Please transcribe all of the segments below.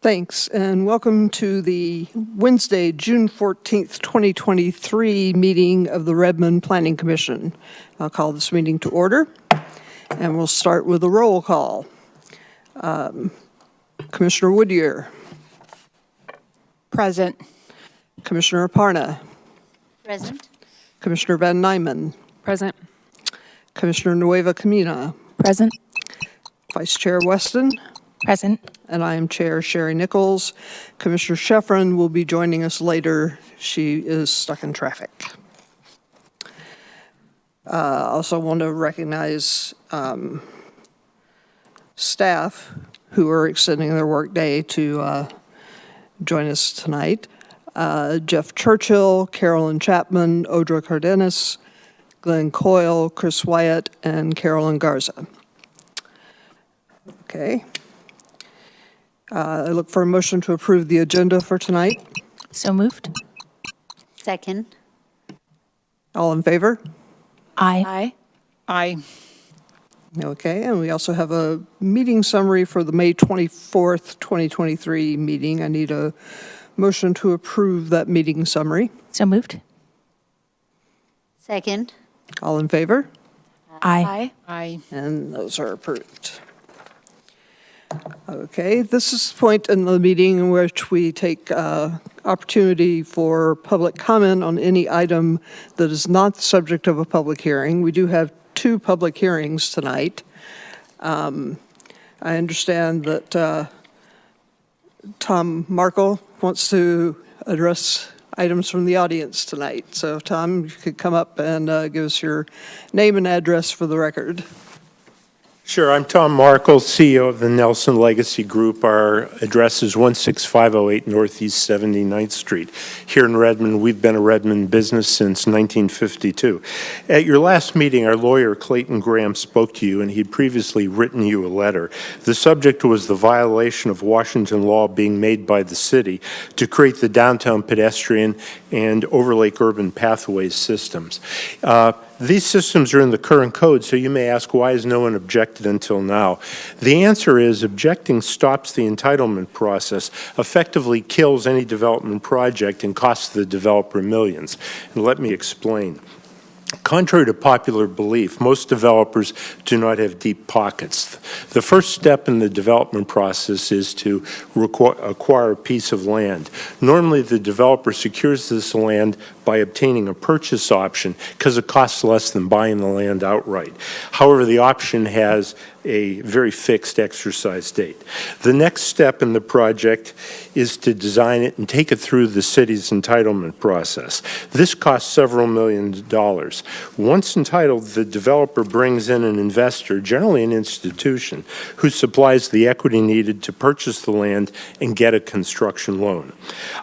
Thanks, and welcome to the Wednesday, June 14th, 2023 meeting of the Redmond Planning Commission. I'll call this meeting to order, and we'll start with a roll call. Commissioner Woodyear. Present. Commissioner Aparna. Present. Commissioner Van Nyman. Present. Commissioner Nueva Camina. Present. Vice Chair Weston. Present. And I am Chair Sherry Nichols. Commissioner Sheffrin will be joining us later. She is stuck in traffic. Also want to recognize staff who are extending their workday to join us tonight. Jeff Churchill, Carolyn Chapman, Audra Cardenas, Glenn Coyle, Chris Wyatt, and Carolyn Garza. Okay. I look for a motion to approve the agenda for tonight. So moved. Second. All in favor? Aye. Aye. Okay, and we also have a meeting summary for the May 24th, 2023 meeting. I need a motion to approve that meeting summary. So moved. Second. All in favor? Aye. Aye. And those are approved. Okay, this is the point in the meeting in which we take opportunity for public comment on any item that is not the subject of a public hearing. We do have 2 public hearings tonight. I understand that Tom Markle wants to address items from the audience tonight. So Tom, you could come up and give us your name and address for the record. Sure, I'm Tom Markle, CEO of the Nelson Legacy Group. Our address is 16508 Northeast 79th Street. Here in Redmond, we've been a Redmond business since 1952. At your last meeting, our lawyer, Clayton Graham, spoke to you, and he'd previously written you a letter. The subject was the violation of Washington law being made by the city to create the downtown pedestrian and overlake urban pathways systems. These systems are in the current code, so you may ask, why has no one objected until now? The answer is objecting stops the entitlement process, effectively kills any development project, and costs the developer millions. And let me explain. Contrary to popular belief, most developers do not have deep pockets. The first step in the development process is to acquire a piece of land. Normally, the developer secures this land by obtaining a purchase option because it costs less than buying the land outright. However, the option has a very fixed exercise date. The next step in the project is to design it and take it through the city's entitlement process. This costs several $millions. Once entitled, the developer brings in an investor, generally an institution, who supplies the equity needed to purchase the land and get a construction loan.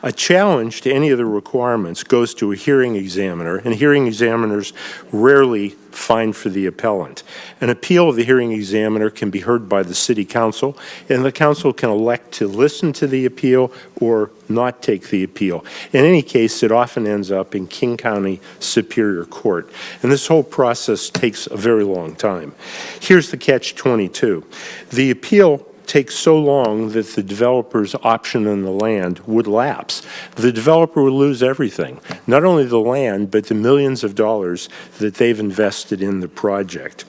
A challenge to any of the requirements goes to a hearing examiner, and hearing examiners rarely fine for the appellant. An appeal of the hearing examiner can be heard by the city council, and the council can elect to listen to the appeal or not take the appeal. In any case, it often ends up in King County Superior Court, and this whole process takes a very long time. Here's the catch-22. The appeal takes so long that the developer's option on the land would lapse. The developer would lose everything, not only the land, but the millions of dollars that they've invested in the project.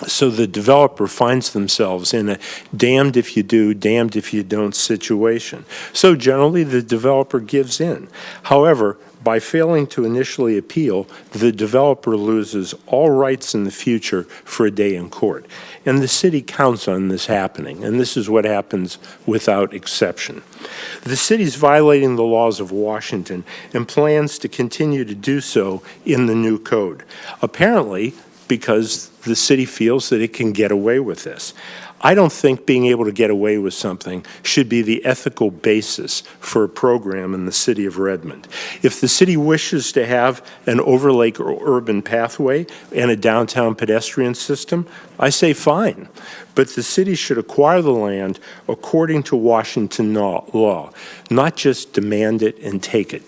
So the developer finds themselves in a damned if you do, damned if you don't situation. So generally, the developer gives in. However, by failing to initially appeal, the developer loses all rights in the future for a day in court. And the city counts on this happening, and this is what happens without exception. The city's violating the laws of Washington and plans to continue to do so in the new code, apparently because the city feels that it can get away with this. I don't think being able to get away with something should be the ethical basis for a program in the city of Redmond. If the city wishes to have an overlake or urban pathway and a downtown pedestrian system, I say fine. But the city should acquire the land according to Washington law, not just demand it and take it.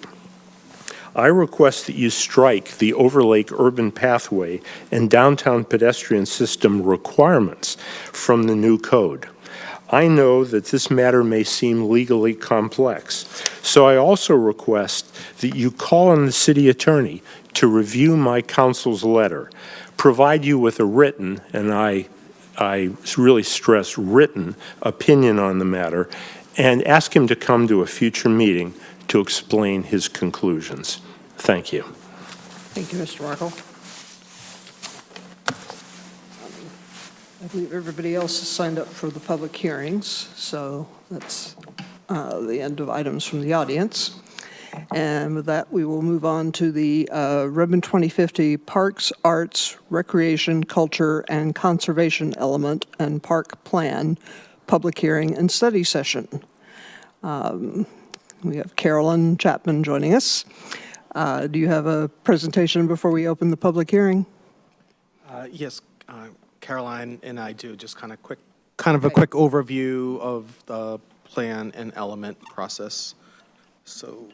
I request that you strike the overlake urban pathway and downtown pedestrian system requirements from the new code. I know that this matter may seem legally complex, so I also request that you call on the city attorney to review my counsel's letter, provide you with a written, and I really stress written, opinion on the matter, and ask him to come to a future meeting to explain his conclusions. Thank you. Thank you, Mr. Markle. I believe everybody else has signed up for the public hearings, so that's the end of items from the audience. And with that, we will move on to the Redmond 2050 Parks, Arts, Recreation, Culture, and Conservation Element and Park Plan Public Hearing and Study Session. We have Carolyn Chapman joining us. Do you have a presentation before we open the public hearing? Yes, Caroline and I do, just kind of a quick overview of the plan and element process. So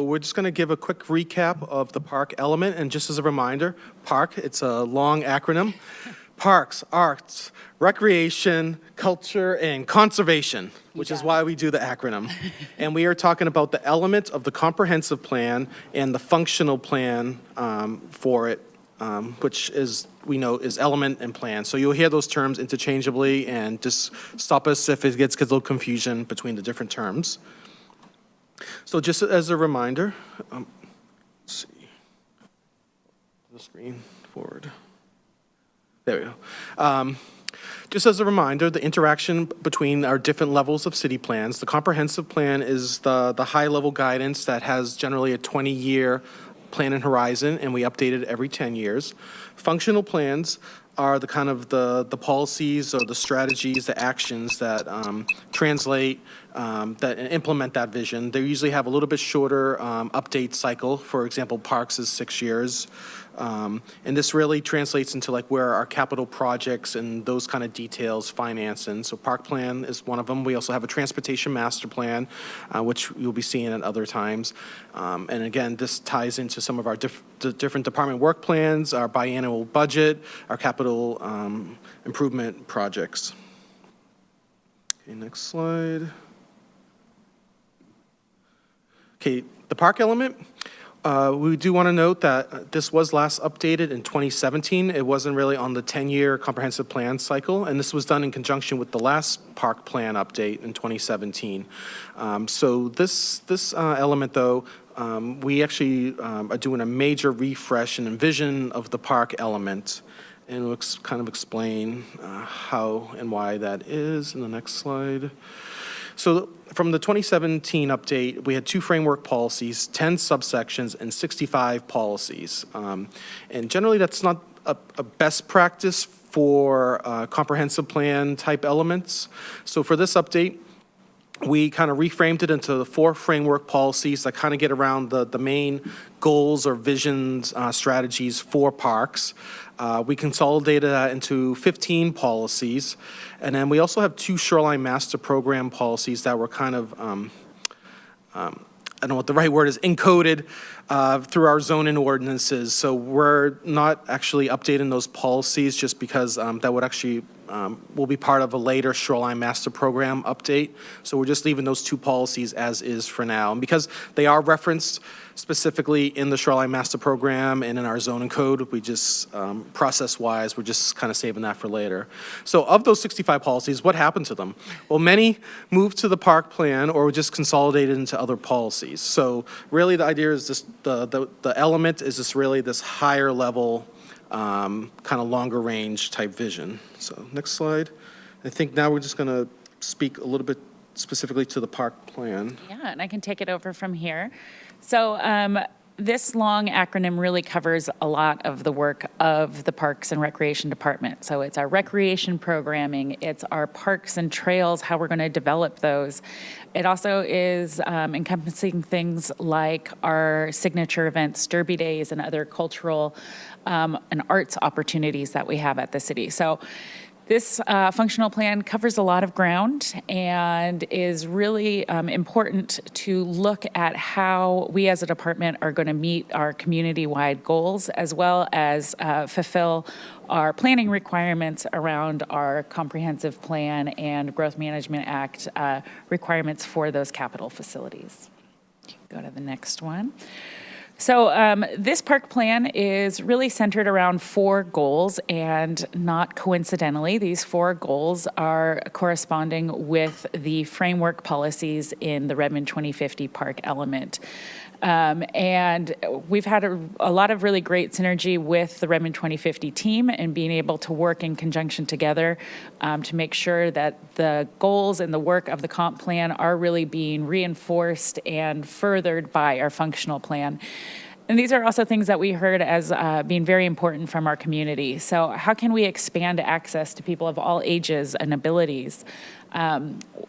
we're just going to give a quick recap of the park element, and just as a reminder, PARC, it's a long acronym. Parks, Arts, Recreation, Culture, and Conservation, which is why we do the acronym. And we are talking about the element of the comprehensive plan and the functional plan for it, which is, we know, is element and plan. So you'll hear those terms interchangeably, and just stop us if it gets a little confusion between the different terms. So just as a reminder, let's see, the screen forward. There we go. Just as a reminder, the interaction between our different levels of city plans, the comprehensive plan is the high-level guidance that has generally a 20-year plan and horizon, and we update it every 10 years. Functional plans are the kind of the policies or the strategies, the actions that translate, that implement that vision. They usually have a little bit shorter update cycle. For example, parks is 6 years. And this really translates into like where our capital projects and those kind of details finance. And so park plan is one of them. We also have a transportation master plan, which you'll be seeing at other times. And again, this ties into some of our different department work plans, our biannual budget, our capital improvement projects. Okay, next slide. Okay, the park element. We do want to note that this was last updated in 2017. It wasn't really on the 10-year comprehensive plan cycle, and this was done in conjunction with the last park plan update in 2017. So this element, though, we actually are doing a major refresh and envision of the park element, and we'll kind of explain how and why that is in the next slide. So from the 2017 update, we had 2 framework policies, 10 subsections, and 65 policies. And generally, that's not a best practice for comprehensive plan type elements. So for this update, we kind of reframed it into the 4 framework policies that kind of get around the main goals or visions, strategies for parks. We consolidated that into 15 policies. And then we also have 2 shoreline master program policies that were kind of, I don't know what the right word is, encoded through our zoning ordinances. So we're not actually updating those policies just because that would actually will be part of a later shoreline master program update. So we're just leaving those 2 policies as is for now. And because they are referenced specifically in the shoreline master program and in our zoning code, we just, process-wise, we're just kind of saving that for later. So of those 65 policies, what happened to them? Well, many moved to the park plan or were just consolidated into other policies. So really the idea is this, the element is just really this higher level, kind of longer range type vision. So next slide. I think now we're just going to speak a little bit specifically to the park plan. Yeah, and I can take it over from here. So this long acronym really covers a lot of the work of the Parks and Recreation Department. So it's our recreation programming, it's our parks and trails, how we're going to develop those. It also is encompassing things like our signature events, Derby Days, and other cultural and arts opportunities that we have at the city. So This functional plan covers a lot of ground and is really important to look at how we as a department are going to meet our community-wide goals, as well as fulfill our planning requirements around our comprehensive plan and Growth Management Act requirements for those capital facilities. Go to the next one. So this park plan is really centered around 4 goals, and not coincidentally, these 4 goals are corresponding with the framework policies in the Redmond 2050 park element. And we've had a lot of really great synergy with the Redmond 2050 team and being able to work in conjunction together to make sure that the goals and the work of the comp plan are really being reinforced and furthered by our functional plan. And these are also things that we heard as being very important from our community. So how can we expand access to people of all ages and abilities?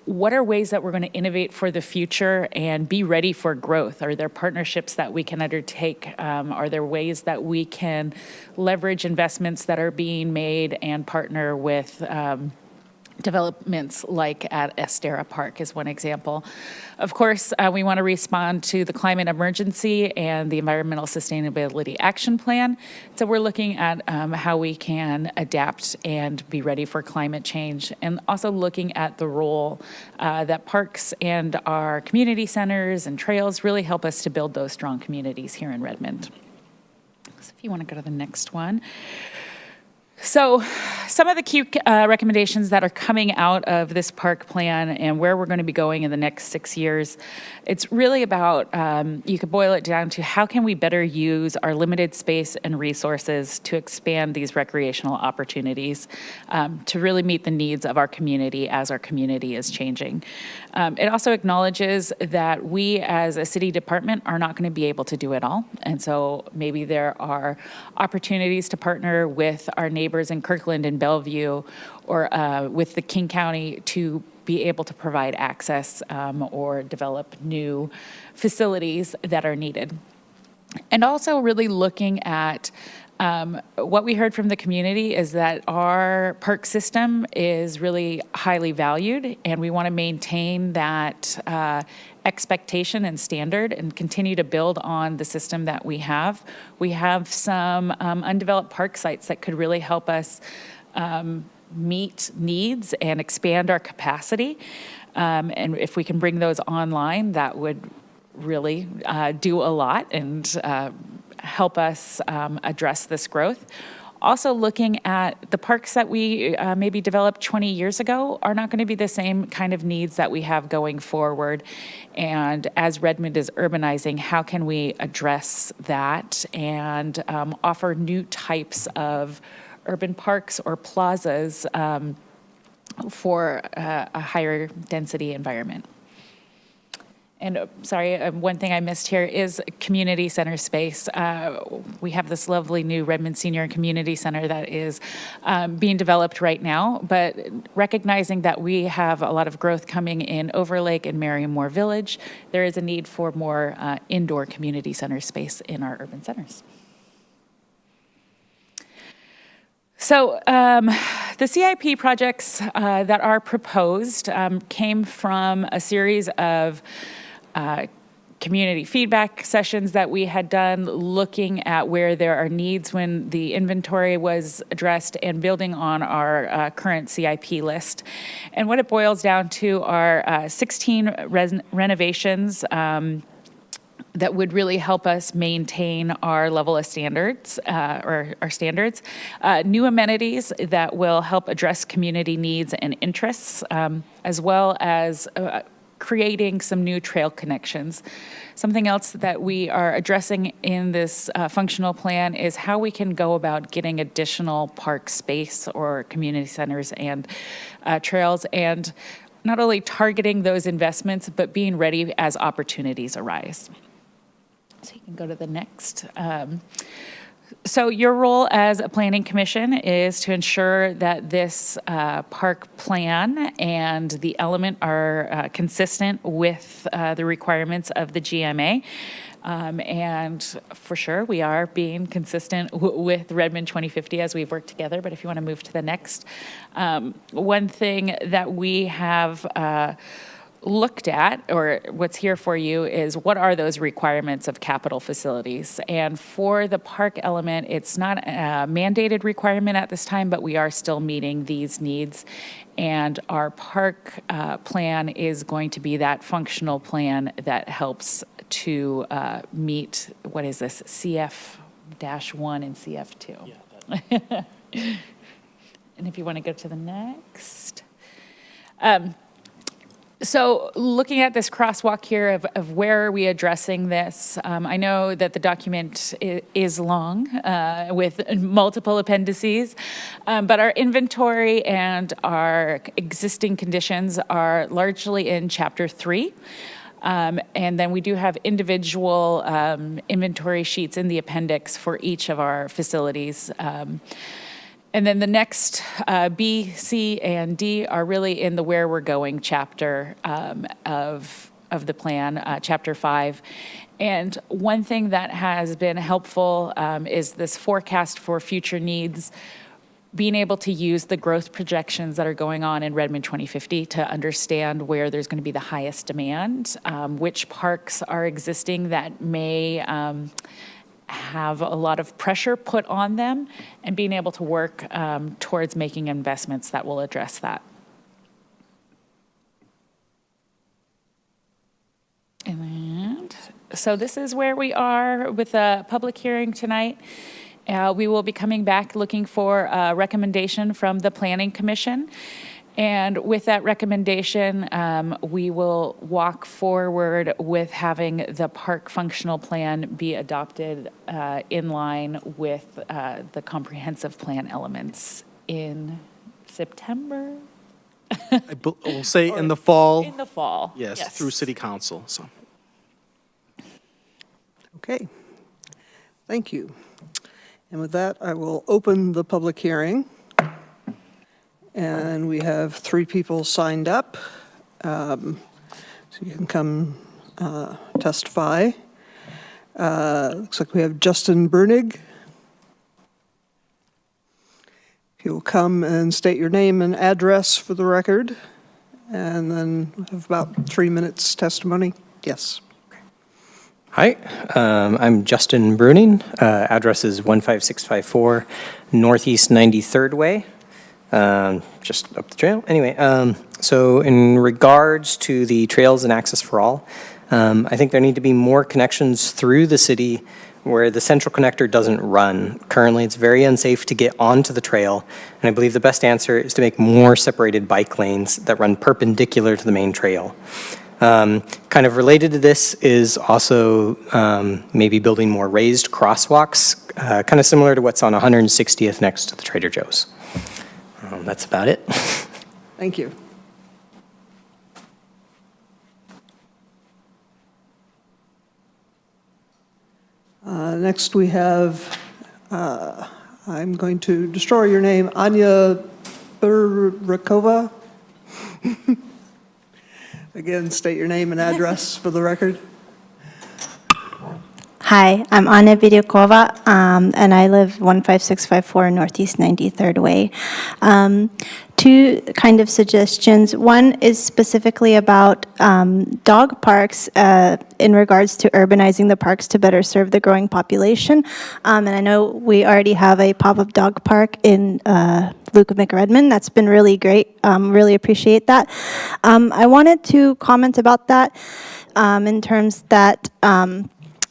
What are ways that we're going to innovate for the future and be ready for growth? Are there partnerships that we can undertake? Are there ways that we can leverage investments that are being made and partner with developments like at Estera Park is one example. Of course, we want to respond to the climate emergency and the Environmental Sustainability Action Plan. So we're looking at how we can adapt and be ready for climate change, and also looking at the role that parks and our community centers and trails really help us to build those strong communities here in Redmond. So if you want to go to the next one. So some of the key recommendations that are coming out of this park plan and where we're going to be going in the next 6 years, it's really about, you could boil it down to how can we better use our limited space and resources to expand these recreational opportunities to really meet the needs of our community as our community is changing. It also acknowledges that we as a city department are not going to be able to do it all. And so maybe there are opportunities to partner with our neighbors in Kirkland and Bellevue, or with the King County to be able to provide access or develop new facilities that are needed. And also really looking at what we heard from the community is that our park system is really highly valued, and we want to maintain that expectation and standard and continue to build on the system that we have. We have some undeveloped park sites that could really help us meet needs and expand our capacity. And if we can bring those online, that would really do a lot and help us address this growth. Also looking at the parks that we maybe developed 20 years ago are not going to be the same kind of needs that we have going forward. And as Redmond is urbanizing, how can we address that and offer new types of urban parks or plazas for a higher density environment? And sorry, one thing I missed here is community center space. We have this lovely new Redmond Senior and Community Center that is being developed right now, but recognizing that we have a lot of growth coming in Overlake and Merriamore Village, there is a need for more indoor community center space in our urban centers. So the CIP projects that are proposed came from a series of community feedback sessions that we had done, looking at where there are needs when the inventory was addressed and building on our current CIP list. And what it boils down to are 16 renovations that would really help us maintain our level of standards, or our standards. New amenities that will help address community needs and interests, as well as creating some new trail connections. Something else that we are addressing in this functional plan is how we can go about getting additional park space or community centers and trails, and not only targeting those investments, but being ready as opportunities arise. So you can go to the next. So your role as a planning commission is to ensure that this park plan and the element are consistent with the requirements of the GMA. And for sure, we are being consistent with Redmond 2050 as we've worked together. But if you want to move to the next, one thing that we have looked at, or what's here for you, is what are those requirements of capital facilities? And for the park element, it's not a mandated requirement at this time, but we are still meeting these needs. And our park plan is going to be that functional plan that helps to meet, what is this, CF-1 and CF2. And if you want to go to the next. So looking at this crosswalk here of where are we addressing this, I know that the document is long with multiple appendices, but our inventory and our existing conditions are largely in Chapter 3. And then we do have individual inventory sheets in the appendix for each of our facilities. And then the next B, C, and D are really in the where we're going chapter of the plan, Chapter 5. And one thing that has been helpful is this forecast for future needs, being able to use the growth projections that are going on in Redmond 2050 to understand where there's going to be the highest demand, which parks are existing that may have a lot of pressure put on them, and being able to work towards making investments that will address that. And so this is where we are with the public hearing tonight. We will be coming back looking for a recommendation from the Planning Commission. And with that recommendation, we will walk forward with having the park functional plan be adopted in line with the comprehensive plan elements in September. We'll say in the fall. In the fall. Yes, through City Council, so. Okay, thank you. And with that, I will open the public hearing. And we have 3 people signed up, so you can come testify. Looks like we have Justin Brunig. If you'll come and state your name and address for the record, and then we'll have about 3 minutes testimony. Yes. Hi, I'm Justin Bruning. Address is 15654 Northeast 93rd Way. Just up the trail. Anyway, so in regards to the trails and access for all, I think there need to be more connections through the city where the central connector doesn't run. Currently, it's very unsafe to get onto the trail, and I believe the best answer is to make more separated bike lanes that run perpendicular to the main trail. Kind of related to this is also maybe building more raised crosswalks, kind of similar to what's on 160th next to the Trader Joe's. That's about it. Thank you. Next we have, I'm going to destroy your name, Anya Burakova. Again, state your name and address for the record. Hi, I'm Anna Vidyakova, and I live 15654 Northeast 93rd Way. 2 kind of suggestions. One is specifically about dog parks in regards to urbanizing the parks to better serve the growing population. And I know we already have a pop-up dog park in Luke Redmond. That's been really great. Really appreciate that. I wanted to comment about that in terms that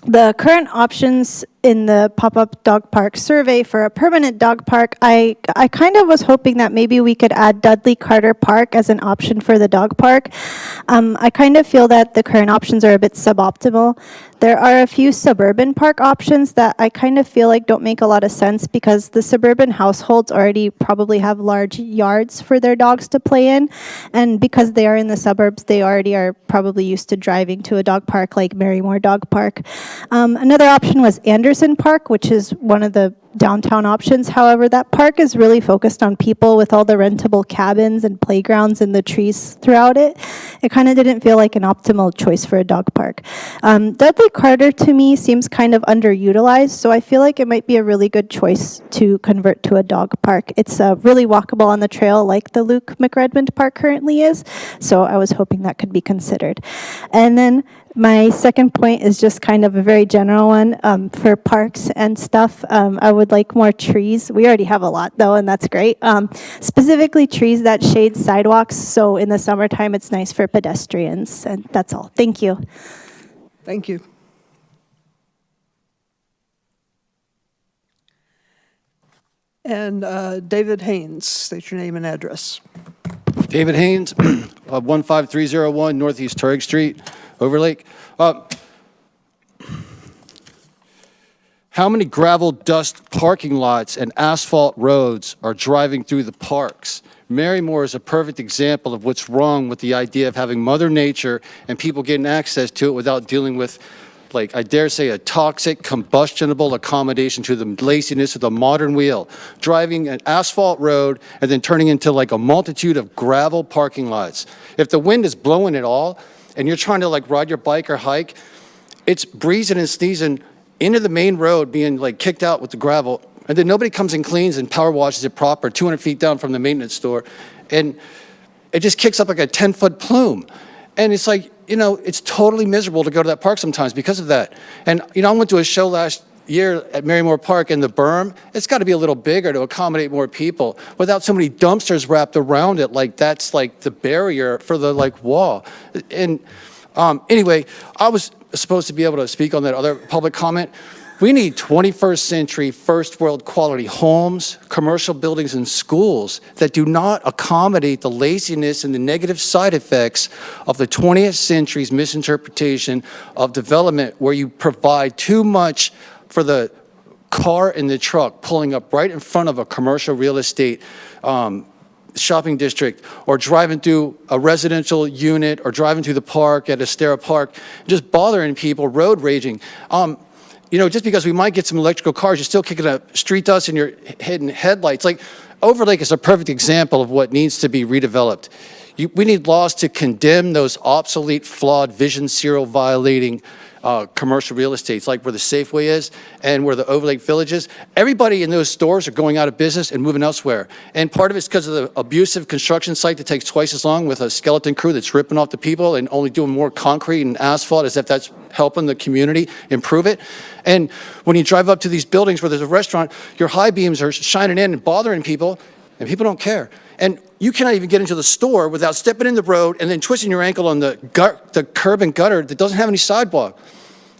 the current options in the pop-up dog park survey for a permanent dog park, I kind of was hoping that maybe we could add Dudley Carter Park as an option for the dog park. I kind of feel that the current options are a bit suboptimal. There are a few suburban park options that I kind of feel like don't make a lot of sense because the suburban households already probably have large yards for their dogs to play in. And because they are in the suburbs, they already are probably used to driving to a dog park like Marymore Dog Park. Another option was Anderson Park, which is one of the downtown options. However, that park is really focused on people with all the rentable cabins and playgrounds and the trees throughout it. It kind of didn't feel like an optimal choice for a dog park. Dudley Carter to me seems kind of underutilized, so I feel like it might be a really good choice to convert to a dog park. It's really walkable on the trail like the Luke McRedmond Park currently is, so I was hoping that could be considered. And then my second point is just kind of a very general one for parks and stuff. I would like more trees. We already have a lot though, and that's great. Specifically trees that shade sidewalks, so in the summertime it's nice for pedestrians, and that's all. Thank you. Thank you. And David Haynes, state your name and address. David Haynes, 15301 Northeast Turg Street, Overlake. How many gravel dust parking lots and asphalt roads are driving through the parks? Marymore is a perfect example of what's wrong with the idea of having Mother Nature and people getting access to it without dealing with, like, I dare say, a toxic, combustible accommodation to the laziness of the modern wheel. Driving an asphalt road and then turning into like a multitude of gravel parking lots. If the wind is blowing at all and you're trying to like ride your bike or hike, it's breezing and sneezing into the main road, being like kicked out with the gravel. And then nobody comes and cleans and power washes it proper 200 feet down from the maintenance store. And it just kicks up like a 10-foot plume. And it's like, you know, it's totally miserable to go to that park sometimes because of that. And, you know, I went to a show last year at Marymore Park, and the berm, it's got to be a little bigger to accommodate more people without so many dumpsters wrapped around it. Like, that's like the barrier for the like wall. And anyway, I was supposed to be able to speak on that other public comment. We need 21st century, first world quality homes, commercial buildings, and schools that do not accommodate the laziness and the negative side effects of the 20th century's misinterpretation of development, where you provide too much for the car and the truck pulling up right in front of a commercial real estate shopping district, or driving through a residential unit, or driving through the park at Estera Park, just bothering people, road raging. You know, just because we might get some electrical cars, you're still kicking up street dust in your hidden headlights. Like, Overlake is a perfect example of what needs to be redeveloped. We need laws to condemn those obsolete, flawed, vision serial violating commercial real estates, like where the Safeway is and where the Overlake Village is. Everybody in those stores are going out of business and moving elsewhere. And part of it's because of the abusive construction site that takes twice as long, with a skeleton crew that's ripping off the people and only doing more concrete and asphalt, as if that's helping the community improve it. And when you drive up to these buildings where there's a restaurant, your high beams are shining in and bothering people, and people don't care. And you cannot even get into the store without stepping in the road and then twisting your ankle on the curb and gutter that doesn't have any sidewalk.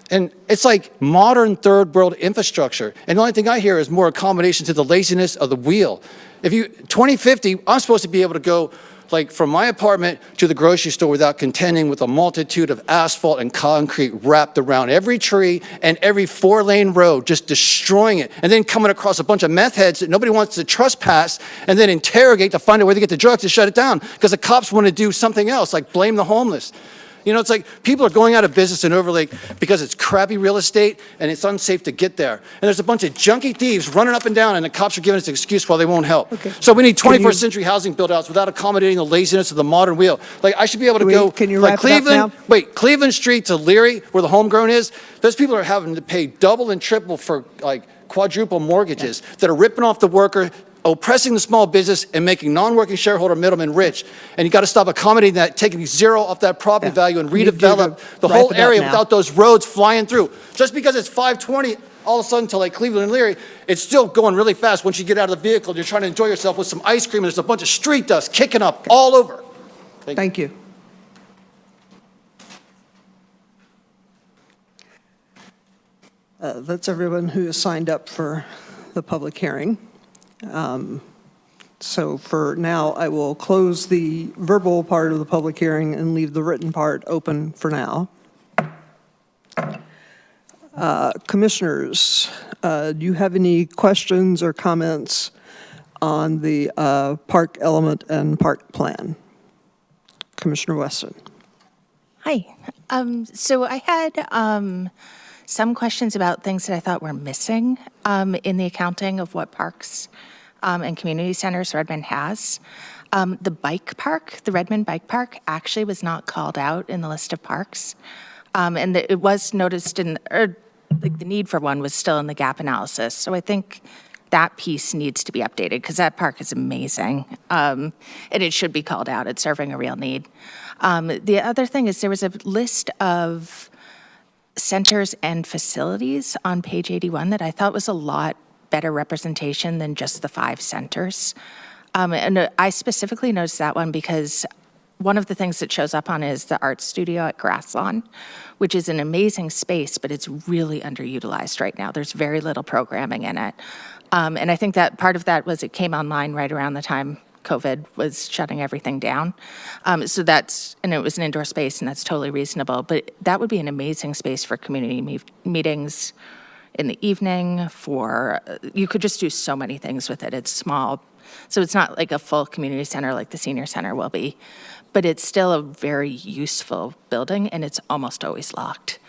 And it's like modern third world infrastructure. And the only thing I hear is more accommodation to the laziness of the wheel. 2050, I'm supposed to be able to go like from my apartment to the grocery store without contending with a multitude of asphalt and concrete wrapped around every tree and every 4-lane road, just destroying it. And then coming across a bunch of meth heads that nobody wants to trespass and then interrogate to find out where they get the drugs to shut it down, because the cops want to do something else, like blame the homeless. You know, it's like people are going out of business in Overlake because it's crappy real estate and it's unsafe to get there. And there's a bunch of junky thieves running up and down, and the cops are giving us an excuse why they won't help. Okay. So we need 21st century housing build-outs without accommodating the laziness of the modern wheel. Like, I should be able to go can you like wrap it up now? Cleveland Street to Leary, where the homegrown is. Those people are having to pay double and triple for like quadruple mortgages that are ripping off the worker, oppressing the small business, and making non-working shareholder middlemen rich. And you got to stop accommodating that, taking zero off that property value, and redevelop the whole area without those roads flying through. Just because it's 520 all of a sudden to like Cleveland and Leary, it's still going really fast once you get out of the vehicle and you're trying to enjoy yourself with some ice cream, and there's a bunch of street dust kicking up all over. Thank you. That's everyone who has signed up for the public hearing. So for now, I will close the verbal part of the public hearing and leave the written part open for now. Commissioners, do you have any questions or comments on the park element and park plan? Commissioner Weston. Hi. So I had some questions about things that I thought were missing in the accounting of what parks and community centers Redmond has. The bike park, the Redmond Bike Park, actually was not called out in the list of parks. And it was noticed the need for one was still in the gap analysis. So I think that piece needs to be updated because that park is amazing. And it should be called out. It's serving a real need. The other thing is there was a list of centers and facilities on page 81 that I thought was a lot better representation than just the 5 centers. And I specifically noticed that one because one of the things that shows up on is the art studio at Grasslawn, which is an amazing space, but it's really underutilized right now. There's very little programming in it. And I think that part of that was it came online right around the time COVID was shutting everything down. And it was an indoor space, and that's totally reasonable. But that would be an amazing space for community meetings in the evening. You could just do so many things with it. It's small, so it's not like a full community center like the senior center will be. But it's still a very useful building, and it's almost always locked.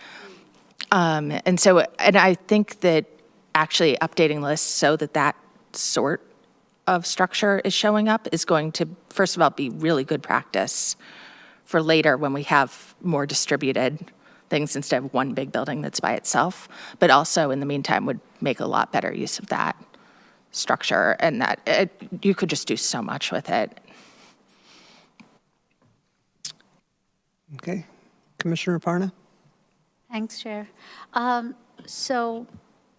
And I think that actually updating lists so that sort of structure is showing up is going to, first of all, be really good practice for later when we have more distributed things instead of one big building that's by itself, but also in the meantime would make a lot better use of that structure, and that you could just do so much with it. Okay. Commissioner Parna? Thanks, Chair. So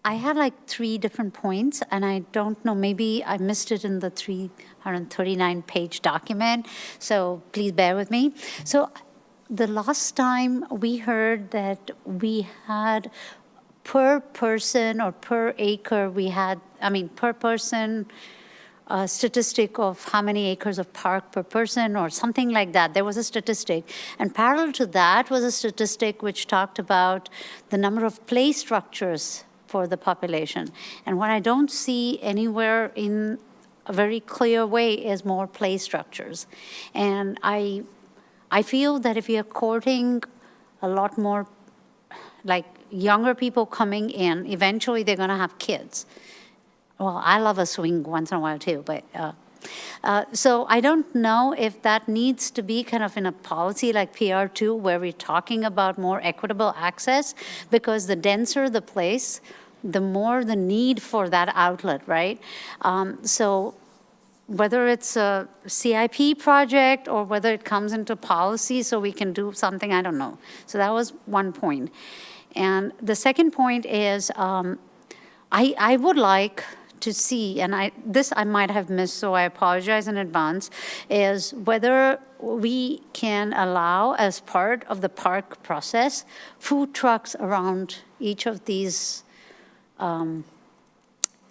I had like 3 different points, and I don't know, maybe I missed it in the 339-page document, so please bear with me. So the last time we heard that we had per person or per acre, per person, a statistic of how many acres of park per person or something like that. There was a statistic. And parallel to that was a statistic which talked about the number of play structures for the population. And what I don't see anywhere in a very clear way is more play structures. And I feel that if we are courting a lot more like younger people coming in, eventually they're going to have kids. Well, I love a swing once in a while too, but so I don't know if that needs to be kind of in a policy like PR2 where we're talking about more equitable access, because the denser the place, the more the need for that outlet, right? So whether it's a CIP project or whether it comes into policy so we can do something, I don't know. So that was one point. And the second point is I would like to see, and this I might have missed, so I apologize in advance, is whether we can allow, as part of the park process, food trucks around each of these,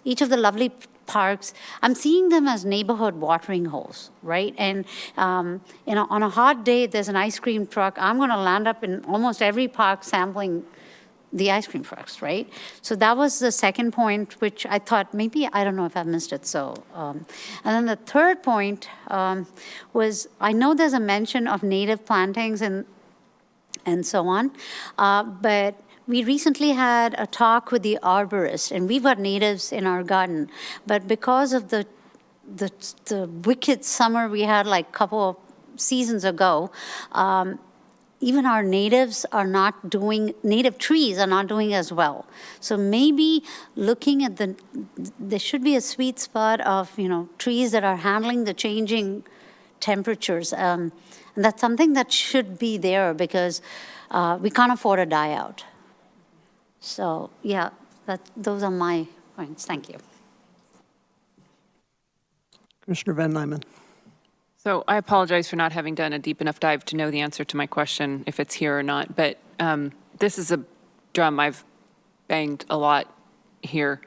each of the lovely parks. I'm seeing them as neighborhood watering holes, right? And on a hot day, there's an ice cream truck. I'm going to land up in almost every park sampling the ice cream trucks, right? So that was the second point, which I thought maybe, I don't know if I missed it. So, and then the third point was, I know there's a mention of native plantings and so on, but we recently had a talk with the arborist, and we've got natives in our garden, but because of the wicked summer we had like a couple of seasons ago, even our natives are not doing, native trees are not doing as well. So maybe looking at there should be a sweet spot of, trees that are handling the changing temperatures. And that's something that should be there because we can't afford a die out. So yeah, those are my points. Thank you. Commissioner Van Lyman. So I apologize for not having done a deep enough dive to know the answer to my question, if it's here or not, but this is a drum I've banged a lot here.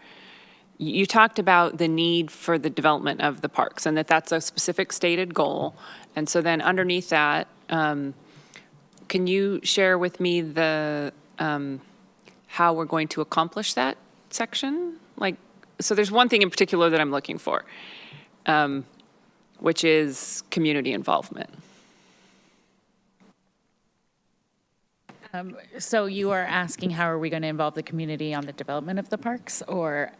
You talked about the need for the development of the parks and that's a specific stated goal. And so then underneath that, can you share with me how we're going to accomplish that section? So there's one thing in particular that I'm looking for. Which is community involvement. So you are asking how are we going to involve the community on the development of the parks, or?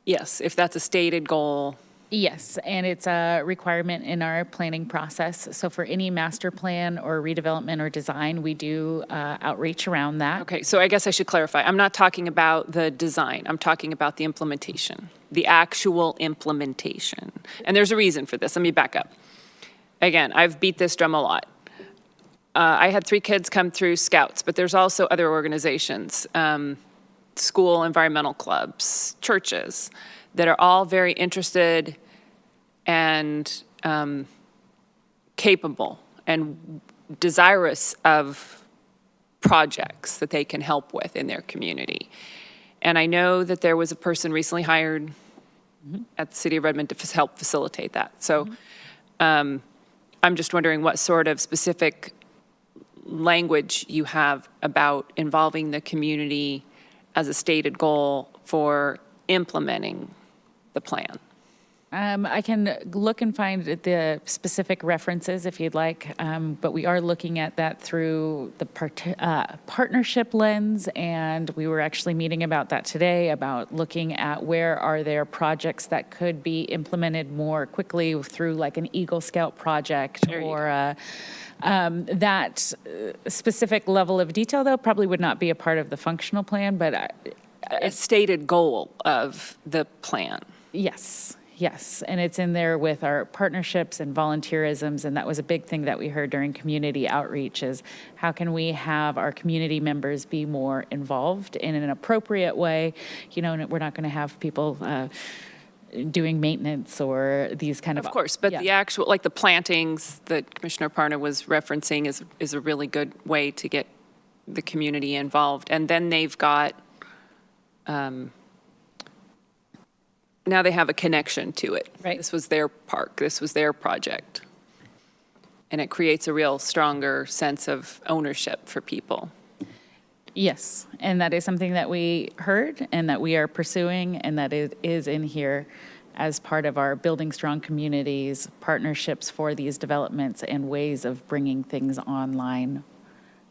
Yes, if that's a stated goal. Yes, and it's a requirement in our planning process. So for any master plan or redevelopment or design, we do outreach around that. Okay, so I guess I should clarify. I'm not talking about the design. I'm talking about the implementation, the actual implementation. And there's a reason for this. Let me back up. Again, I've beat this drum a lot. I had 3 kids come through Scouts, but there's also other organizations, school environmental clubs, churches, that are all very interested and capable and desirous of projects that they can help with in their community. And I know that there was a person recently hired at the City of Redmond to help facilitate that. So I'm just wondering what sort of specific language you have about involving the community as a stated goal for implementing the plan. I can look and find the specific references if you'd like, but we are looking at that through the partnership lens, and we were actually meeting about that today, about looking at where are there projects that could be implemented more quickly through like an Eagle Scout project or that specific level of detail, though, probably would not be a part of the functional plan, but A stated goal of the plan. yes. Yes, and it's in there with our partnerships and volunteerisms, and that was a big thing that we heard during community outreach is how can we have our community members be more involved in an appropriate way? You know, and we're not going to have people doing maintenance or these kind of. Of course, but yeah. the actual, like the plantings that Commissioner Parna was referencing is a really good way to get the community involved. And then they've got, now they have a connection to it. Right. This was their park, this was their project. And it creates a real stronger sense of ownership for people. Yes, and that is something that we heard and that we are pursuing, and that it is in here as part of our Building Strong Communities, partnerships for these developments and ways of bringing things online.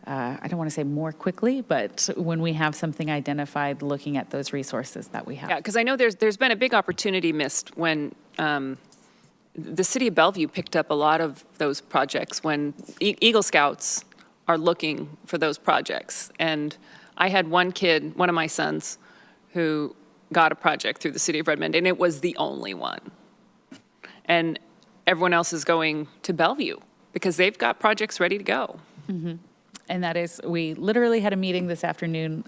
I don't want to say more quickly, but when we have something identified, looking at those resources that we have. Yeah, because I know there's been a big opportunity missed when the city of Bellevue picked up a lot of those projects when Eagle Scouts are looking for those projects. And I had one kid, one of my sons, who got a project through the city of Redmond, and it was the only one. And everyone else is going to Bellevue because they've got projects ready to go. Mm-hmm. And that is, we literally had a meeting this afternoon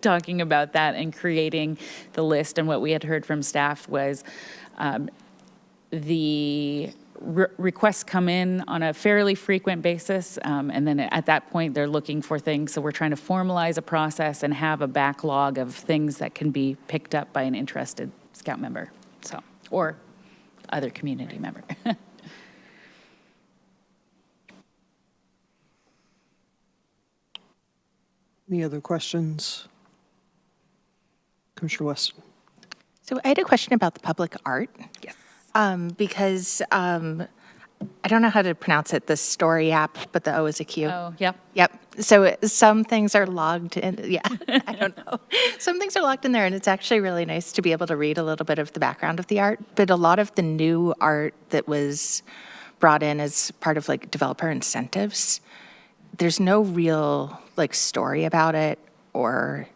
talking about that and creating the list. And what we had heard from staff was the requests come in on a fairly frequent basis. And then at that point, they're looking for things. So we're trying to formalize a process and have a backlog of things that can be picked up by an interested Scout member, so, or other community member. Any other questions? Commissioner Weston. So I had a question about the public art. Yes. Because I don't know how to pronounce it, the story app, but the O is a Q. Oh, yep. Yep. So some things are logged in. Yeah, I don't know. Some things are logged in there, and it's actually really nice to be able to read a little bit of the background of the art. But a lot of the new art that was brought in as part of like developer incentives, there's no real like story about it, or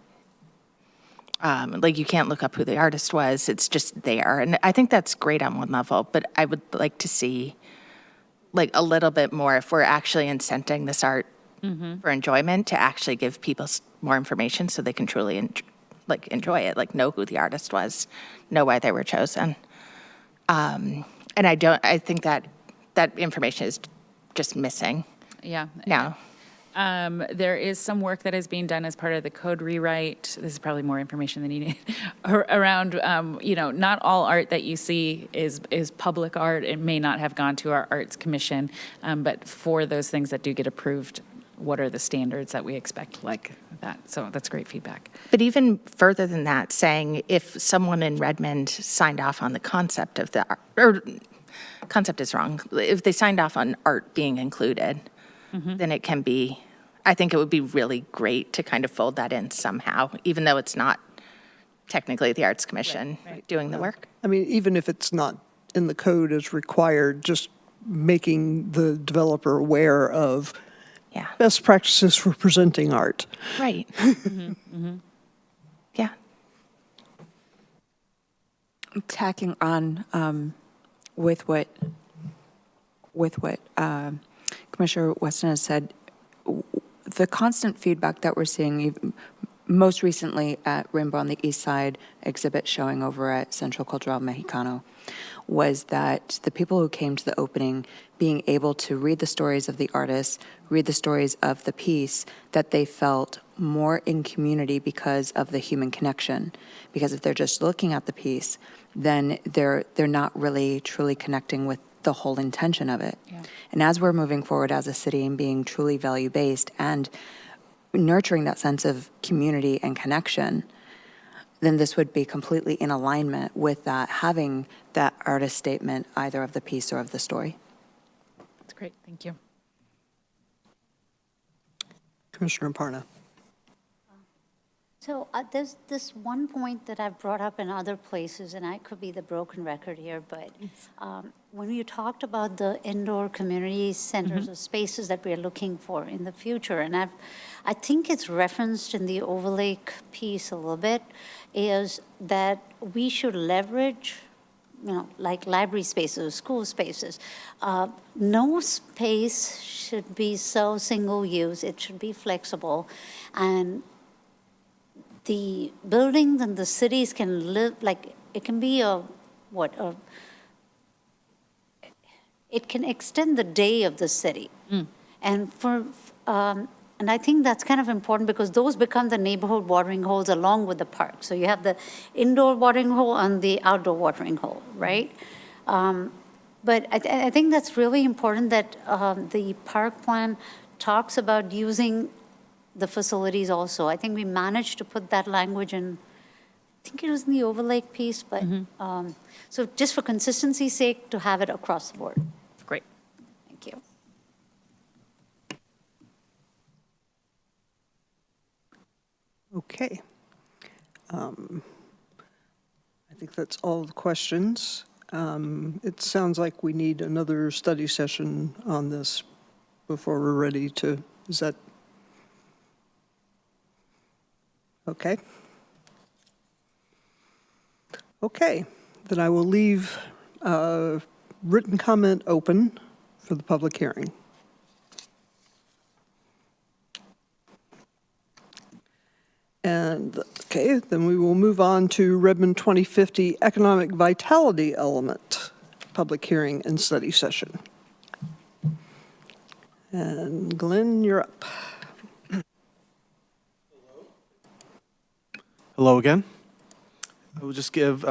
like you can't look up who the artist was. It's just there. And I think that's great on one level, but I would like to see like a little bit more if we're actually incenting this art for enjoyment, to actually give people more information so they can truly enjoy it, like know who the artist was, know why they were chosen. And I think that information is just missing Yeah. now. There is some work that is being done as part of the code rewrite. This is probably more information than you need around, not all art that you see is public art. It may not have gone to our arts commission, but for those things that do get approved, what are the standards that we expect like that? So that's great feedback. But even further than that, saying if someone in Redmond signed off on the concept of the art, or concept is wrong, if they signed off on art being included, then it can be I think it would be really great to kind of fold that in somehow, even though it's not technically the Arts Commission doing the work. I mean, even if it's not in the code as required, just making the developer aware of Yeah, best practices for presenting art. right. Yeah. Tacking on with what Commissioner Weston has said, the constant feedback that we're seeing, most recently at Rainbow on the East Side exhibit showing over at Central Cultural Mexicano, was that the people who came to the opening, being able to read the stories of the artists, read the stories of the piece, that they felt more in community because of the human connection. Because if they're just looking at the piece, then they're not really truly connecting with the whole intention of it. Yeah. And as we're moving forward as a city and being truly value-based and nurturing that sense of community and connection, then this would be completely in alignment with that, having that artist statement either of the piece or of the story. That's great. Thank you. Commissioner Parna. So there's this one point that I've brought up in other places, and I could be the broken record here, but when you talked about the indoor community centers or spaces that we're looking for in the future, and I think it's referenced in the Overlake piece a little bit, is that we should leverage, like library spaces, school spaces. No space should be so single use. It should be flexible, and the buildings and the cities can live, like, it can be it can extend the day of the city. And and I think that's kind of important because those become the neighborhood watering holes along with the park. So you have the indoor watering hole and the outdoor watering hole, right? But I think that's really important that the park plan talks about using the facilities also. I think we managed to put that language in, I think it was in the Overlake piece, but, so just for consistency's sake, to have it across the board. Great. Thank you. Okay. I think that's all the questions. It sounds like we need another study session on this before we're ready to, is that? Okay. Okay, then I will leave written comment open for the public hearing. And, okay, then we will move on to Redmond 2050 Economic Vitality Element, public hearing and study session. And Glenn, you're up. Hello again. I will just give,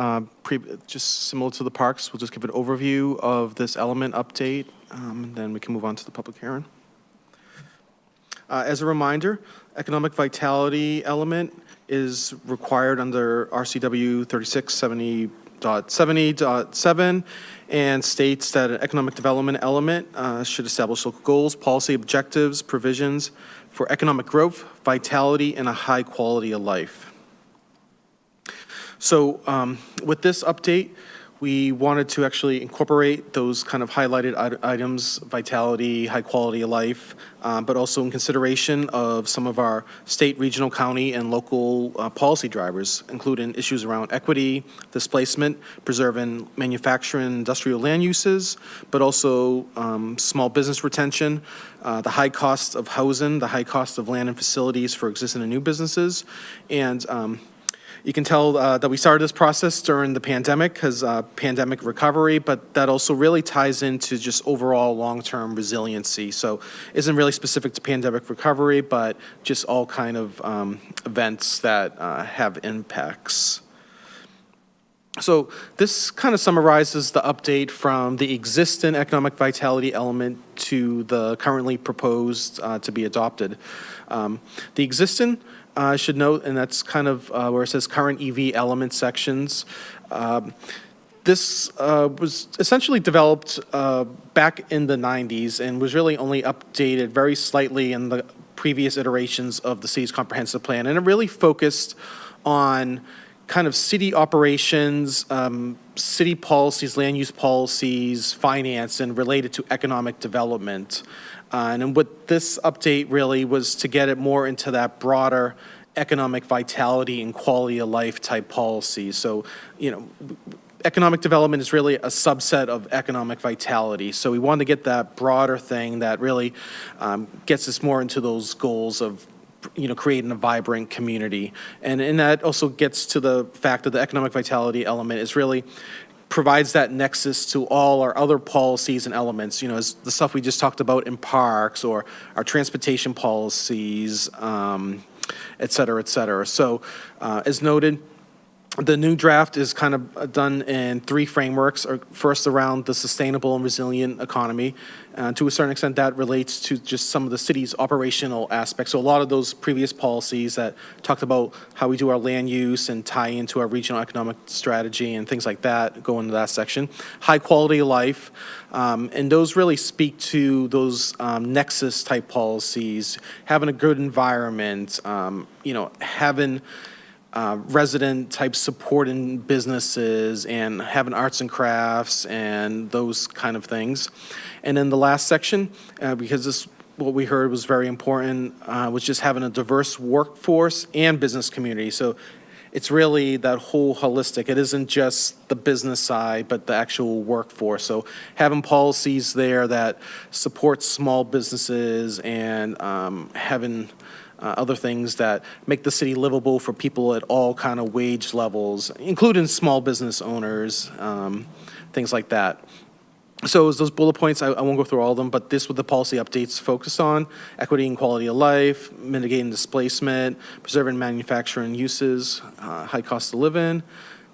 just similar to the parks, we'll just give an overview of this element update, and then we can move on to the public hearing. As a reminder, economic vitality element is required under RCW 3670.70.7 and states that an economic development element should establish local goals, policy objectives, provisions for economic growth, vitality, and a high quality of life. So with this update, we wanted to actually incorporate those kind of highlighted items, vitality, high quality of life, but also in consideration of some of our state, regional, county, and local policy drivers, including issues around equity, displacement, preserving manufacturing, industrial land uses, but also small business retention, the high cost of housing, the high cost of land and facilities for existing and new businesses, and you can tell that we started this process during the pandemic because pandemic recovery, but that also really ties into just overall long-term resiliency. So isn't really specific to pandemic recovery, but just all kind of events that have impacts. So this kind of summarizes the update from the existing economic vitality element to the currently proposed to be adopted. The existing, I should note, and that's kind of where it says current EV element sections. This was essentially developed back in the 90s and was really only updated very slightly in the previous iterations of the city's comprehensive plan, and it really focused on kind of city operations, city policies, land use policies, finance, and related to economic development. And then what this update really was to get it more into that broader economic vitality and quality of life type policy. So, economic development is really a subset of economic vitality. So we wanted to get that broader thing that really gets us more into those goals of creating a vibrant community. And that also gets to the fact that the economic vitality element is really provides that nexus to all our other policies and elements, as the stuff we just talked about in parks or our transportation policies, et cetera, et cetera. So as noted, the new draft is kind of done in three frameworks. First, around the sustainable and resilient economy. To a certain extent, that relates to just some of the city's operational aspects. So a lot of those previous policies that talked about how we do our land use and tie into our regional economic strategy and things like that go into that section. High quality of life, and those really speak to those nexus type policies, having a good environment, having resident type support in businesses and having arts and crafts and those kind of things. And then the last section, because this what we heard was very important, was just having a diverse workforce and business community. So it's really that whole holistic. It isn't just the business side, but the actual workforce. So having policies there that support small businesses and having other things that make the city livable for people at all kind of wage levels, including small business owners, things like that. So as those bullet points, I won't go through all of them, but this what the policy updates focus on: equity and quality of life, mitigating displacement, preserving manufacturing uses, high cost of living,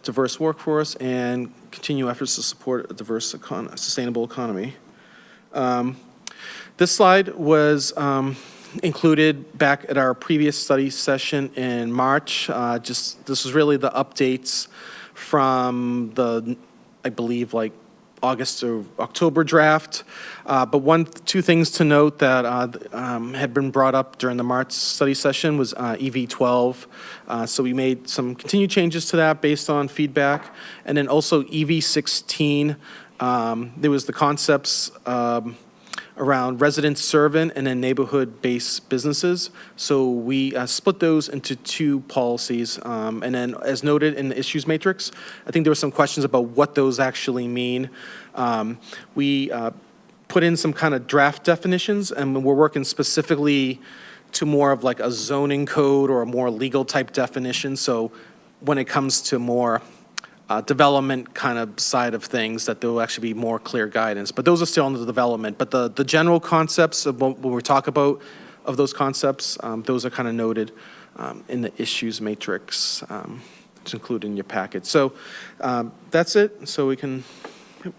diverse workforce, and continue efforts to support a diverse, sustainable economy. This slide was included back at our previous study session in March. This was really the updates from the, I believe, like August or October draft. But two things to note that had been brought up during the March study session was EV12. So we made some continued changes to that based on feedback. And then also EV16, there was the concepts around resident servant and then neighborhood-based businesses. So we split those into two policies. And then as noted in the issues matrix, I think there were some questions about what those actually mean. We put in some kind of draft definitions, and we're working specifically to more of like a zoning code or a more legal type definition. So when it comes to more development kind of side of things, that there will actually be more clear guidance. But those are still under the development. But the general concepts of when we talk about of those concepts, those are kind of noted in the issues matrix. It's included in your packet. So that's it. So we can. Yep.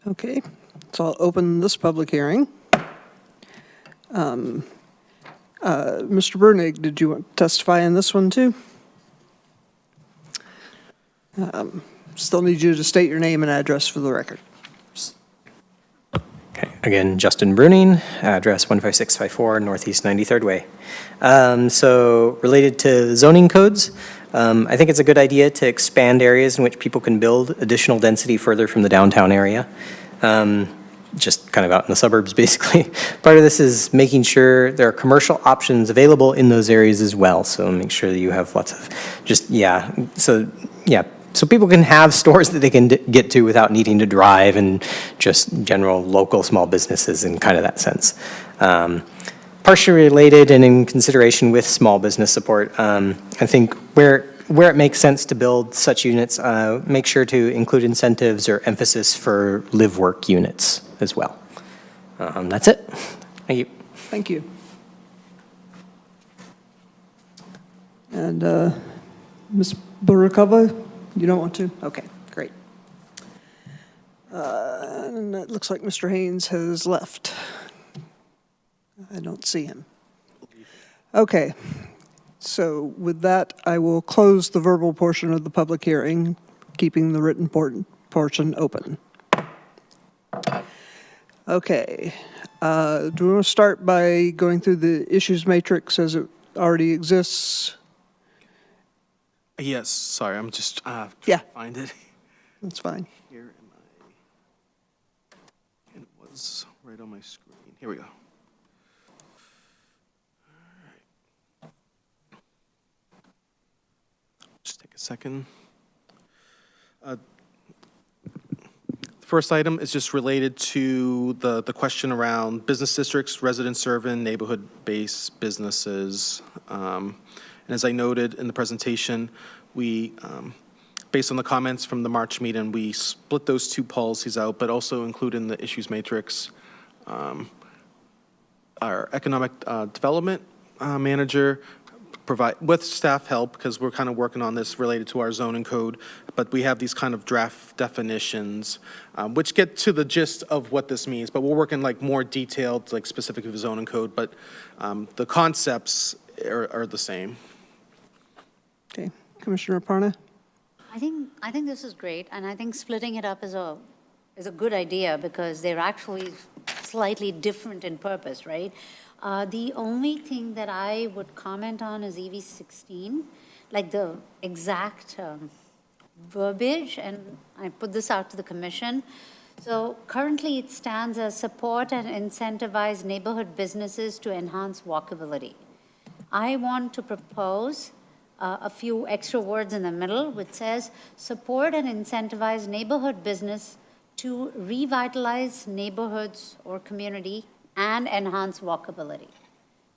Okay, so I'll open this public hearing. Mr. Brunig, did you want to testify in this one too? Still need you to state your name and address for the record. Okay, again, Justin Bruning, address 15654 Northeast 93rd Way. So related to zoning codes, I think it's a good idea to expand areas in which people can build additional density further from the downtown area. Just kind of out in the suburbs, basically. Part of this is making sure there are commercial options available in those areas as well. So make sure that you have lots of so people can have stores that they can get to without needing to drive, and just general local small businesses in kind of that sense. Partially related and in consideration with small business support, I think where it makes sense to build such units, make sure to include incentives or emphasis for live-work units as well. That's it. Thank you. Thank you. And Ms. Barakova, you don't want to? Okay, great. And it looks like Mr. Haynes has left. I don't see him. Okay, so with that, I will close the verbal portion of the public hearing, keeping the written portion open. Okay, Do we want to start by going through the issues matrix as it already exists? Yes, sorry, I'm just trying Yeah. to find it. That's fine. Here am I. And it was right on my screen. Here we go. All right. Just take a second. First item is just related to the question around business districts, resident-serving, neighborhood-based businesses. And as I noted in the presentation, we, based on the comments from the March meeting, we split those two policies out, but also include in the issues matrix our economic development manager provide, with staff help, because we're kind of working on this related to our zoning code, but we have these kind of draft definitions, which get to the gist of what this means, but we're working like more detailed, like specific to the zoning code, but the concepts are the same. Okay, Commissioner Parna? I think this is great, and I think splitting it up is a good idea because they're actually slightly different in purpose, right? The only thing that I would comment on is EV16, like the exact verbiage, and I put this out to the commission. So currently it stands as support and incentivize neighborhood businesses to enhance walkability. I want to propose a few extra words in the middle, which says support and incentivize neighborhood business to revitalize neighborhoods or community and enhance walkability.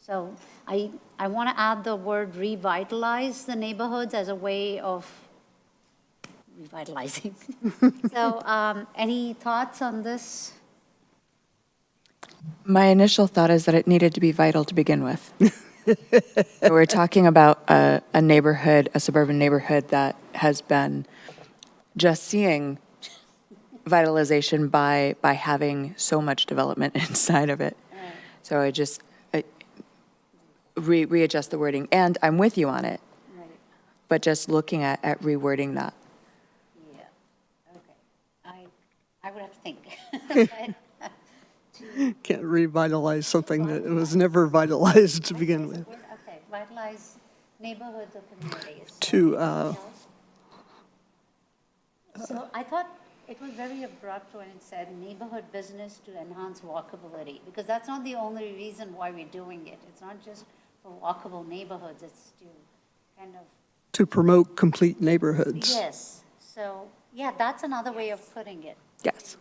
So I want to add the word revitalize the neighborhoods as a way of revitalizing. So any thoughts on this? My initial thought is that it needed to be vital to begin with. We're talking about a neighborhood, a suburban neighborhood that has been just seeing vitalization by having so much development inside of it. So I just readjust the wording, and I'm with you on it, Right. but just looking at rewording that. Yeah, okay. I would have to think. But Can't revitalize something that was never vitalized to begin with. okay, vitalize neighborhoods or communities. To, So I thought it was very abrupt when it said neighborhood business to enhance walkability, because that's not the only reason why we're doing it. It's not just for walkable neighborhoods, it's to kind of. to promote complete neighborhoods. Yes, so, yeah, that's another way of putting it. Yes.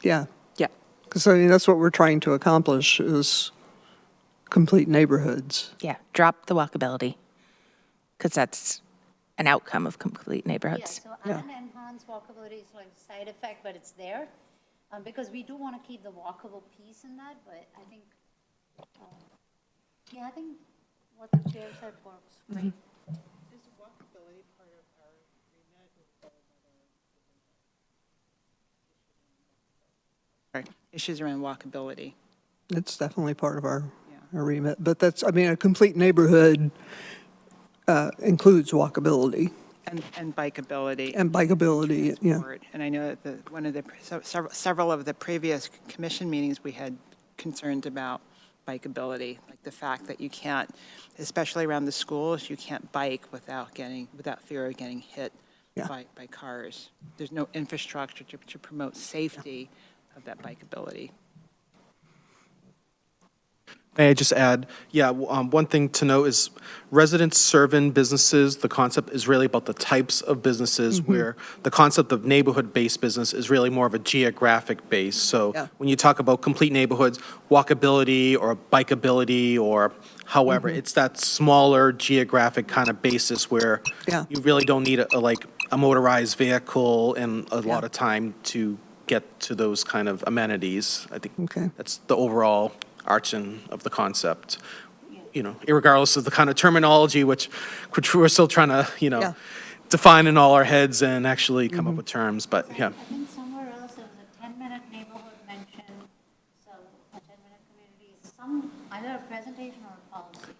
Yeah, Yeah. because I mean, that's what we're trying to accomplish is complete neighborhoods. Yeah, drop the walkability, because that's an outcome of complete Yeah, neighborhoods. so and enhance walkability is like a side effect, but it's there. Because we do want to keep the walkable piece in that, but I think, yeah, I think what the chair said works great. Issues around walkability. It's definitely part of our remit, but that's, I mean, a complete neighborhood includes walkability And bikeability. and bikeability, yeah. Transport. And I know that several of the previous commission meetings, we had concerns about bikeability, like the fact that you can't, especially around the schools, you can't bike without fear of getting hit Yeah. by cars. There's no infrastructure to promote safety of that bikeability. May I just add, one thing to note is residents serving businesses, the concept is really about the types of businesses where the concept of neighborhood-based business is really more of a geographic base. So Yeah. when you talk about complete neighborhoods, walkability or bikeability or however, it's that smaller geographic kind of basis where Yeah. you really don't need a motorized vehicle and a lot of time to get to those kind of amenities. I think Okay. that's the overall arching of the concept, irregardless of the kind of terminology, which we're still trying to, Yeah. define in all our heads and actually come up with terms, but yeah. I think somewhere else there was a 10-minute neighborhood mentioned, so a 10-minute community, either a presentation or a policy.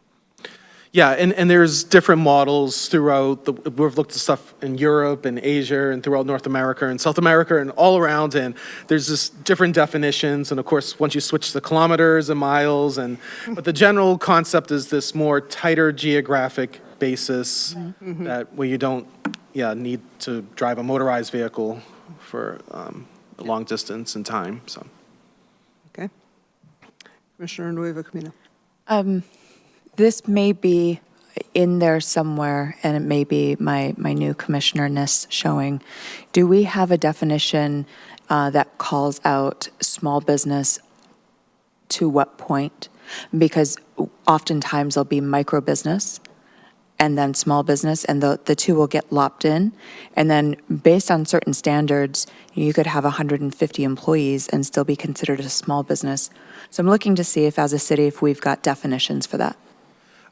Yeah, and there's different models throughout, we've looked at stuff in Europe and Asia and throughout North America and South America and all around, and there's just different definitions, and of course, once you switch to kilometers and miles, but the general concept is this more tighter geographic basis that where you don't, need to drive a motorized vehicle for a long distance and time, so. Okay. Commissioner Nueva Camino. This may be in there somewhere, and it may be my new commissioner-ness showing. Do we have a definition that calls out small business to what point? Because oftentimes there'll be micro business and then small business, and the two will get lopped in. And then based on certain standards, you could have 150 employees and still be considered a small business. So I'm looking to see if, as a city, if we've got definitions for that.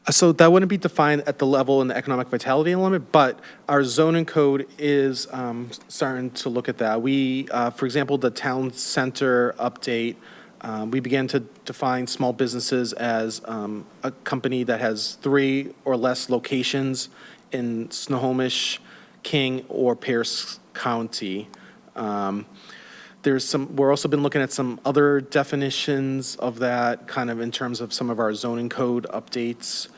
So that wouldn't be defined at the level in the economic vitality limit, but our zoning code is starting to look at that. We, for example, the town center update, we began to define small businesses as a company that has 3 or less locations in Snohomish, King, or Pierce County. We're also been looking at some other definitions of that, kind of in terms of some of our zoning code updates,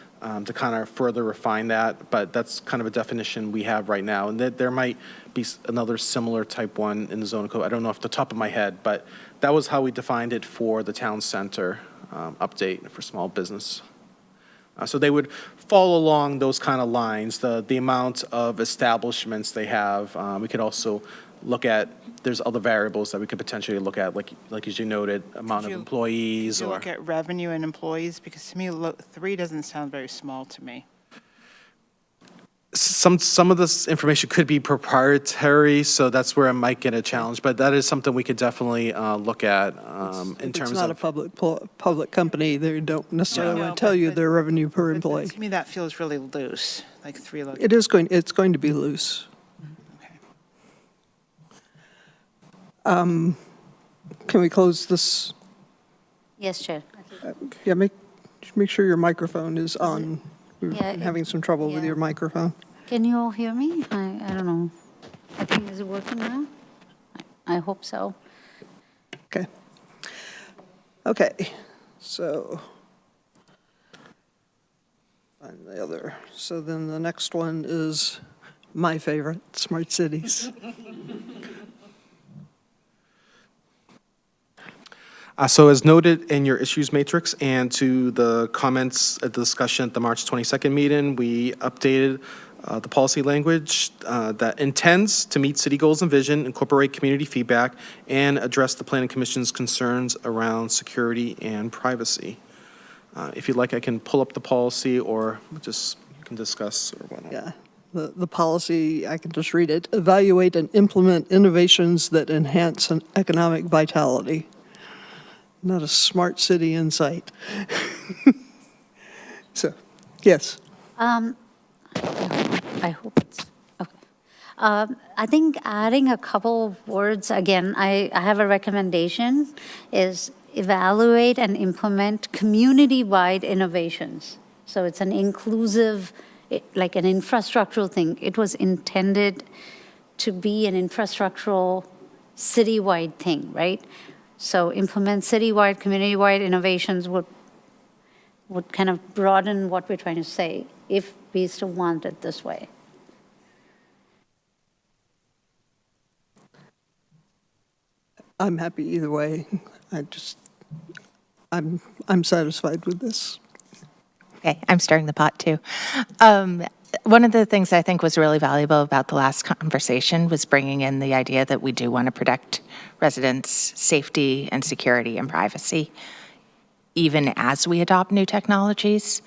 to kind of further refine that, but that's kind of a definition we have right now, and there might be another similar type one in the zoning code. I don't know off the top of my head, but that was how we defined it for the town center update for small business. So they would follow along those kind of lines, the amount of establishments they have. We could also look at, there's other variables that we could potentially look at, like as you noted, amount of employees Did you or. look at revenue and employees? Because to me, 3 doesn't sound very small to me. Some of this information could be proprietary, so that's where I might get a challenge, but that is something we could definitely look at in terms It's not a of. public company, they don't necessarily No, want to tell you their revenue per But employee. to me, that feels really loose, like 3 locations. It's going to be loose. Okay. Can we close this? Yes, Chair. Yeah, make sure your microphone is on. We've Yeah, been having some trouble with yeah. your microphone. Can you all hear me? I don't know. I think, is it working now? I hope so. Okay. Okay, so. Find the other. So then the next one is my favorite, smart cities. So as noted in your issues matrix and to the comments at the discussion at the March 22nd meeting, we updated the policy language that intends to meet city goals and vision, incorporate community feedback, and address the Planning Commission's concerns around security and privacy. If you'd like, I can pull up the policy or just you can discuss or whatnot. Yeah, the policy, I can just read it. Evaluate and implement innovations that enhance an economic vitality. Not a smart city in sight. So, yes. I hope it's, okay. I think adding a couple of words, again, I have a recommendation, is evaluate and implement community-wide innovations. So it's an inclusive, like an infrastructural thing. It was intended to be an infrastructural, citywide thing, right? So implement citywide, community-wide innovations would kind of broaden what we're trying to say, if we still want it this way. I'm happy either way. I'm satisfied with this. Okay, I'm stirring the pot too. One of the things I think was really valuable about the last conversation was bringing in the idea that we do want to protect residents' safety and security and privacy, even as we adopt new technologies.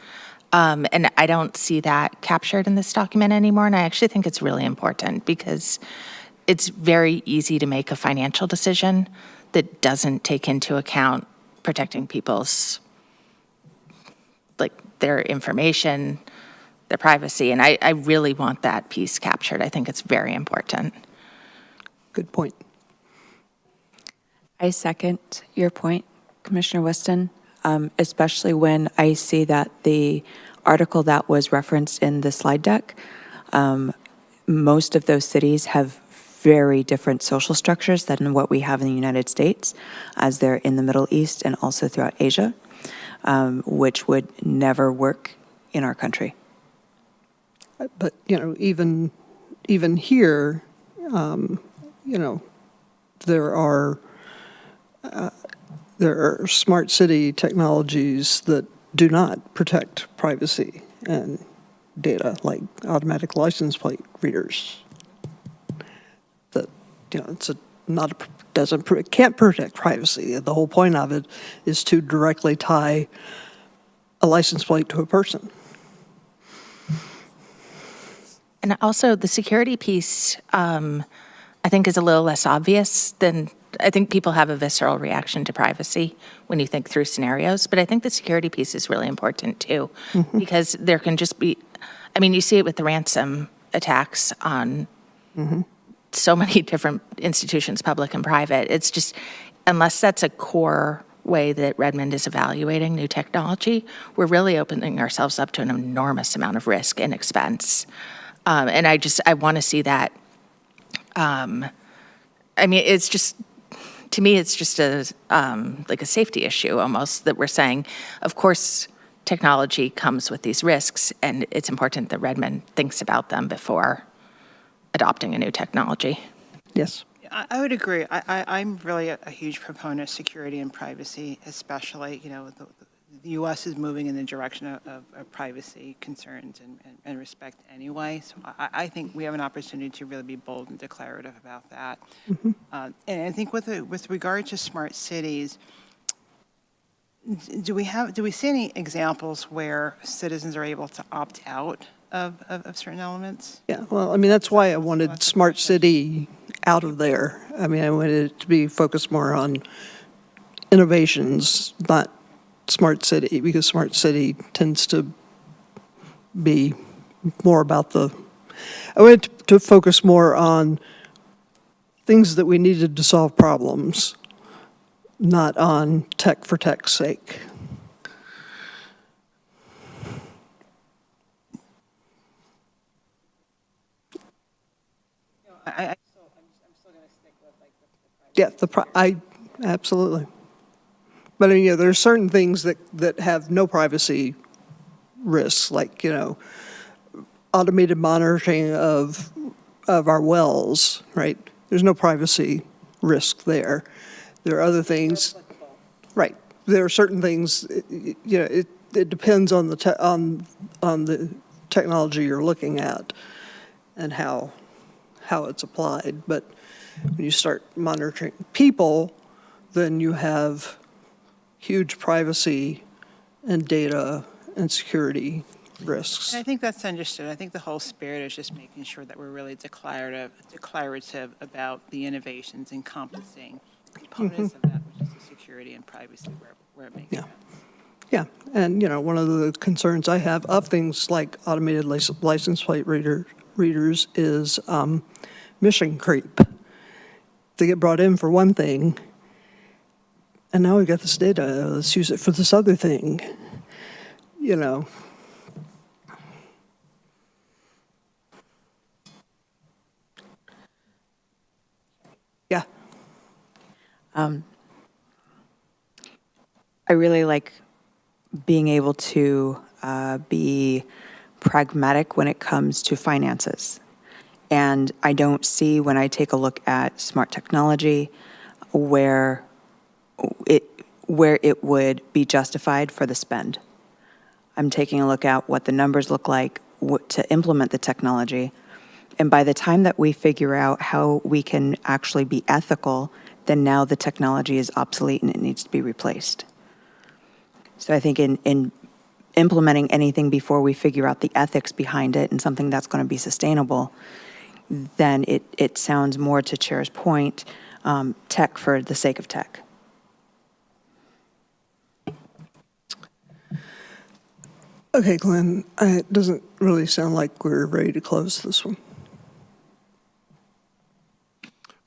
And I don't see that captured in this document anymore, and I actually think it's really important because it's very easy to make a financial decision that doesn't take into account protecting people's, like, their information, their privacy, and I really want that piece captured. I think it's very important. Good point. I second your point, Commissioner Weston, especially when I see that the article that was referenced in the slide deck, most of those cities have very different social structures than what we have in the United States, as they're in the Middle East and also throughout Asia, which would never work in our country. But, even here, there are smart city technologies that do not protect privacy and data, like automatic license plate readers. That, it can't protect privacy. The whole point of it is to directly tie a license plate to a person. And also the security piece, I think, is a little less obvious than, I think people have a visceral reaction to privacy when you think through scenarios, but I think the security piece is really important too, because there can just be, you see it with the ransom attacks on so many different institutions, public and private. It's just, unless that's a core way that Redmond is evaluating new technology, we're really opening ourselves up to an enormous amount of risk and expense. And I want to see that. It's just, to me, it's just like a safety issue almost, that we're saying, of course, technology comes with these risks, and it's important that Redmond thinks about them before adopting a new technology. Yes. I would agree. I'm really a huge proponent of security and privacy, especially, the U.S. is moving in the direction of privacy concerns and respect anyway. So I think we have an opportunity to really be bold and declarative about that. And I think with regard to smart cities, do we see any examples where citizens are able to opt out of certain elements? Yeah, well, that's why I wanted smart city out of there. I wanted it to be focused more on innovations, not smart city, because smart city tends to be more about I wanted to focus more on things that we needed to solve problems, not on tech for tech's sake. I'm still going to stick with the privacy. Yeah, absolutely. But there's certain things that have no privacy risks, like, automated monitoring of our wells, right? There's no privacy risk there. There are other things, right? There are certain things, it depends on the technology you're looking at and how it's applied. But when you start monitoring people, then you have huge privacy and data and security risks. And I think that's understood. I think the whole spirit is just making sure that we're really declarative about the innovations encompassing components of that, which is the security and privacy where it makes sense. Yeah, and one of the concerns I have of things like automated license plate readers is mission creep. They get brought in for one thing, and now we've got this data, let's use it for this other thing, Yeah. I really like being able to be pragmatic when it comes to finances. And I don't see, when I take a look at smart technology, where it would be justified for the spend. I'm taking a look at what the numbers look like to implement the technology. And by the time that we figure out how we can actually be ethical, then now the technology is obsolete and it needs to be replaced. So I think in implementing anything before we figure out the ethics behind it and something that's going to be sustainable, then it sounds more, to Chair's point, tech for the sake of tech. Okay, Glenn, it doesn't really sound like we're ready to close this one.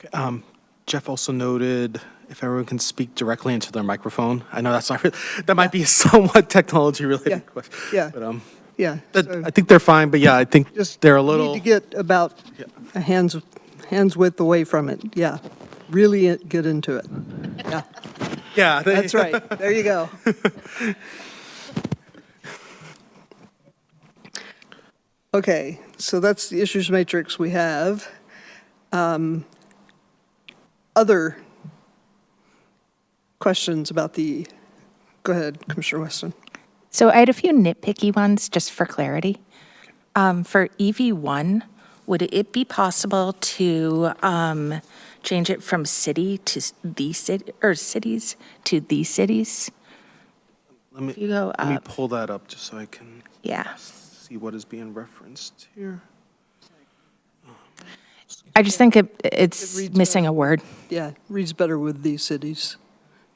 Okay, Jeff also noted if everyone can speak directly into their microphone. I know that's not really, that might be a somewhat technology-related question. Yeah. But, Yeah. That- so I think they're fine, but yeah, I think just they're a Need little, to get about a hand's width away from it, yeah. Really get into it. Yeah, yeah. that's right. There you go. Okay, so that's the issues matrix we have. Other questions about go ahead, Commissioner Weston. So I had a few nitpicky ones, just for clarity. For EV1, would it be possible to change it from city to the city, or cities to the cities? Let If you go me up, pull that up just so I can yeah. see what is being referenced here. I just think it's reads missing a word. Yeah, reads better with the cities,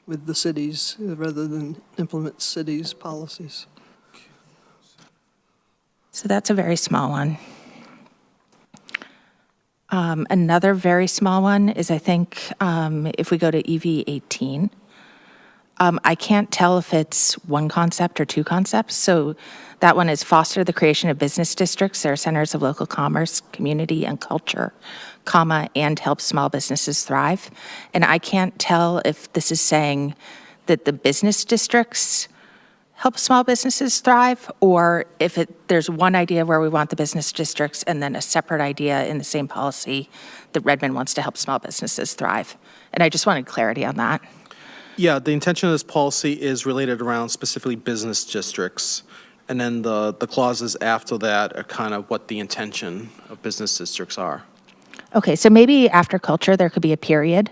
rather than implement cities policies. So that's a very small one. Another very small one is, I think, if we go to EV18, I can't tell if it's one concept or two concepts. So that one is foster the creation of business districts that are centers of local commerce, community, and culture, comma, and help small businesses thrive. And I can't tell if this is saying that the business districts help small businesses thrive, or if there's one idea where we want the business districts and then a separate idea in the same policy that Redmond wants to help small businesses thrive. And I just wanted clarity on that. Yeah, the intention of this policy is related around specifically business districts. And then the clauses after that are kind of what the intention of business districts are. Okay, so maybe after culture, there could be a period,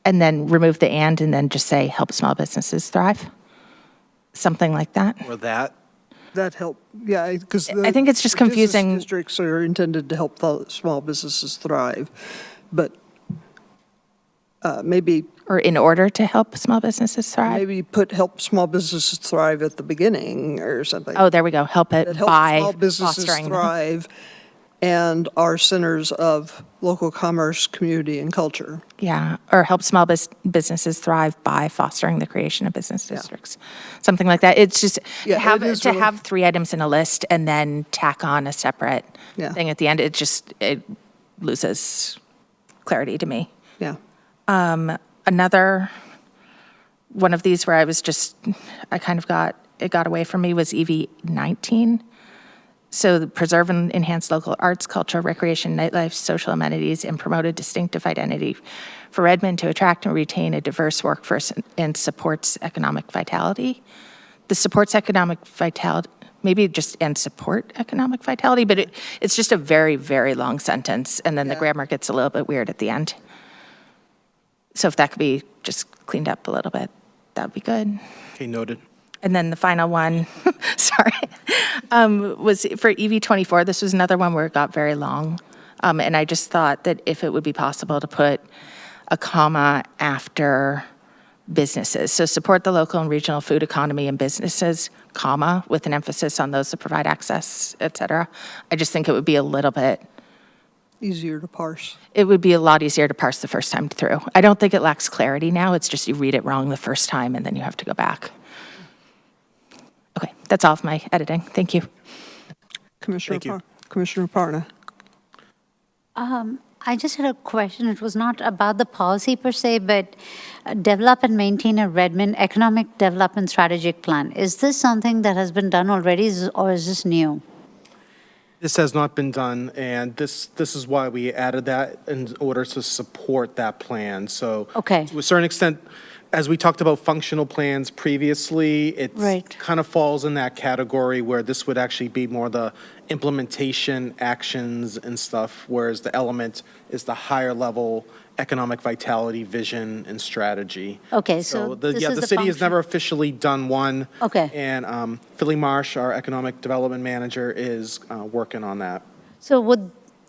and then remove the and then just say help small businesses thrive? Something like that? Or that, That help, yeah, because I think it's just confusing. Business districts are intended to help the small businesses thrive, but maybe Or in order to help small businesses thrive? maybe help small businesses thrive at the beginning or something. Oh, there we go, help it That help by small businesses fostering them. thrive and are centers of local commerce, community, and culture. Yeah, or help small businesses thrive by fostering the creation of business districts. Something like that. It's just Yeah, have it is to really- have 3 items in a list and then tack on a separate Yeah. thing at the end. It loses clarity to me. Yeah. Another one of these where it got away from me was EV19. So preserve and enhance local arts, culture, recreation, nightlife, social amenities, and promote a distinctive identity for Redmond to attract and retain a diverse workforce and supports economic vitality. The supports economic vitality, maybe just and support economic vitality, but it's just a very, very long sentence, and then the grammar gets a little bit weird at the end. So if that could be just cleaned up a little bit, that would be good. okay, noted. And then the final one, sorry, was for EV24. This was another one where it got very long. And I just thought that if it would be possible to put a comma after businesses. So support the local and regional food economy and businesses, comma, with an emphasis on those that provide access, et cetera. I just think it would be a little bit, Easier to parse. it would be a lot easier to parse the first time through. I don't think it lacks clarity now. It's just you read it wrong the first time and then you have to go back. Okay, that's all of my editing. Thank you. Commissioner Thank you. Commissioner Parna. I just had a question. It was not about the policy per se, but develop and maintain a Redmond economic development strategic plan. Is this something that has been done already, or is this new? This has not been done, and this is why we added that in order to support that plan. So Okay. to a certain extent, as we talked about functional plans previously, it Right. kind of falls in that category where this would actually be more the implementation actions and stuff, whereas the element is the higher level economic vitality, vision, and strategy. Okay, so this is the the city has function- never officially done one. Okay. And Philly Marsh, our economic development manager, is working on that. So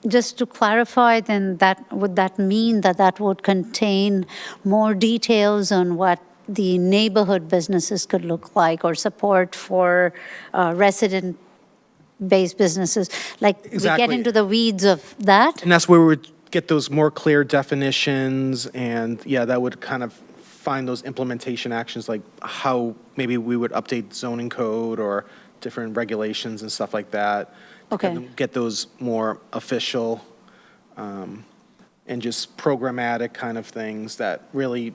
just to clarify, then would that mean that would contain more details on what the neighborhood businesses could look like, or support for resident-based businesses? Like, we get Exactly. into the weeds of that? And that's where we would get those more clear definitions, and yeah, that would kind of find those implementation actions, like how maybe we would update zoning code or different regulations and stuff like that. to Okay. Get those more official and just programmatic kind of things that really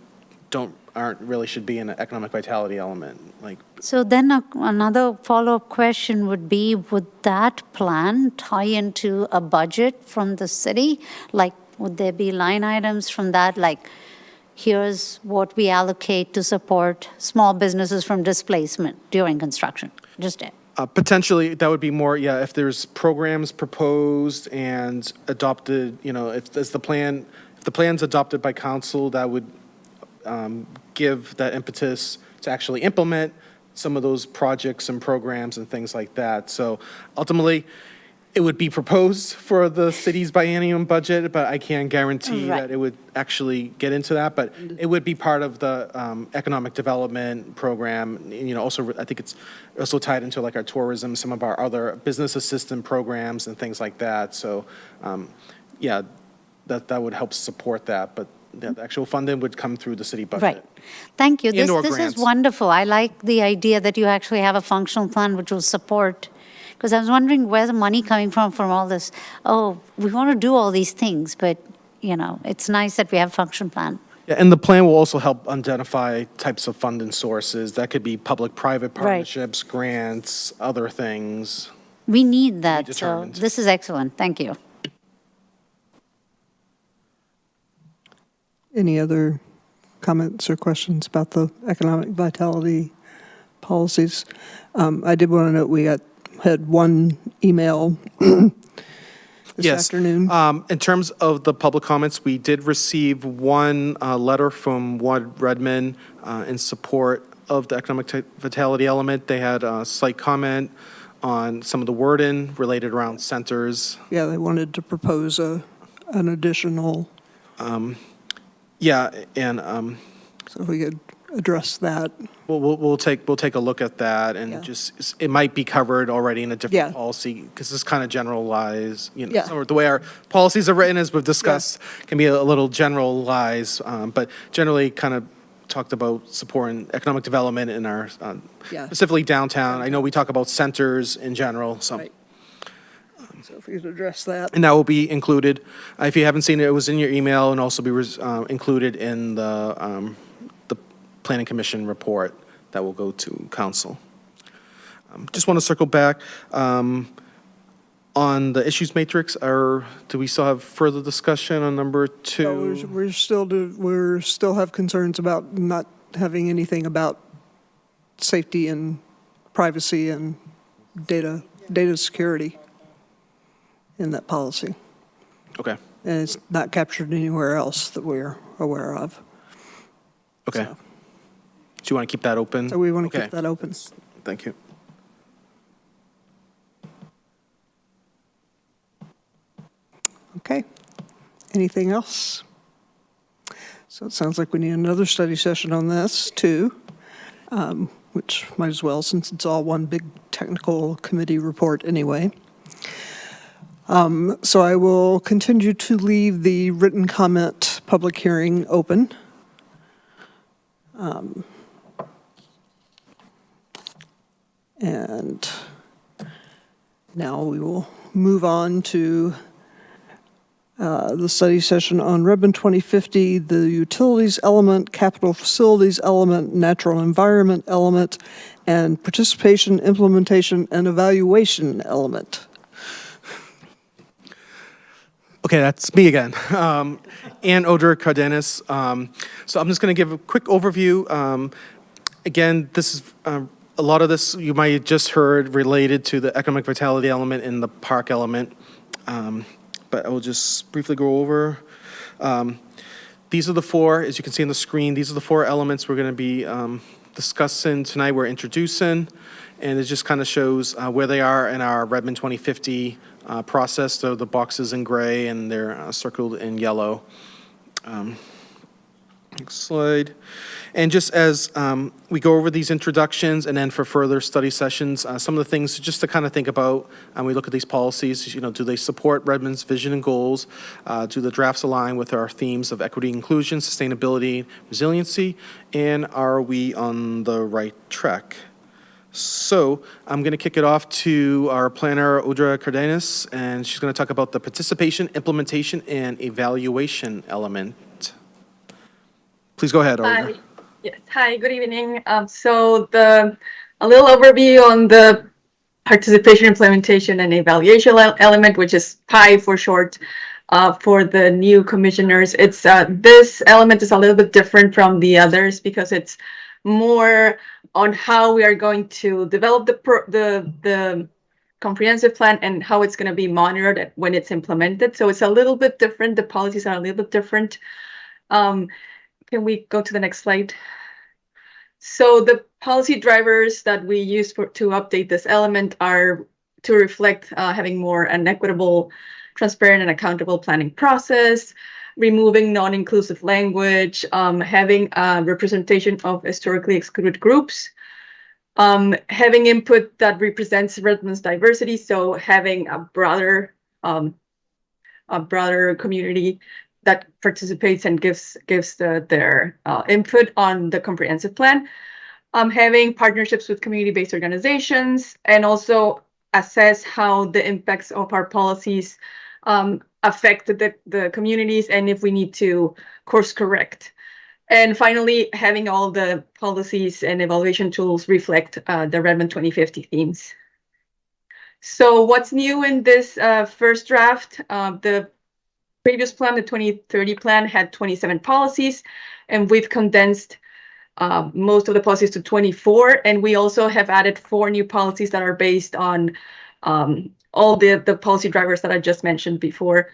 aren't really should be an economic vitality element. Like, So then another follow-up question would be, would that plan tie into a budget from the city? Like, would there be line items from that, like, here's what we allocate to support small businesses from displacement during construction? Just it. potentially, that would be more, yeah, if there's programs proposed and adopted, if the plan's adopted by council, that would give that impetus to actually implement some of those projects and programs and things like that. So ultimately, it would be proposed for the city's biennium budget, but I can't guarantee Right. that it would actually get into that. But it would be part of the economic development program. Also, I think it's also tied into like our tourism, some of our other business assistant programs and things like that. So, yeah, that would help support that. But the actual funding would come through the city budget. Right. Thank you. And/or This is grants. wonderful. I like the idea that you actually have a functional plan which will support, because I was wondering where's the money coming from all this. Oh, we want to do all these things, but, it's nice that we have a function plan. Yeah, and the plan will also help identify types of funding sources. That could be public-private partnerships, grants, other things. We need that, so determined. this is excellent. Thank you. Any other comments or questions about the economic vitality policies? I did want to note we had one email this Yes. afternoon. In terms of the public comments, we did receive one letter from Redmond in support of the economic vitality element. They had a slight comment on some of the wording related around centers. Yeah, they wanted to propose an additional, Yeah, and so if we could address that. we'll take a look at that and Yeah. just, it might be covered already in a Yeah. different policy because it's kind of generalized, Yeah. some of the way our policies are written, as we've discussed, can be a little generalized, but generally kind of talked about supporting economic development in our, Yeah. specifically downtown. I know we talk about centers in general, so. Right. So if we could address that. And that will be included. If you haven't seen it, it was in your email and also be included in the Planning Commission report that will go to council. Just want to circle back on the issues matrix. Do we still have further discussion on number So 2? we're still have concerns about not having anything about safety and privacy and data security in that policy. Okay, And it's not captured anywhere else that we're aware of. okay. Do you want to keep that open? So we want to Okay. keep that open. Thank you. Okay. Anything else? So it sounds like we need another study session on this too, which might as well, since it's all one big technical committee report anyway. So I will continue to leave the written comment public hearing open. And now we will move on to the study session on Redmond 2050, the utilities element, capital facilities element, natural environment element, and participation, implementation, and evaluation element. Okay, that's me again. Ann Oder Cardenas. So I'm just going to give a quick overview. Again, this is a lot of this you might have just heard related to the economic vitality element and the park element. But I will just briefly go over. These are the four, as you can see on the screen, these are the four elements we're going to be discussing tonight, we're introducing. And it just kind of shows where they are in our Redmond 2050 process. So the boxes in gray and they're circled in yellow. Next slide. And just as we go over these introductions and then for further study sessions, some of the things just to kind of think about when we look at these policies, do they support Redmond's vision and goals? Do the drafts align with our themes of equity, inclusion, sustainability, resiliency? And are we on the right track? So I'm going to kick it off to our planner, Audra Cardenas, and she's going to talk about the participation, implementation, and evaluation element. Please go ahead, Audra. Hi. Yes. Hi, good evening. A little overview on the participation, implementation, and evaluation element, which is PI for short, for the new commissioners. This element is a little bit different from the others because it's more on how we are going to develop the comprehensive plan and how it's going to be monitored when it's implemented. So it's a little bit different. The policies are a little bit different. Can we go to the next slide? So the policy drivers that we use to update this element are to reflect having more an equitable, transparent, and accountable planning process, removing non-inclusive language, having representation of historically excluded groups, having input that represents Redmond's diversity, so having a broader community that participates and gives their input on the comprehensive plan. Having partnerships with community-based organizations, and also assess how the impacts of our policies affect the communities and if we need to course correct. And finally, having all the policies and evaluation tools reflect the Redmond 2050 themes. So what's new in this first draft? The previous plan, the 2030 plan, had 27 policies, and we've condensed most of the policies to 24. And we also have added 4 new policies that are based on all the policy drivers that I just mentioned before.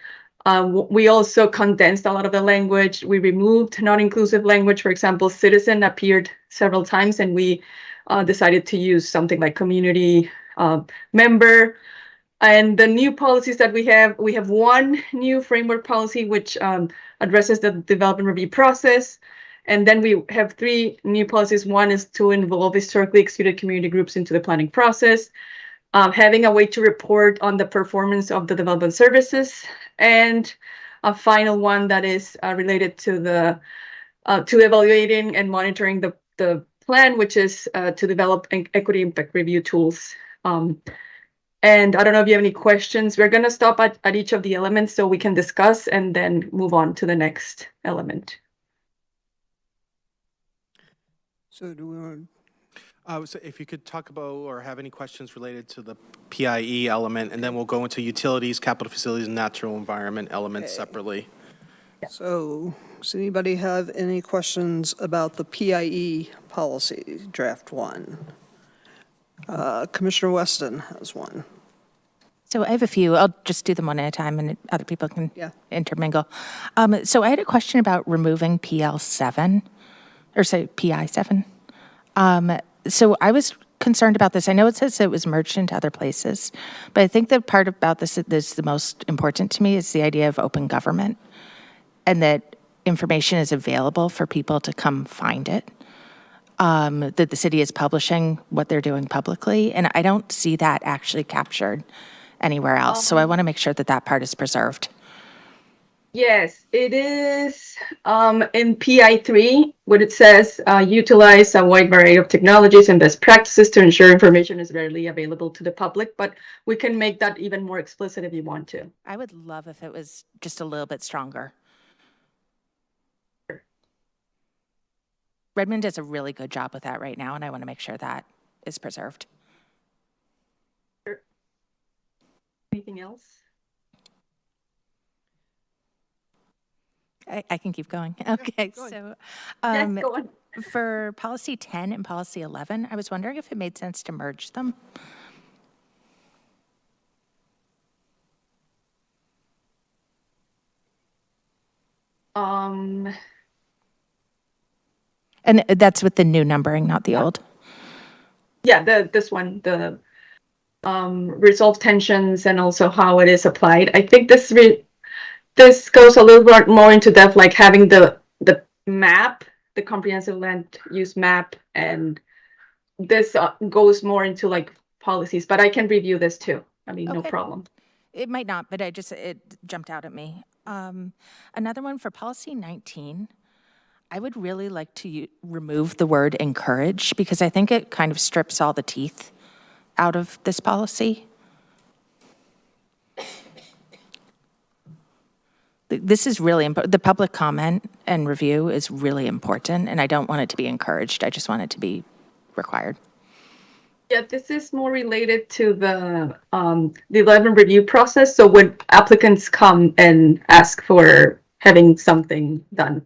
We also condensed a lot of the language. We removed non-inclusive language. For example, citizen appeared several times, and we decided to use something like community member. And the new policies that we have 1 new framework policy, which addresses the development review process. And then we have 3 new policies. 1 is to involve historically excluded community groups into the planning process, having a way to report on the performance of the development services, and a final one that is related to to evaluating and monitoring the plan, which is to develop equity impact review tools. And I don't know if you have any questions. We're going to stop at each of the elements so we can discuss and then move on to the next element. So do we want So if you could talk about or have any questions related to the PIE element, and then we'll go into utilities, capital facilities, and natural environment elements separately. So, does anybody have any questions about the PIE policy, draft 1? Commissioner Weston has one. So I have a few. I'll just do them one at a time, and other people can intermingle. So I had a question about removing PI7. So I was concerned about this. I know it says it was merged into other places, but I think the part about this that is the most important to me is the idea of open government, and that information is available for people to come find it. That the city is publishing what they're doing publicly, and I don't see that actually captured anywhere else. So I want to make sure that that part is preserved. Yes, it is in PI3, what it says, utilize a wide variety of technologies and best practices to ensure information is readily available to the public, but we can make that even more explicit if you want to. I would love if it was just a little bit stronger. Redmond does a really good job with that right now, and I want to make sure that is preserved. Sure. Anything else? I can keep going. Okay, so Yes, go on. for policy 10 and policy 11, I was wondering if it made sense to merge them. And that's with the new numbering, not the old. Yeah, this one, the resolve tensions and also how it is applied. I think this goes a little bit more into depth, like having the map, the comprehensive land use map, and this goes more into like policies, but I can review this too. I mean, no problem. It might not, but it jumped out at me. Another one for policy 19. I would really like to remove the word encourage because I think it kind of strips all the teeth out of this policy. This is really important. The public comment and review is really important, and I don't want it to be encouraged. I just want it to be required. Yeah, this is more related to the 11 review process. So when applicants come and ask for having something done,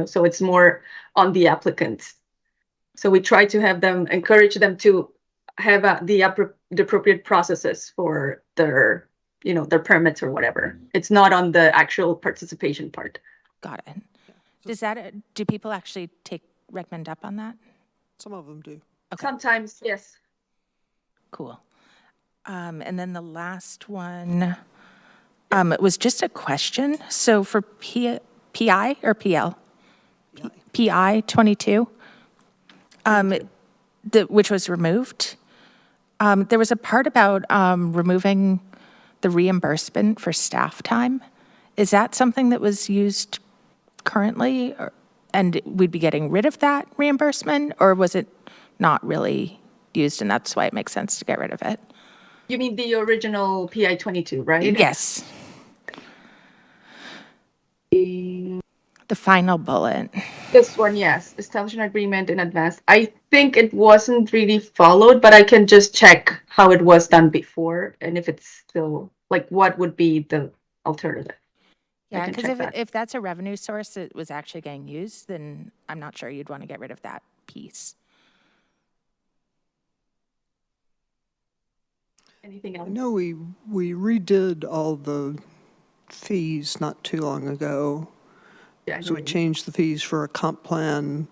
so it's more on the applicants. So we try to have them, encourage them to have the appropriate processes for their, their permits or whatever. It's not on the actual participation part. Got it. Does that, do people actually take Redmond up on that? Some of them do. Okay. Sometimes, yes. Cool. And then the last one, it was just a question. So for PI or PL? PI 22, which was removed. There was a part about removing the reimbursement for staff time. Is that something that was used currently, and we'd be getting rid of that reimbursement, or was it not really used and that's why it makes sense to get rid of it? You mean the original PI 22, right? Yes. The final bullet. This one, yes. Establish an agreement in advance. I think it wasn't really followed, but I can just check how it was done before and if it's still, like, what would be the alternative. Yeah, because if that's a revenue source that was actually getting used, then I'm not sure you'd want to get rid of that piece. Anything else? I know we redid all the fees not too long ago. Yeah, So we changed the fees for a comp plan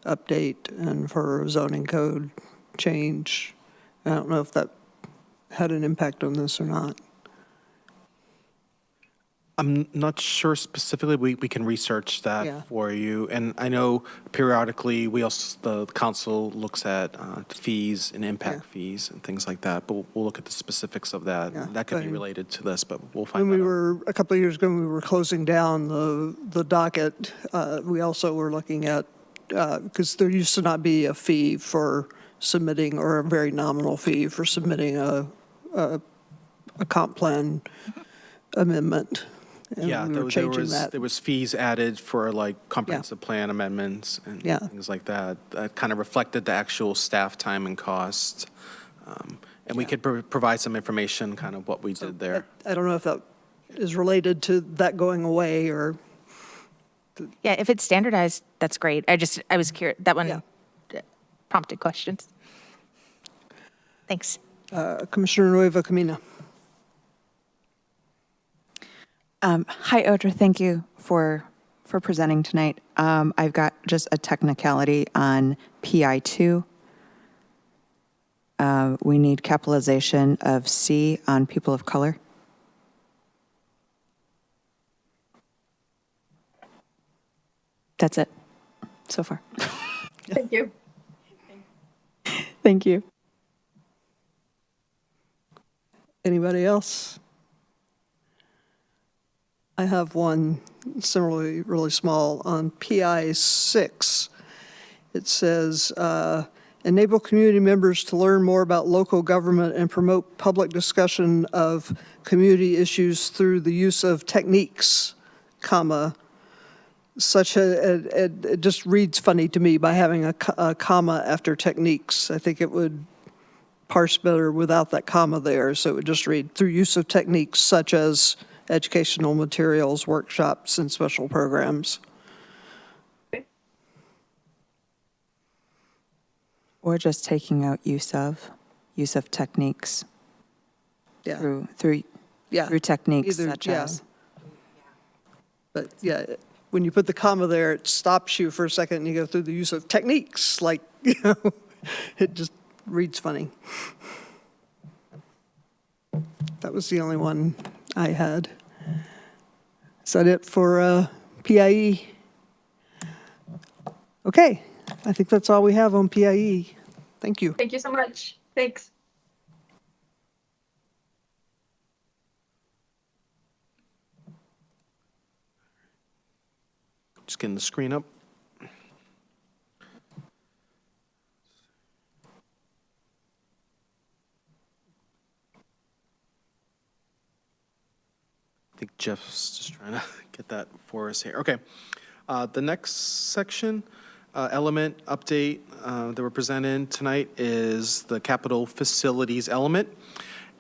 update and for a zoning code change. I don't know if that had an impact on this or not. I'm not sure specifically. We can research that Yeah. for you. And I know periodically the council looks at fees and impact fees and things like that. But we'll look at the specifics of that. Yeah, That could be but related to this, but we'll find When that we out. were, a couple of years ago, when we were closing down the docket, we also were looking at, because there used to not be a fee for submitting, or a very nominal fee for submitting a comp plan amendment. And Yeah, we were changing that. there was fees added for like comprehensive plan amendments and Yeah. things like that. That kind of reflected the actual staff time and cost. And we could provide some information, kind of what we did there. I don't know if that is related to that going away or, Yeah, if it's standardized, that's great. I was curious. That one prompted questions. Thanks. Commissioner Nueva Camina. Hi, Audra. Thank you for presenting tonight. I've got just a technicality on PI2. We need capitalization of C on people of color. That's it so far. Thank you. Thank you. Anybody else? I have one similarly really small on PI 6. It says, enable community members to learn more about local government and promote public discussion of community issues through the use of techniques, such it just reads funny to me by having a comma after techniques. I think it would parse better without that comma there, so it would just read through use of techniques such as educational materials, workshops, and special programs. Or just taking out use of techniques. Yeah. Through Yeah. techniques Either- such yeah. as. But yeah, when you put the comma there, it stops you for a second and you go through the use of techniques, like, it just reads funny. That was the only one I had. Is that it for PIE? Okay, I think that's all we have on PIE. Thank you. Thank you so much. Thanks. Just getting the screen up. I think Jeff's just trying to get that for us here. Okay. The next section, element update that we're presenting tonight is the capital facilities element.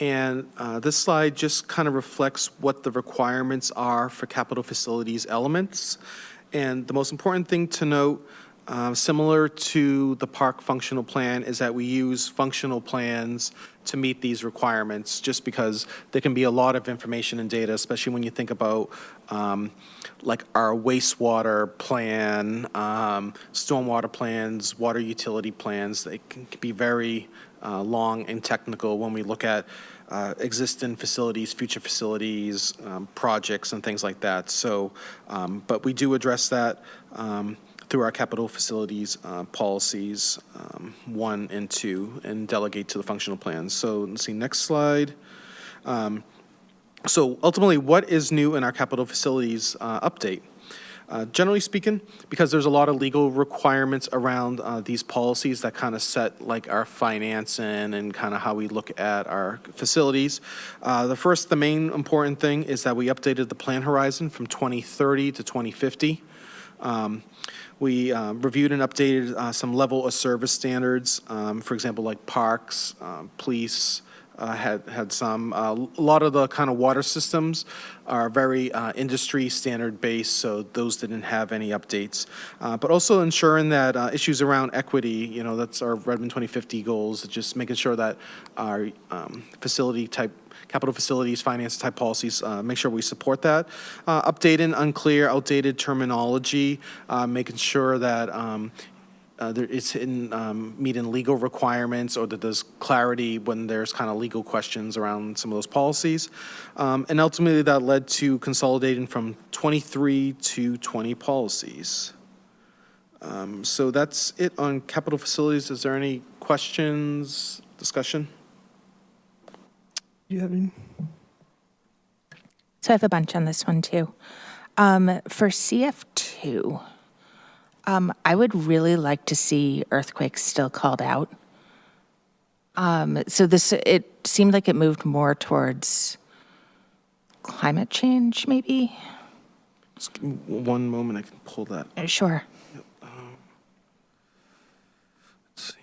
And this slide just kind of reflects what the requirements are for capital facilities elements. And the most important thing to note, similar to the park functional plan, is that we use functional plans to meet these requirements, just because there can be a lot of information and data, especially when you think about like our wastewater plan, stormwater plans, water utility plans. They can be very long and technical when we look at existing facilities, future facilities, projects, and things like that. So, but we do address that through our capital facilities policies 1 and 2, and delegate to the functional plans. So let's see, next slide. So ultimately, what is new in our capital facilities update? Generally speaking, because there's a lot of legal requirements around these policies that kind of set like our financing and kind of how we look at our facilities. The main important thing is that we updated the plan horizon from 2030 to 2050. We reviewed and updated some level of service standards, for example, like parks, police, had some. A lot of the kind of water systems are very industry standard based, so those didn't have any updates. But also ensuring that issues around equity, you know, that's our Redmond 2050 goals, just making sure that our facility type, capital facilities, finance type policies, make sure we support that. Updating unclear, outdated terminology, making sure that it's in meeting legal requirements, or that there's clarity when there's kind of legal questions around some of those policies. And ultimately that led to consolidating from 23 to 20 policies. So that's it on capital facilities. Is there any questions, discussion? Do you have any? So I have a bunch on this one too. For CF2, I would really like to see earthquakes still called out. So it seemed like it moved more towards climate change, maybe? Just give me one moment, I can pull that. Sure. Let's see.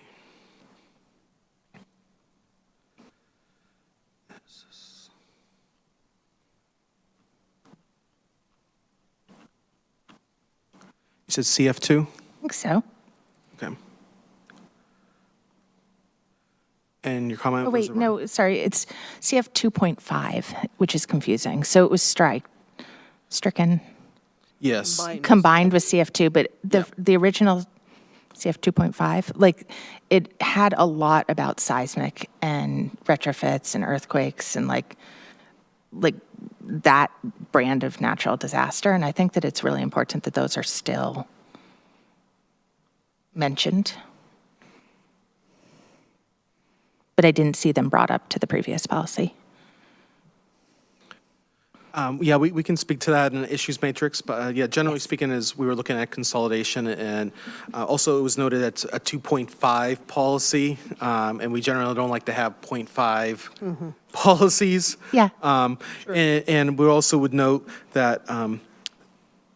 You said CF2? I think so. Okay. And your comment Oh, was wait, around- no, sorry, it's CF 2.5, which is confusing. So it was stricken, Yes. combined with CF2, but the original CF 2.5, like, it had a lot about seismic and retrofits and earthquakes and like that brand of natural disaster. And I think that it's really important that those are still mentioned. But I didn't see them brought up to the previous policy. Yeah, we can speak to that in the issues matrix, but yeah, generally speaking, as we were looking at consolidation, and also it was noted that it's a 2.5 policy, and we generally don't like to have 0.5 policies. Yeah. And we also would note that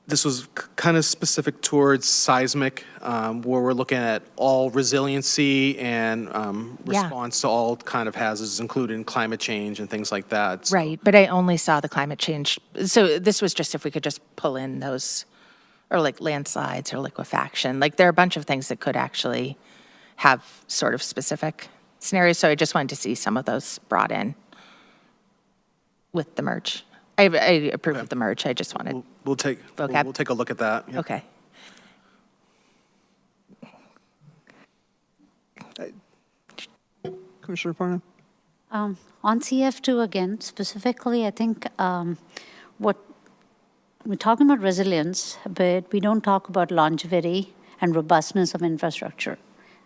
this was kind of specific towards seismic, where we're looking at all resiliency and response to all kind of hazards, including climate change and things like that. So- Right, but I only saw the climate change. So this was just if we could just pull in those, or like landslides or liquefaction. Like, there are a bunch of things that could actually have sort of specific scenarios. So I just wanted to see some of those brought in with the merge. I approve of the merge. I just wanted. We'll take a look at that. Yep. Okay. Commissioner Parham? On CF2 again, specifically, I think what we're talking about resilience, but we don't talk about longevity and robustness of infrastructure.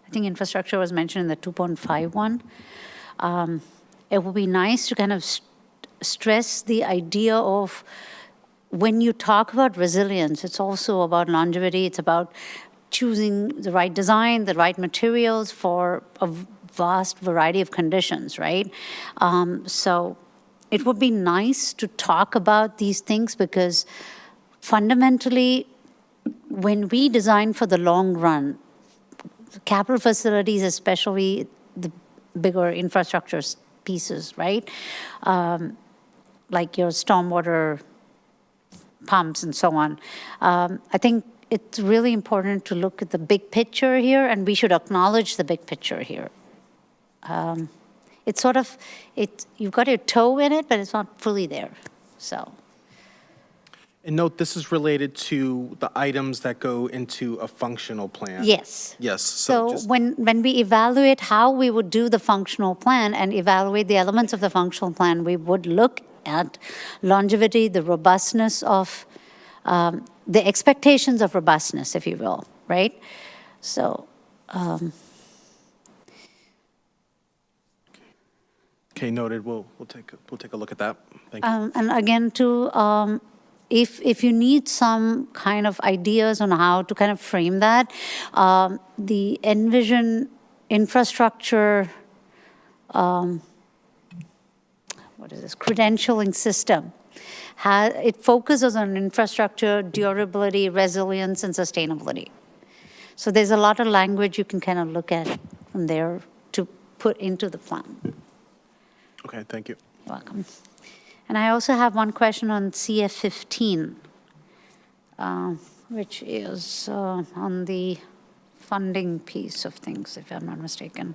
I think infrastructure was mentioned in the 2.5 one. It would be nice to kind of stress the idea of when you talk about resilience, it's also about longevity. It's about choosing the right design, the right materials for a vast variety of conditions, right? So it would be nice to talk about these things because fundamentally, when we design for the long run, capital facilities, especially the bigger infrastructure pieces, right? Like your stormwater pumps and so on. I think it's really important to look at the big picture here, and we should acknowledge the big picture here. It's sort of, you've got your toe in it, but it's not fully there, so. And note, this is related to the items that go into a functional plan. Yes. Yes, So just, when we evaluate how we would do the functional plan and evaluate the elements of the functional plan, we would look at longevity, the robustness of, the expectations of robustness, if you will, right? So, okay, noted, we'll take a look at that. Thank you. and again, too, if you need some kind of ideas on how to kind of frame that, the Envision infrastructure, what is this, credentialing system, it focuses on infrastructure, durability, resilience, and sustainability. So there's a lot of language you can kind of look at from there to put into the plan. Okay, thank you. You're welcome. And I also have one question on CF 15, which is on the funding piece of things, if I'm not mistaken.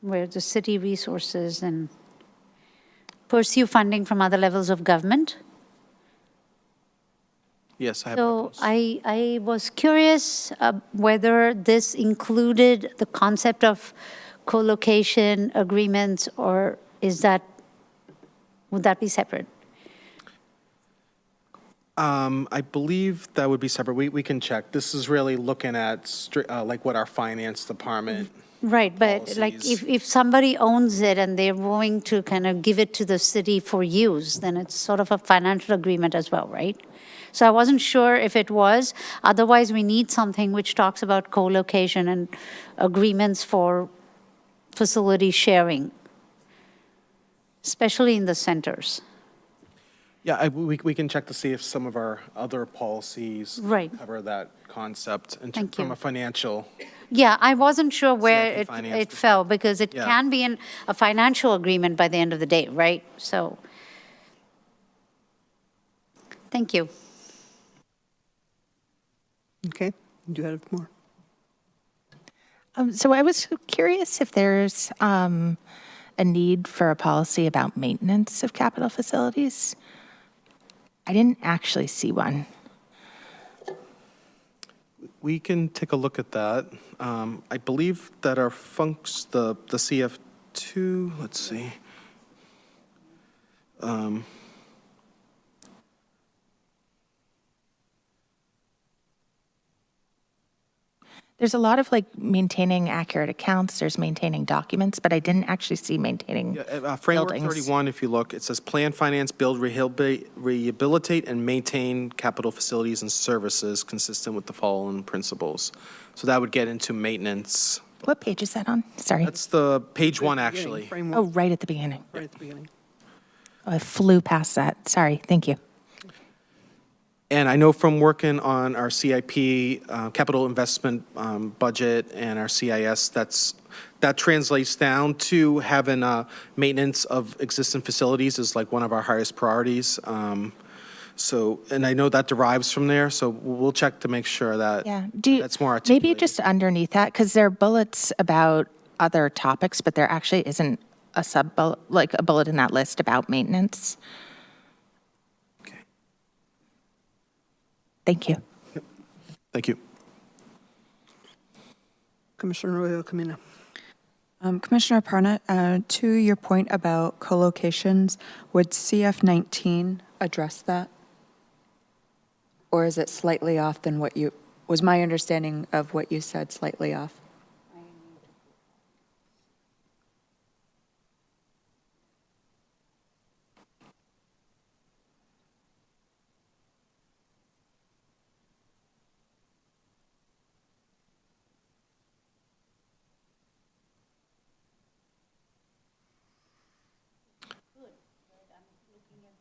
Where the city resources and pursue funding from other levels of government. Yes, I have So those. I was curious whether this included the concept of co-location agreements, or would that be separate? I believe that would be separate. We can check. This is really looking at like what our finance department. Right, but like Policies. if somebody owns it and they're willing to kind of give it to the city for use, then it's sort of a financial agreement as well, right? So I wasn't sure if it was. Otherwise, we need something which talks about co-location and agreements for facility sharing, especially in the centers. Yeah, we can check to see if some of our other policies Right. cover that concept and Thank from you. a financial. Yeah, I wasn't sure where CIP finance it fell, because it Yeah. can be a financial agreement by the end of the day, right? So, thank you. Okay, do you have more? So I was curious if there's a need for a policy about maintenance of capital facilities. I didn't actually see one. We can take a look at that. I believe that our the CF2, let's see. There's a lot of like maintaining accurate accounts, there's maintaining documents, but I didn't actually see maintaining Framework buildings. 31, if you look, it says plan, finance, build, rehabilitate, and maintain capital facilities and services consistent with the following principles. So that would get into maintenance. What page is that on? Sorry. That's the page one, actually. Framework, Oh, right at the beginning. right at the beginning. I flew past that. Sorry. Thank you. And I know from working on our CIP, capital investment budget, and our CIS, that translates down to having maintenance of existing facilities is like one of our highest priorities. So, and I know that derives from there, so we'll check to make sure that Yeah. that's more articulated. Maybe just underneath that, because there are bullets about other topics, but there actually isn't a sub-bullet, like a bullet in that list about maintenance. Okay. Thank you. Thank you. Commissioner Arroyo Camino. Commissioner Parna, to your point about co-locations, would CF19 address that? Or is it slightly off than was my understanding of what you said slightly off?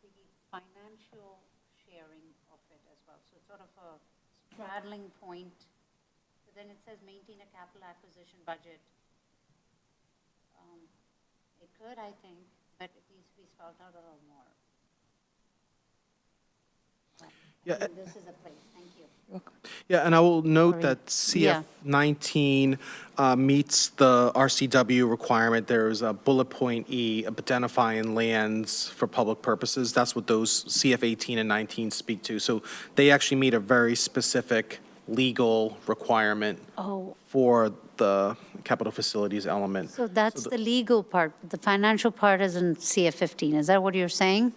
the financial sharing of it as well. So it's sort of a straddling point. But then it says maintain a capital acquisition budget. It could, I think, but it needs to be spelled out a little more. But Yeah, I think this is a place, thank you. Yeah, and I will note Sorry. that Yeah. CF 19 meets the RCW requirement. There's a bullet point E, identifying lands for public purposes. That's what those CF 18 and 19 speak to. So they actually meet a very specific legal requirement Oh, for the capital facilities element. so that's the legal part. The financial part is in CF 15. Is that what you're saying?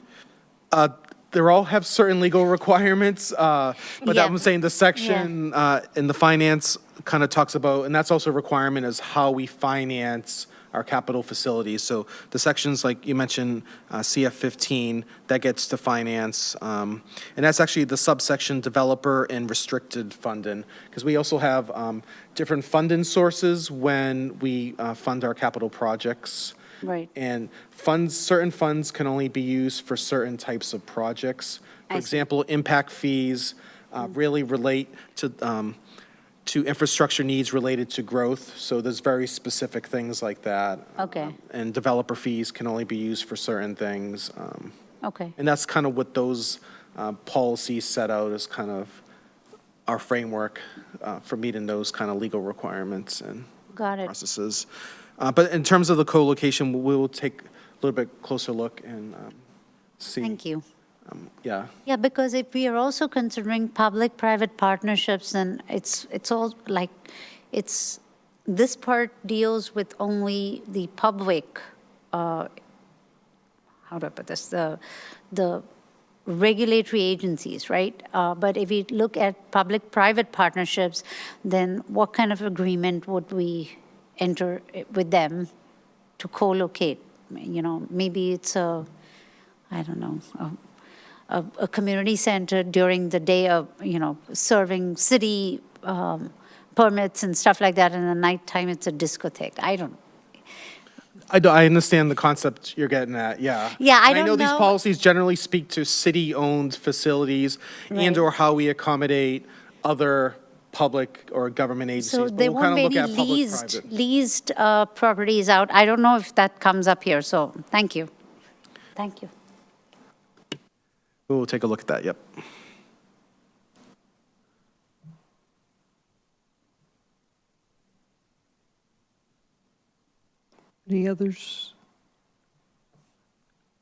They all have certain legal requirements, but Yeah. I'm saying the section in the finance kind of talks about, and that's also a requirement, is how we finance our capital facilities. So the sections, like you mentioned, CF 15, that gets to finance, and that's actually the subsection developer and restricted funding, because we also have different funding sources when we fund our capital projects. Right. And certain funds can only be used for certain types of projects. For I see. example, impact fees really relate to infrastructure needs related to growth. So there's very specific things like that. Okay. And developer fees can only be used for certain things. Okay. And that's kind of what those policies set out as kind of our framework for meeting those kind of legal requirements and Got it. processes. But in terms of the co-location, we will take a little bit closer look and see. Thank you. Yeah. Yeah, because if we are also considering public-private partnerships, then it's all like, this part deals with only the public, how do I put this, the regulatory agencies, right? But if we look at public-private partnerships, then what kind of agreement would we enter with them to co-locate? You know, maybe it's I don't know, a community center during the day of, serving city permits and stuff like that, and at nighttime it's a discotheque. I don't know. I understand the concept you're getting at, yeah. Yeah, I And don't I know these know. policies generally speak to city-owned facilities Right. and/or how we accommodate other public or government agencies. So but there we'll kind won't of be look any at public-private. leased properties out. I don't know if that comes up here, so thank you. Thank you. We'll take a look at that, yep. Any others?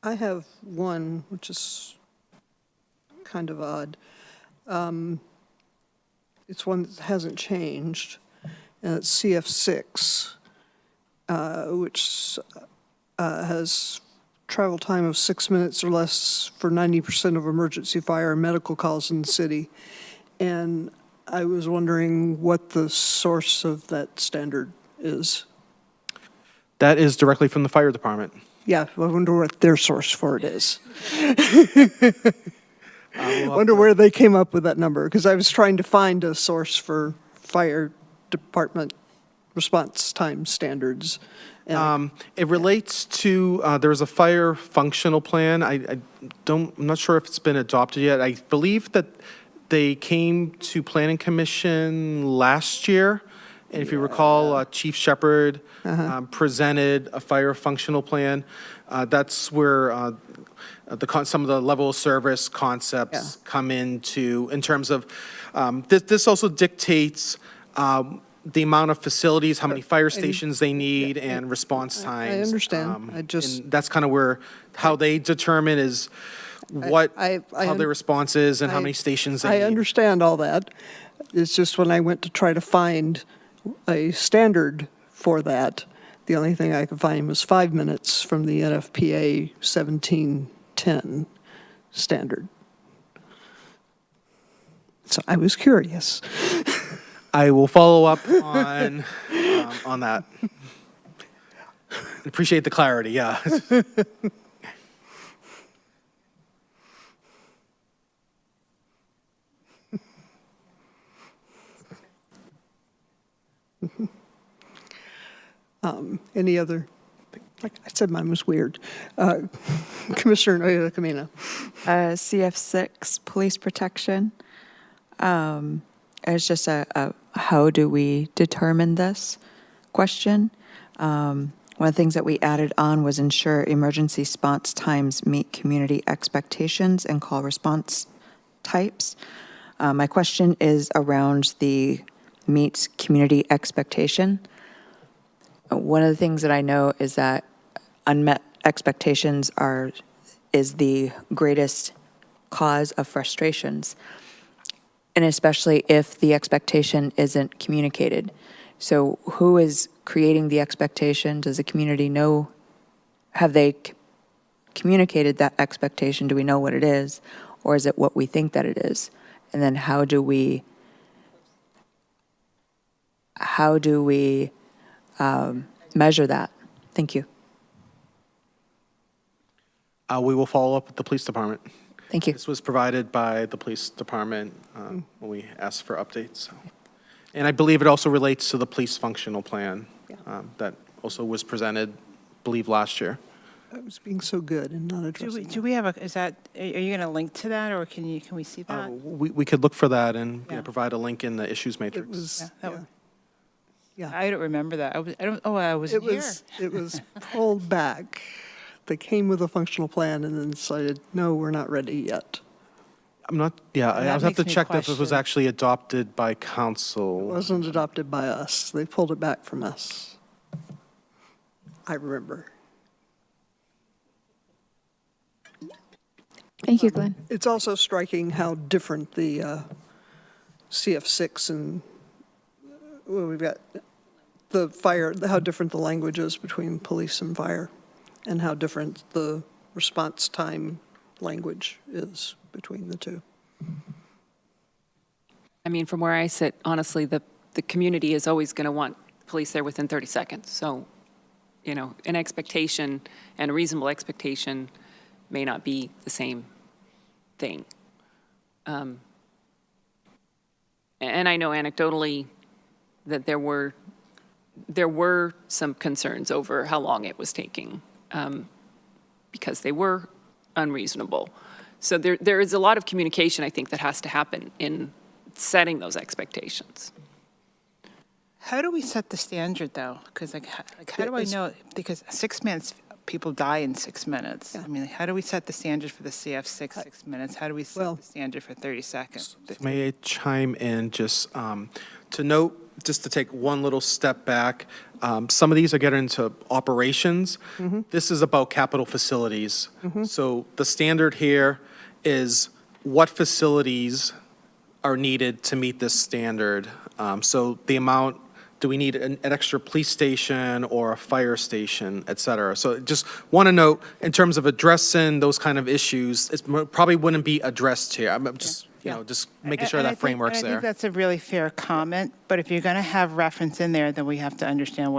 I have one, which is kind of odd. It's one that hasn't changed, and it's CF6, which has travel time of 6 minutes or less for 90% of emergency fire and medical calls in the city. And I was wondering what the source of that standard is. That is directly from the fire department. Yeah, I wonder what their source for it is. Wonder where they came up with that number, because I was trying to find a source for fire department response time standards. And It relates to, there's a fire functional plan. I'm not sure if it's been adopted yet. I believe that they came to Planning Commission last year. And if you recall, Chief Shepherd presented a fire functional plan. That's where some of the level of service concepts come into, in terms of, this also dictates the amount of facilities, how many fire stations they need, and response times. I understand. And that's kind of where, how they determine is how their response is and how many stations they need. I understand all that. It's just when I went to try to find a standard for that, the only thing I could find was 5 minutes from the NFPA 1710 standard. So I was curious. I will follow up on that. Appreciate the clarity, yeah. Any other Like I said, mine was weird. Commissioner Noya Camino. CF6, police protection. It's just a how do we determine this question. One of the things that we added on was ensure emergency response times meet community expectations and call response types. My question is around the meets community expectation. One of the things that I know is that unmet expectations is the greatest cause of frustrations, and especially if the expectation isn't communicated. So who is creating the expectation? Does the community know? Have they communicated that expectation? Do we know what it is? Or is it what we think that it is? And then how do we measure that? Thank you. We will follow up with the police department. Thank you. This was provided by the police department when we asked for updates. And I believe it also relates to the police functional plan that also was presented, I believe, last year. That was being so good and not addressing. Do we have a, is that, are you going to link to that, or can we see that? We could look for that and Yeah. provide a link in the issues It matrix. was, Yeah, that yeah. I don't remember that. I wasn't here. It was pulled back. They came with a functional plan and then decided, no, we're not ready yet. I'm not, yeah, And that I'll have to makes me check if it was question. actually adopted by It council. wasn't adopted by us. They pulled it back from us. I remember. Thank you, Glenn. It's also striking how different the CF6 and, well, we've got the fire, how different the language is between police and fire, and how different the response time language is between the two. I mean, from where I sit, honestly, the community is always going to want police there within 30 seconds. So, you know, an expectation and a reasonable expectation may not be the same thing. And I know anecdotally that there were some concerns over how long it was taking because they were unreasonable. So there is a lot of communication, I think, that has to happen in setting those expectations. How do we set the standard, though? Because how do I know? Because 6 minutes, people die in 6 minutes. I mean, how do we set the standard for the CF6 6 minutes? How do we set the standard for 30 seconds? May I chime in just to note, just to take one little step back, some of these are getting into operations. This is about capital facilities. So the standard here is what facilities are needed to meet this standard. So the amount, do we need an extra police station or a fire station, et cetera? So just want to note, in terms of addressing those kind of issues, it probably wouldn't be addressed here. I'm just, you know, just making sure that framework's I there. think that's a really fair comment, but if you're going to have reference in there, then we have to understand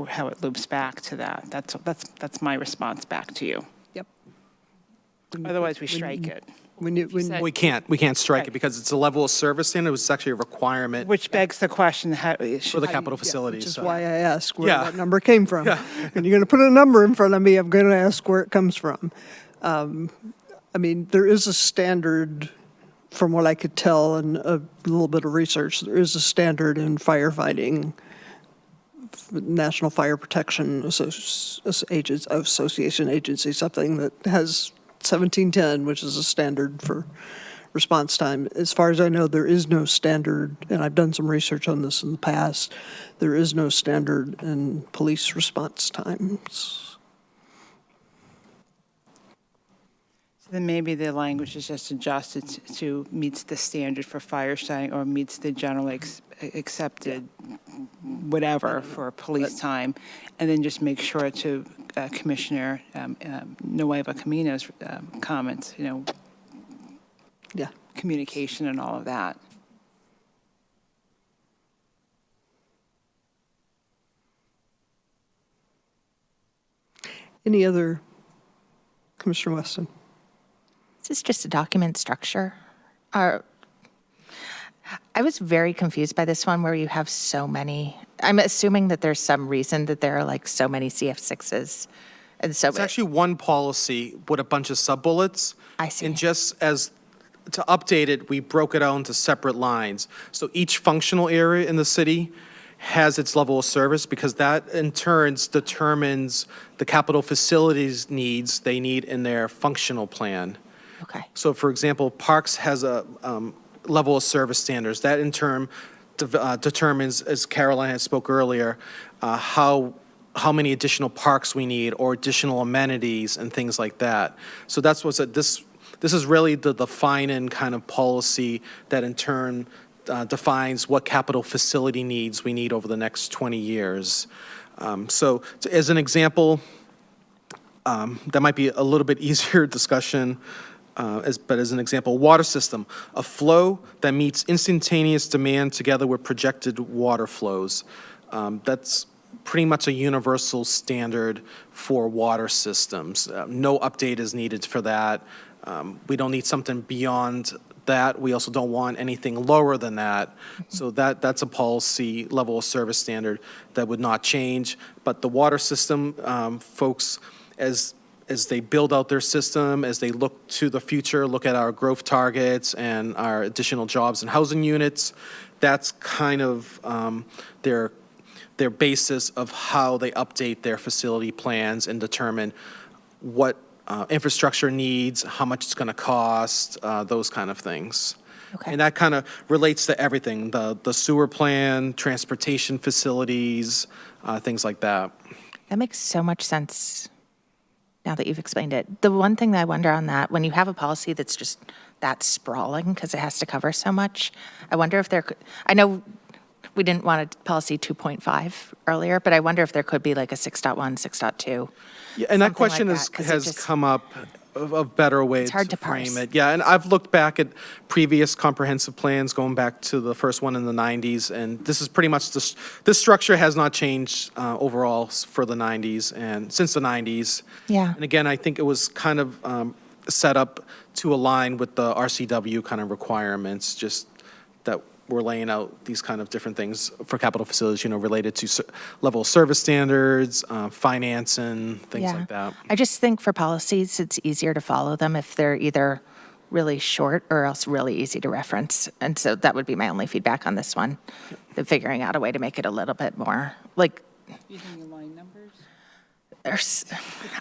how it loops back to that. That's my response back to you. Yep. Otherwise, we strike it. We can't strike it because it's a level of service standard. It's actually a requirement Which begs the question, for the capital facilities. Which is so. why I asked where Yeah. that number came from. And you're going to put a number in front of me, I'm going to ask where it comes from. I mean, there is a standard, from what I could tell and a little bit of research, there is a standard in firefighting, National Fire Protection Association agency, something that has 1710, which is a standard for response time. As far as I know, there is no standard, and I've done some research on this in the past, there is no standard in police response times. So then maybe the language is just adjusted to meets the standard for fire starting or meets the generally accepted whatever for police time, and then just make sure to Commissioner Nueva Camino's comments, you know, Yeah. communication and all of that. Any other, Commissioner Weston? This is just a document structure. I was very confused by this one where you have so many. I'm assuming that there's some reason that there are like so many CF6s. And so It's actually one policy with a bunch of sub-bullets. I see. And just as, to update it, we broke it out into separate lines. So each functional area in the city has its level of service because that in turns determines the capital facilities needs they need in their functional plan. Okay. So for example, Parks has a level of service standards. That in turn determines, as Caroline had spoke earlier, how many additional parks we need or additional amenities and things like that. So that's what's this is really the defining kind of policy that in turn defines what capital facility needs we need over the next 20 years. So as an example, that might be a little bit easier discussion, but as an example, water system, a flow that meets instantaneous demand together with projected water flows. That's pretty much a universal standard for water systems. No update is needed for that. We don't need something beyond that. We also don't want anything lower than that. So that's a policy level of service standard that would not change. But the water system, folks, as they build out their system, as they look to the future, look at our growth targets and our additional jobs and housing units, that's kind of their basis of how they update their facility plans and determine what infrastructure needs, how much it's going to cost, those kind of things. Okay. And that kind of relates to everything, the sewer plan, transportation facilities, things like that. That makes so much sense now that you've explained it. The one thing that I wonder on that, when you have a policy that's just that sprawling because it has to cover so much, I wonder if there could, I know we didn't want a policy 2.5 earlier, but I wonder if there could be like a 6.1, 6.2. Yeah, and that something question like that, 'cause it has just- come up of a better way It's hard to frame parse. it. Yeah, and I've looked back at previous comprehensive plans, going back to the first one in the 90s, and this is pretty much, this structure has not changed overall for the 90s and since the 90s. Yeah. And again, I think it was kind of set up to align with the RCW kind of requirements, just that we're laying out these kind of different things for capital facilities, related to level of service standards, financing, things like that. I just think for policies, it's easier to follow them if they're either really short or else really easy to reference. And so that would be my only feedback on this one, figuring out a way to make it a little bit more, like, Using line numbers?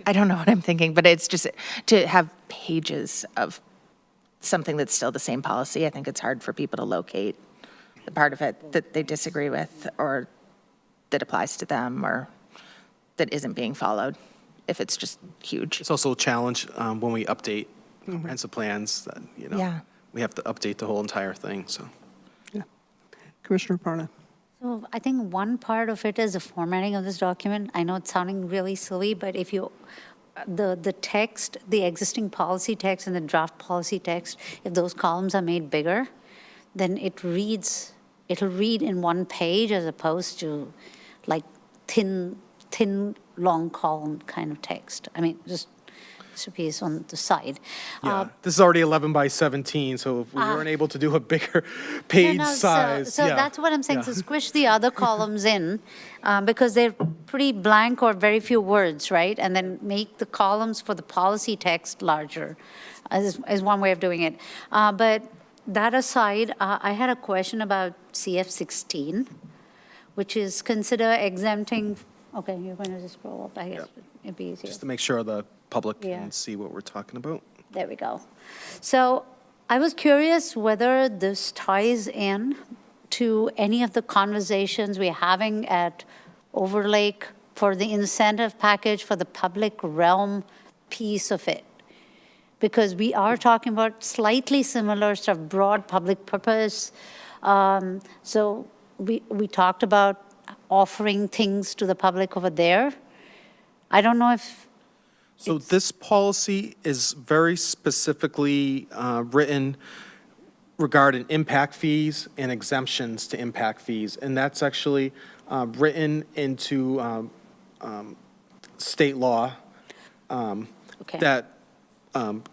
I don't know what I'm thinking, but it's just to have pages of something that's still the same policy. I think it's hard for people to locate the part of it that they disagree with or that applies to them or that isn't being followed if it's just huge. It's also a challenge when we update comprehensive plans that, Yeah. we have to update the whole entire thing, so. Commissioner Parna. So I think one part of it is the formatting of this document. I know it's sounding really silly, but if you, the text, the existing policy text and the draft policy text, if those columns are made bigger, then it'll read in one page as opposed to like thin, long column kind of text. I mean, just a piece on the side. Yeah, this is already 11 by 17, so if we weren't able to do a bigger page size. So yeah, that's what I'm saying. yeah. So squish the other columns in because they're pretty blank or very few words, right? And then make the columns for the policy text larger is one way of doing it. But that aside, I had a question about CF16, which is consider exempting, okay, you're going to just scroll up, I guess it'd be easier. Just to make sure the public Yeah. can see what we're talking about. There we go. So I was curious whether this ties in to any of the conversations we're having at Overlake for the incentive package for the public realm piece of it. Because we are talking about slightly similar stuff, broad public purpose. So we talked about offering things to the public over there. I don't know if So this policy is very specifically written regarding impact fees and exemptions to impact fees. And that's actually written into state law okay. that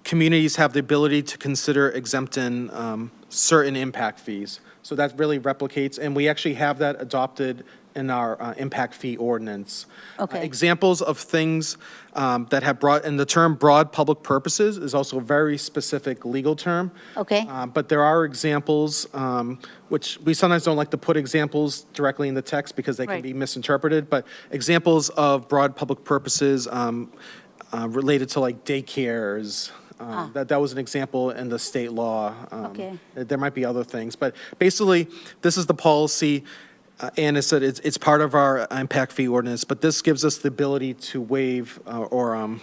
communities have the ability to consider exempting certain impact fees. So that really replicates, and we actually have that adopted in our impact fee ordinance. Okay. Examples of things that have brought, and the term broad public purposes is also a very specific legal term. Okay. But there are examples, which we sometimes don't like to put examples directly in the text because they can Right. be misinterpreted, but examples of broad public purposes related to like daycares. That was an example in the state law. Okay. There might be other things, but basically, this is the policy. Anna said it's part of our impact fee ordinance, but this gives us the ability to waive or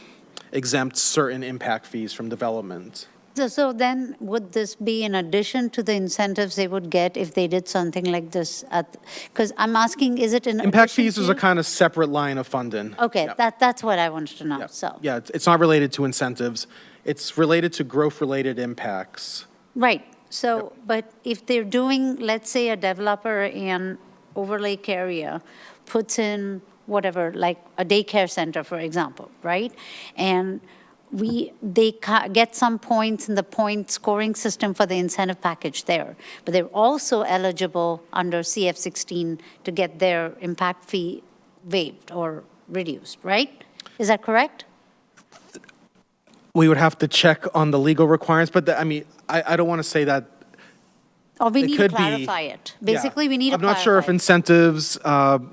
exempt certain impact fees from development. So then, would this be in addition to the incentives they would get if they did something like this? Because I'm asking, is it in Impact addition fees is a to? kind of separate line of funding. Okay, Yeah. that's what I wanted to know, Yeah. so. Yeah, it's not related to incentives. It's related to growth-related impacts. Right, so, but if they're doing, let's say a developer in Over Lake area puts in whatever, like a daycare center, for example, right? And they get some points in the point scoring system for the incentive package there, but they're also eligible under CF16 to get their impact fee waived or reduced, right? Is that correct? We would have to check on the legal requirements, but I mean, I don't want to say that. Or we It need to could be- clarify it? Basically, we need to I'm not sure if clarify it. incentives,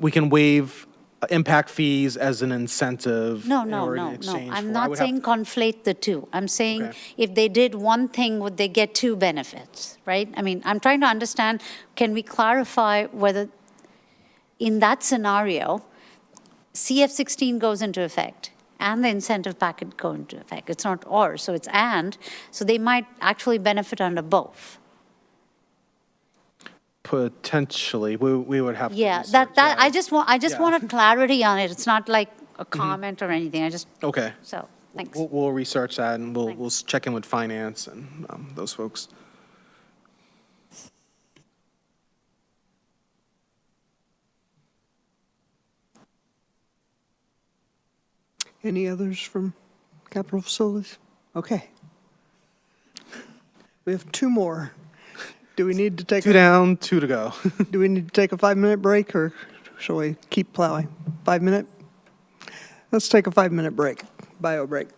we can waive impact fees as an incentive. No, no, or in no, no. exchange I'm for- I not would have saying to- conflate the two. I'm saying Okay. if they did one thing, would they get two benefits, right? I mean, I'm trying to understand, can we clarify whether in that scenario, CF16 goes into effect and the incentive packet go into effect? It's not or, so it's and, so they might actually benefit under both. Potentially, we would have to. Yeah, research I just Yeah. wanted clarity on it. It's not like a comment or anything. I just, Okay. so, thanks. We'll research that and we'll Thanks. check in with finance and those folks. Any others from Capital Facilities? Okay. We have two more. Do we need to take, Two down, two to go. do we need to take a 5-minute break, or shall we keep plowing? 5 minute? Let's take a 5-minute break, bio break.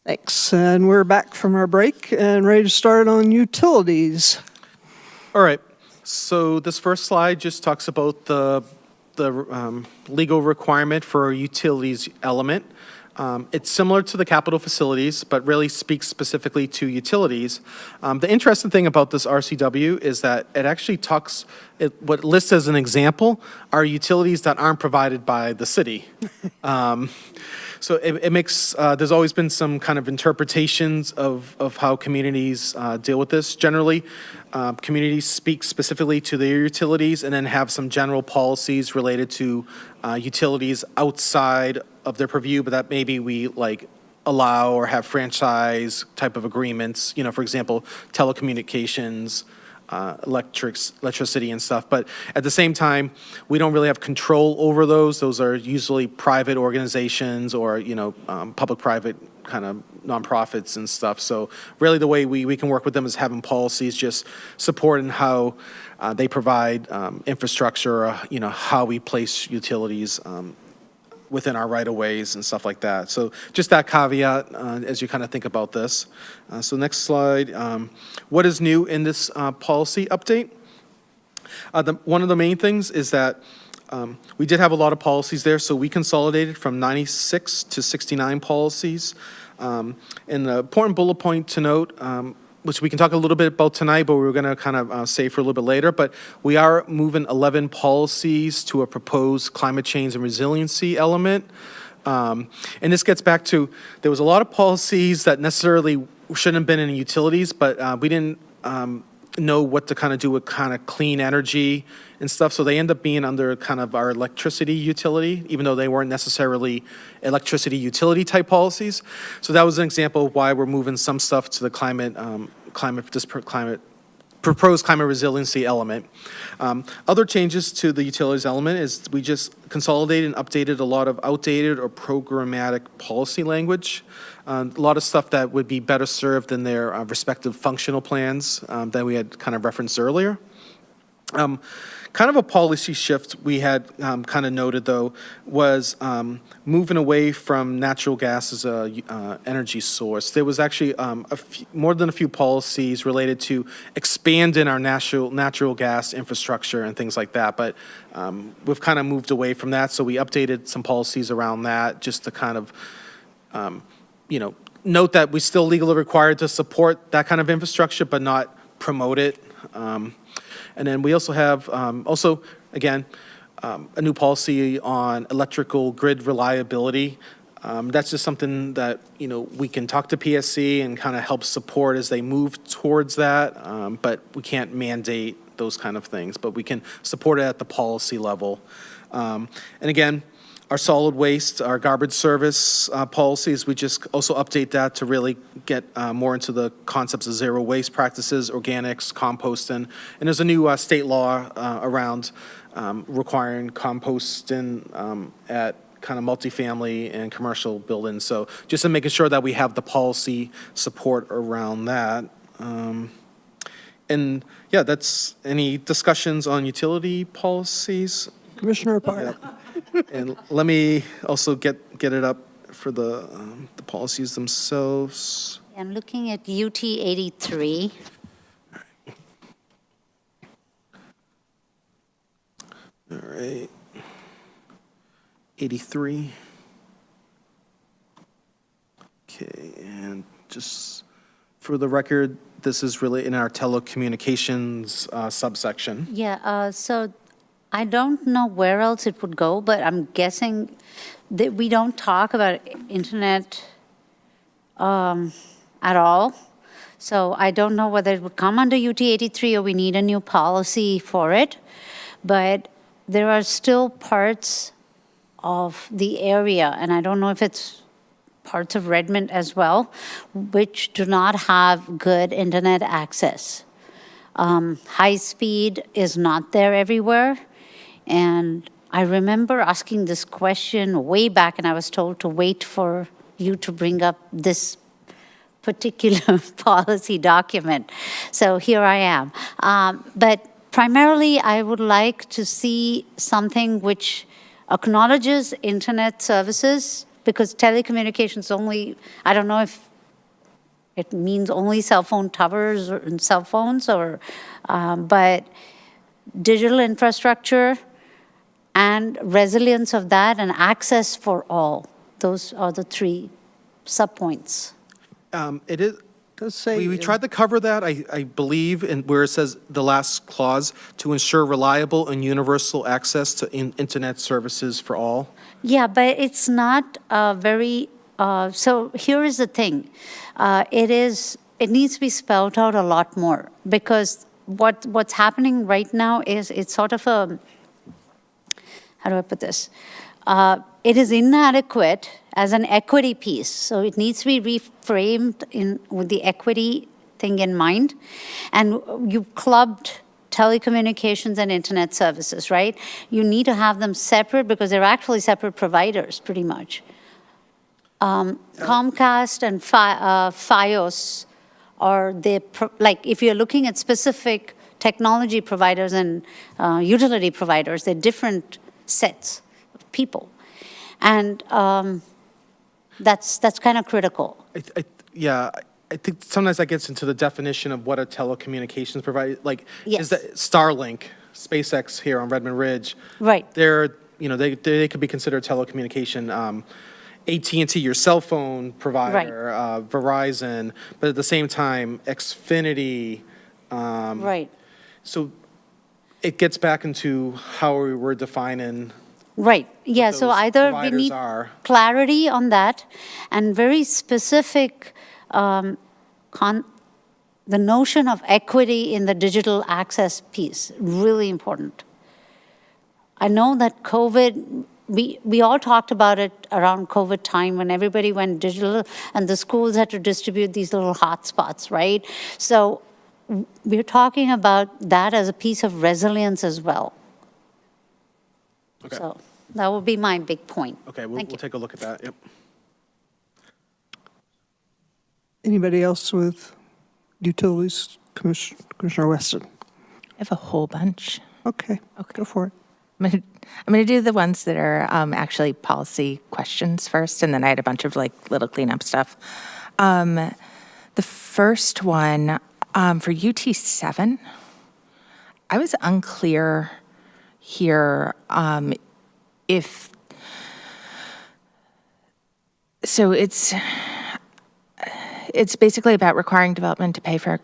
Thanks. And we're back from our break and ready to start on utilities. All right, so this first slide just talks about the legal requirement for a utilities element. It's similar to the capital facilities, but really speaks specifically to utilities. The interesting thing about this RCW is that it actually talks, what it lists as an example are utilities that aren't provided by the city. So it makes, there's always been some kind of interpretations of how communities deal with this. Generally, communities speak specifically to their utilities and then have some general policies related to utilities outside of their purview, but that maybe we like allow or have franchise type of agreements, you know, for example, telecommunications, electricity and stuff. But at the same time, we don't really have control over those. Those are usually private organizations or, you know, public-private kind of nonprofits and stuff. So really the way we can work with them is having policies just supporting how they provide infrastructure, you know, how we place utilities within our right-of-ways and stuff like that. So just that caveat as you kind of think about this. So next slide. What is new in this policy update? One of the main things is that we did have a lot of policies there, so we consolidated from 96 to 69 policies. And the important bullet point to note, which we can talk a little bit about tonight, but we're going to kind of save for a little bit later, but we are moving 11 policies to a proposed climate change and resiliency element. And this gets back to, there was a lot of policies that necessarily shouldn't have been in utilities, but we didn't know what to kind of do with kind of clean energy and stuff. So they end up being under kind of our electricity utility, even though they weren't necessarily electricity utility type policies. So that was an example of why we're moving some stuff to the proposed climate resiliency element. Other changes to the utilities element is we just consolidated and updated a lot of outdated or programmatic policy language. A lot of stuff that would be better served in their respective functional plans that we had kind of referenced earlier. Kind of a policy shift we had kind of noted, though, was moving away from natural gas as a energy source. There was actually more than a few policies related to expanding our natural gas infrastructure and things like that, but we've kind of moved away from that, so we updated some policies around that just to kind of, you know, note that we're still legally required to support that kind of infrastructure, but not promote it. And then we also have, again, a new policy on electrical grid reliability. That's just something that, you know, we can talk to PSC and kind of help support as they move towards that, but we can't mandate those kind of things, but we can support it at the policy level. And again, our solid waste, our garbage service policies, we just also update that to really get more into the concepts of zero waste practices, organics, composting. And there's a new state law around requiring composting at kind of multifamily and commercial buildings. So just in making sure that we have the policy support around that. And yeah, that's any discussions on utility policies? Commissioner Park. And let me also get it up for the policies themselves. I'm looking at UT 83. All right. 83. Okay, and just for the record, this is really in our telecommunications subsection. Yeah, so I don't know where else it would go, but I'm guessing that we don't talk about internet at all. So I don't know whether it would come under UT 83 or we need a new policy for it. But there are still parts of the area, and I don't know if it's parts of Redmond as well, which do not have good internet access. High speed is not there everywhere. And I remember asking this question way back, and I was told to wait for you to bring up this particular policy document. So here I am. But primarily, I would like to see something which acknowledges internet services, because telecommunications only, I don't know if It means only cell phone towers and cell phones, but digital infrastructure and resilience of that and access for all. Those are the three subpoints. It is, Does say. we tried to cover that, I believe, in where it says the last clause, to ensure reliable and universal access to internet services for all. Yeah, but it's not very, so here is the thing. It needs to be spelled out a lot more, because what's happening right now is it's sort of a, how do I put this? It is inadequate as an equity piece, so it needs to be reframed with the equity thing in mind. And you clubbed telecommunications and internet services, right? You need to have them separate because they're actually separate providers, pretty much. Comcast and Fios are like, if you're looking at specific technology providers and utility providers, they're different sets of people. And that's kind of critical. Yeah, I think sometimes that gets into the definition of what a telecommunications provider, like, Yes. is that Starlink, SpaceX here on Redmond Ridge. Right. They're, they could be considered telecommunication. AT&T, your cell phone provider, Verizon, but at the same time, Xfinity. Right. So it gets back into how we were defining. Right, yeah, so those either we providers need are. clarity on that and very specific, the notion of equity in the digital access piece, really important. I know that COVID, we all talked about it around COVID time when everybody went digital and the schools had to distribute these little hotspots, right? So we're talking about that as a piece of resilience as well. Okay. So that would be my big point. Okay, we'll take a look at that, yep. Anybody else with utilities? Commissioner Weston? I have a whole bunch. Okay, go for it. I'm going to do the ones that are actually policy questions first, and then I had a bunch of like little cleanup stuff. The first one for UT7, I was unclear here if, so it's basically about requiring development to pay for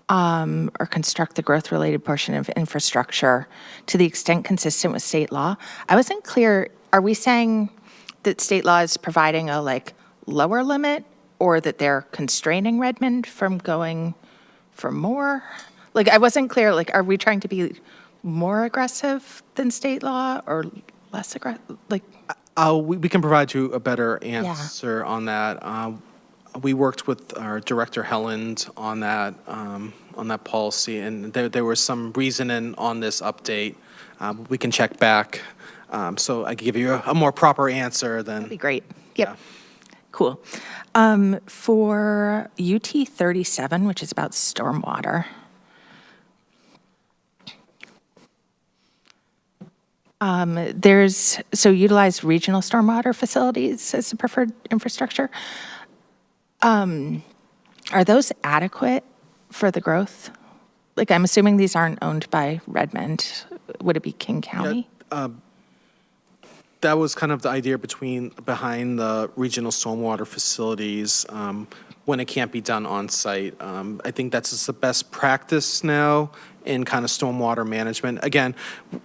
or construct the growth-related portion of infrastructure to the extent consistent with state law. I wasn't clear, are we saying that state law is providing a like lower limit, or that they're constraining Redmond from going for more? Like, I wasn't clear, like, are we trying to be more aggressive than state law or less aggressive? Like, We can provide you a better answer on that. We worked with our director Helland on that policy, and there was some reasoning on this update. We can check back, so I can give you a more proper answer than. that'd be great. Yep. Yeah. Cool. For UT 37, which is about stormwater. Utilize regional stormwater facilities as the preferred infrastructure. Are those adequate for the growth? Like, I'm assuming these aren't owned by Redmond. Would it be King County? That was kind of the idea behind the regional stormwater facilities, when it can't be done on site. I think that's just the best practice now in kind of stormwater management. Again,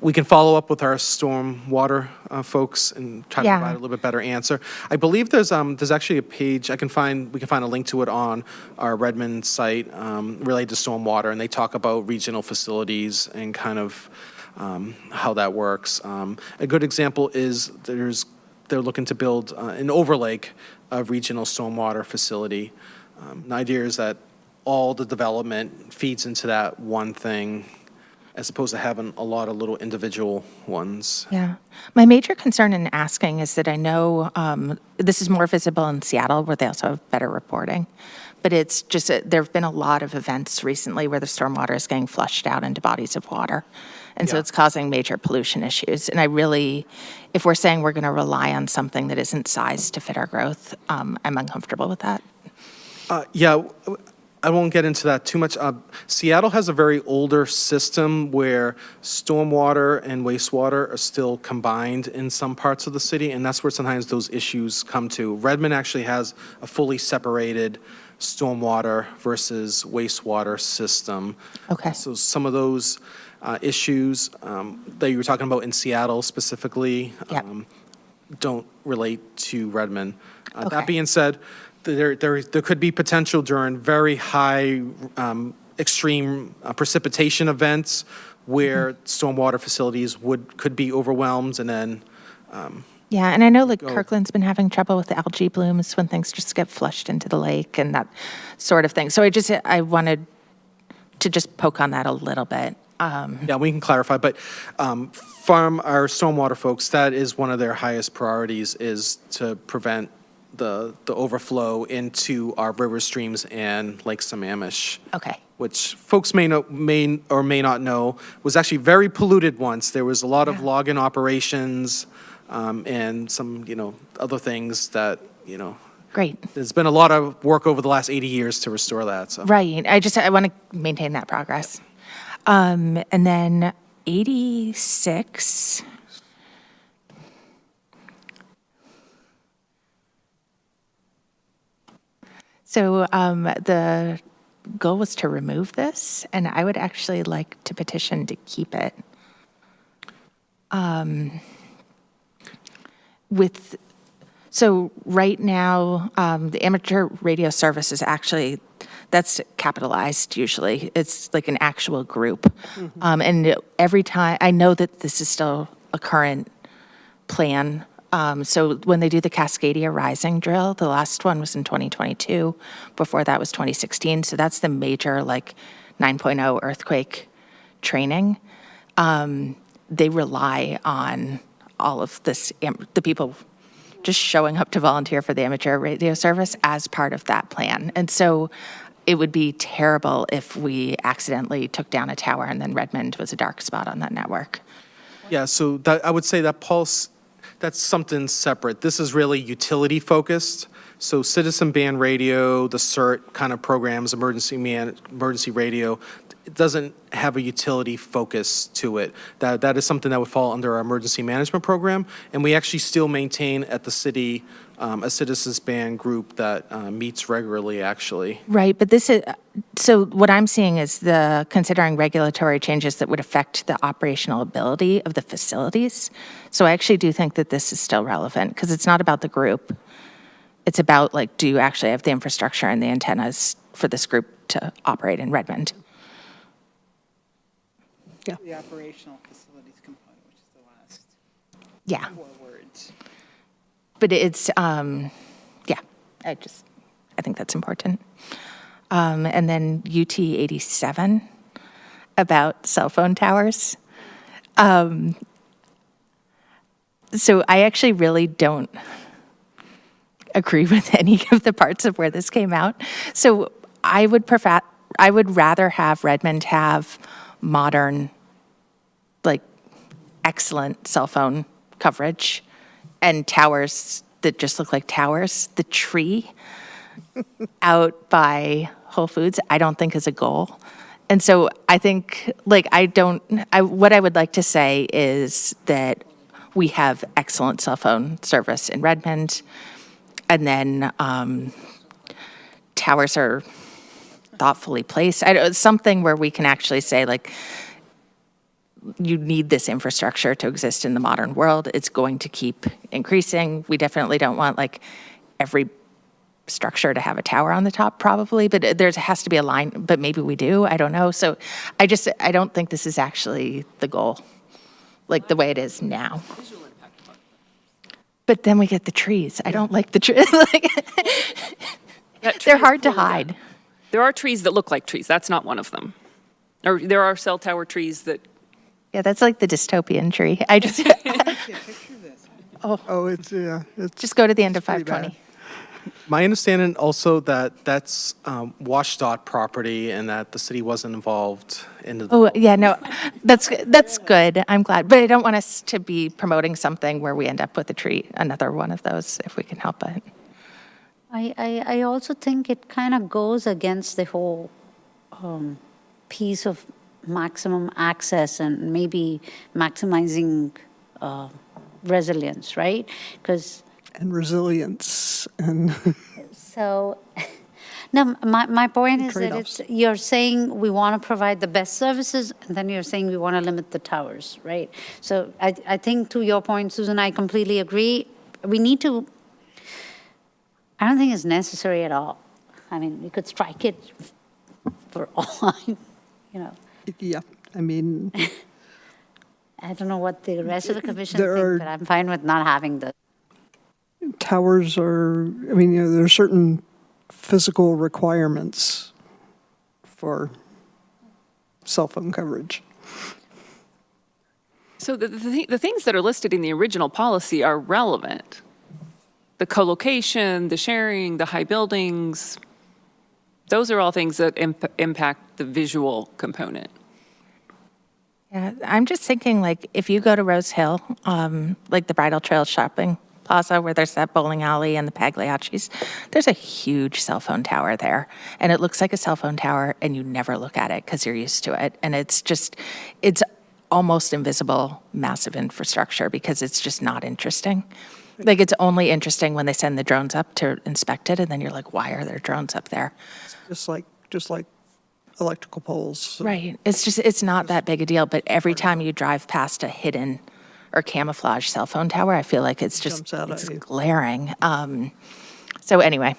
we can follow up with our stormwater folks and try to provide a little bit better answer. I believe there's actually a page we can find a link to it on our Redmond site related to stormwater, and they talk about regional facilities and kind of how that works. A good example is they're looking to build an overlake of regional stormwater facility. The idea is that all the development feeds into that one thing, as opposed to having a lot of little individual ones. Yeah. My major concern in asking is that I know this is more visible in Seattle, where they also have better reporting. But it's just that there have been a lot of events recently where the stormwater is getting flushed out into bodies of water. And so it's causing major pollution issues. And I really, if we're saying we're going to rely on something that isn't sized to fit our growth, I'm uncomfortable with that. Yeah, I won't get into that too much. Seattle has a very older system where stormwater and wastewater are still combined in some parts of the city, and that's where sometimes those issues come to. Redmond actually has a fully separated stormwater versus wastewater system. Okay. So some of those issues that you were talking about in Seattle specifically Yep. don't relate to Redmond. Okay. That being said, there could be potential during very high, extreme precipitation events where stormwater facilities could be overwhelmed, and then, Yeah, and I know like Go. Kirkland's been having trouble with the algae blooms when things just get flushed into the lake and that sort of thing. So I wanted to just poke on that a little bit. yeah, we can clarify, but from our stormwater folks, that is one of their highest priorities, is to prevent the overflow into our river streams and Lake Sammamish. Okay. Which folks may or may not know was actually very polluted once. There was a lot of login operations and some, other things that, Great. there's been a lot of work over the last 80 years to restore that, so. Right. I want to maintain that progress. And then 86. So the goal was to remove this, and I would actually like to petition to keep it. So right now, the amateur radio service is actually, that's capitalized usually. It's like an actual group. And every time, I know that this is still a current plan. So when they do the Cascadia Rising drill, the last one was in 2022. Before that was 2016. So that's the major 9.0 earthquake training. They rely on all of this, the people just showing up to volunteer for the amateur radio service as part of that plan. And so it would be terrible if we accidentally took down a tower and then Redmond was a dark spot on that network. Yeah, so I would say that Pulse, that's something separate. This is really utility focused. So citizen band radio, the CERT kind of programs, emergency radio, it doesn't have a utility focus to it. That is something that would fall under our emergency management program. And we actually still maintain at the city a citizens band group that meets regularly, actually. Right, but this is, so what I'm seeing is considering regulatory changes that would affect the operational ability of the facilities. So I actually do think that this is still relevant, because it's not about the group. It's about, do you actually have the infrastructure and the antennas for this group to operate in Redmond? The operational facilities component, which is the last Yeah, 4 words. but it's, yeah, I think that's important. And then UT 87 about cell phone towers. So I actually really don't agree with any of the parts of where this came out. So I would rather have Redmond have modern, excellent cell phone coverage and towers that just look like towers. The tree out by Whole Foods, I don't think is a goal. And so I think, what I would like to say is that we have excellent cell phone service in Redmond, and then towers are thoughtfully placed. Something where we can actually say, you need this infrastructure to exist in the modern world. It's going to keep increasing. We definitely don't want every structure to have a tower on the top, probably, but there has to be a line, but maybe we do, I don't know. So I don't think this is actually the goal, the way it is now. But then we get the trees. I don't like the trees. They're hard to hide. There are trees that look like trees. That's not one of them. Or there are cell tower trees that. Yeah, that's like the dystopian tree. I just, Oh, it's, yeah, it's just go to the end of pretty bad. 520. My understanding also that that's WashDOT property and that the city wasn't involved in the. Oh, yeah, no, that's good. I'm glad. But I don't want us to be promoting something where we end up with a tree, another one of those, if we can help it. I also think it kind of goes against the whole piece of maximum access and maybe maximizing resilience, right? Because And resilience and so, no, my point is that trade-offs. you're saying we want to provide the best services, and then you're saying we want to limit the towers, right? So I think to your point, Susan, I completely agree. We need to, I don't think it's necessary at all. I mean, we could strike it for all, yeah, I mean, I don't know what the rest of the commission There are- think, but I'm fine with not having the. towers are, I mean, there are certain physical requirements for cell phone coverage. So the things that are listed in the original policy are relevant. The co-location, the sharing, the high buildings, those are all things that impact the visual component. Yeah, I'm just thinking, like, if you go to Rose Hill, like the Bridal Trail Shopping Plaza where there's that bowling alley and the Pagliacci's, there's a huge cell phone tower there. And it looks like a cell phone tower, and you never look at it because you're used to it. And it's almost invisible, massive infrastructure because it's just not interesting. Like, it's only interesting when they send the drones up to inspect it, and then you're like, why are there drones up there? Just like electrical poles. Right. It's not that big a deal, but every time you drive past a hidden or camouflage cell phone tower, I feel like it's just Jumps out at it's you. glaring. So anyway,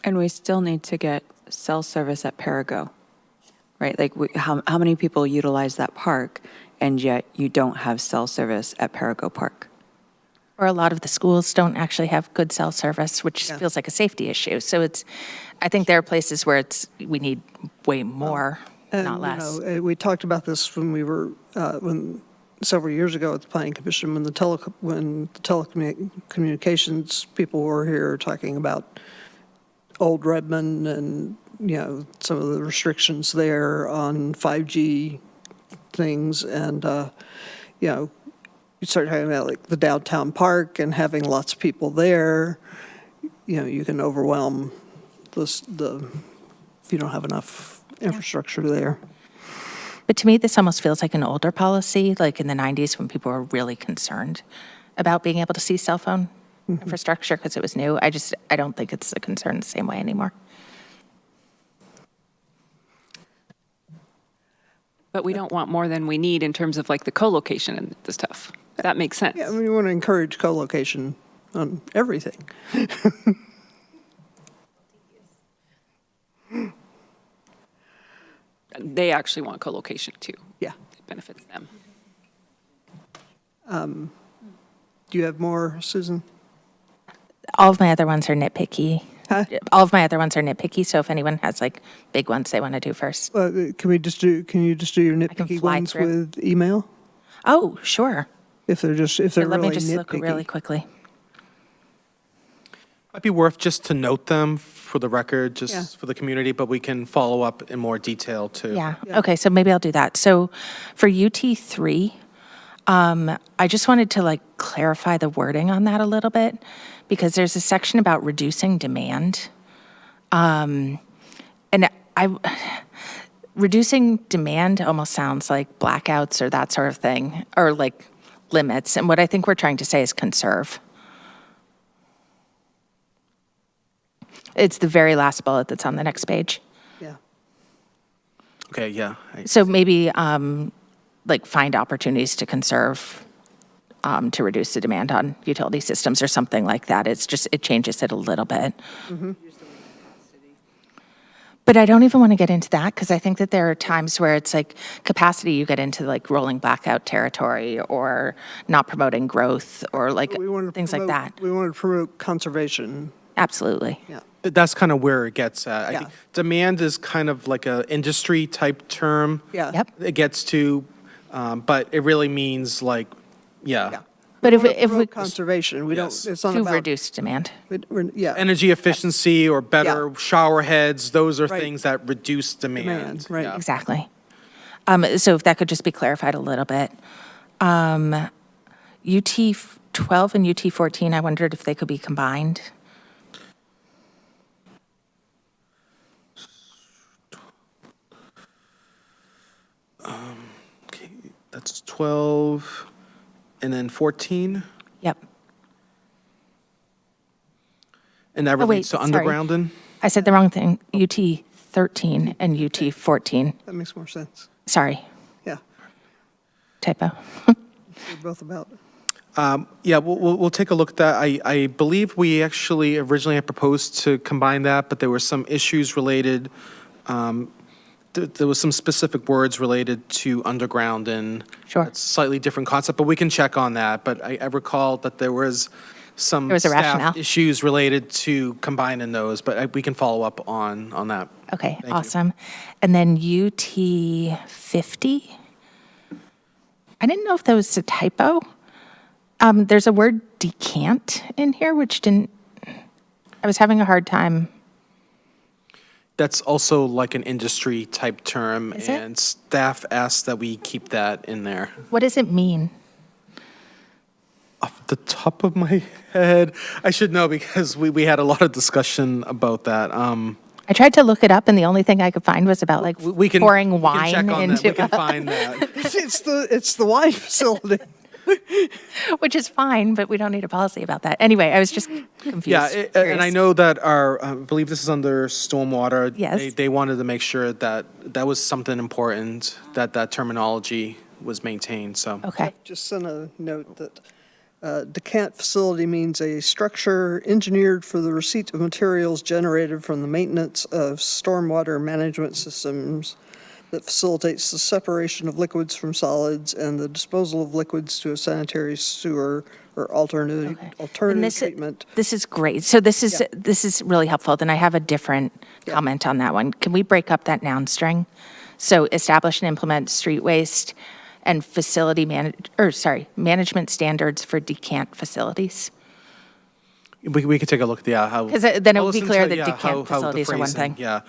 And we still need to get cell service at Perigo, right? Like, how many people utilize that park, and yet you don't have cell service at Perigo Park? or a lot of the schools don't actually have good cell service, which Yeah. feels like a safety issue. So I think there are places where we need way more, And, not less. we talked about this when we were, several years ago at the Planning Commission, when the telecommunications people were here talking about old Redmond and, some of the restrictions there on 5G things. And, you start talking about like the downtown park and having lots of people there, you can overwhelm if you don't have enough infrastructure there. But to me, this almost feels like an older policy, like in the 90s when people were really concerned about being able to see cell phone infrastructure because it was new. I don't think it's a concern the same way anymore. But we don't want more than we need in terms of like the co-location and the stuff. That makes sense. Yeah, I mean, we want to encourage co-location on everything. They actually want co-location too. Yeah. It benefits them. Do you have more, Susan? All of my other ones are nitpicky. Huh? All of my other ones are nitpicky, so if anyone has like big ones they want to do first. Can you just do your nitpicky fly ones through. with email? Oh, sure. If they're Here, really let me just nitpicky. look really quickly. Might be worth just to note them for the record, Yeah. just for the community, but we can follow up in more detail too. Yeah. Okay, so maybe I'll do that. So for UT3, I just wanted to like clarify the wording on that a little bit because there's a section about reducing demand. Reducing demand almost sounds like blackouts or that sort of thing, or like limits. And what I think we're trying to say is conserve. It's the very last bullet that's on the next page. Yeah. Okay, yeah. So maybe like find opportunities to conserve, to reduce the demand on utility systems or something like that. It changes it a little bit. But I don't even want to get into that because I think that there are times where it's like capacity, you get into like rolling blackout territory or not promoting growth or like We want to things like that. We want to promote conservation. Absolutely. Yeah. That's kind of where it gets at. I Yeah. think demand is kind of like a industry type term. Yeah. Yep. It gets to, but it really means like, Yeah. yeah. But We if wanna we promote conservation, we Yes. don't, it's not to about. reduce demand. Yeah. Energy efficiency or better shower heads, those are Right. things that reduce demand. Demand, right. Yeah. Exactly. So if that could just be clarified a little bit. 12 and UT 14, I wondered if they could be combined. Okay, that's 12, and then 14, Yep. and that Oh, wait, relates to sorry. undergrounding? I said the wrong thing. UT 13 and UT 14. That makes more sense. Sorry, Yeah, typo. they're both about. Yeah, we'll take a look at that. I believe we actually originally had proposed to combine that, but there were some issues related. There was some specific words related to underground and Sure. it's a slightly different concept, but we can check on that. But I recall that there was some There was a rationale. staff issues related to combining those, but we can follow up on that. Okay, Thank you. awesome. And then UT 50. I didn't know if that was a typo. There's a word decant in here, which didn't, I was having a hard time. That's also like an industry type term, Is it? and staff asked that we keep that in there. What does it mean? Off the top of my head, I should know because we had a lot of discussion about that. I tried to look it up, and the only thing I could find was about like We can pouring we can wine check on into that. We can find that. It's the wine facility. which is fine, but we don't need a policy about that. Anyway, I was just confused. Yeah, and I curious. know that I believe this is under stormwater. Yes. They wanted to make sure that that was something important, that terminology was maintained, so. Okay, Just sent a note that decant facility means a structure engineered for the receipt of materials generated from the maintenance of stormwater management systems that facilitates the separation of liquids from solids and the disposal of liquids to a sanitary sewer or alternative And this, treatment. this is great. So this is really helpful. Then I have a different comment on that one. Can we break up that noun string? So establish and implement street waste and management standards for decant facilities. We could take a look at, how. 'Cause then it I'll would be listen clear to, that yeah, decant how the facilities are one phrasing, thing. Yeah.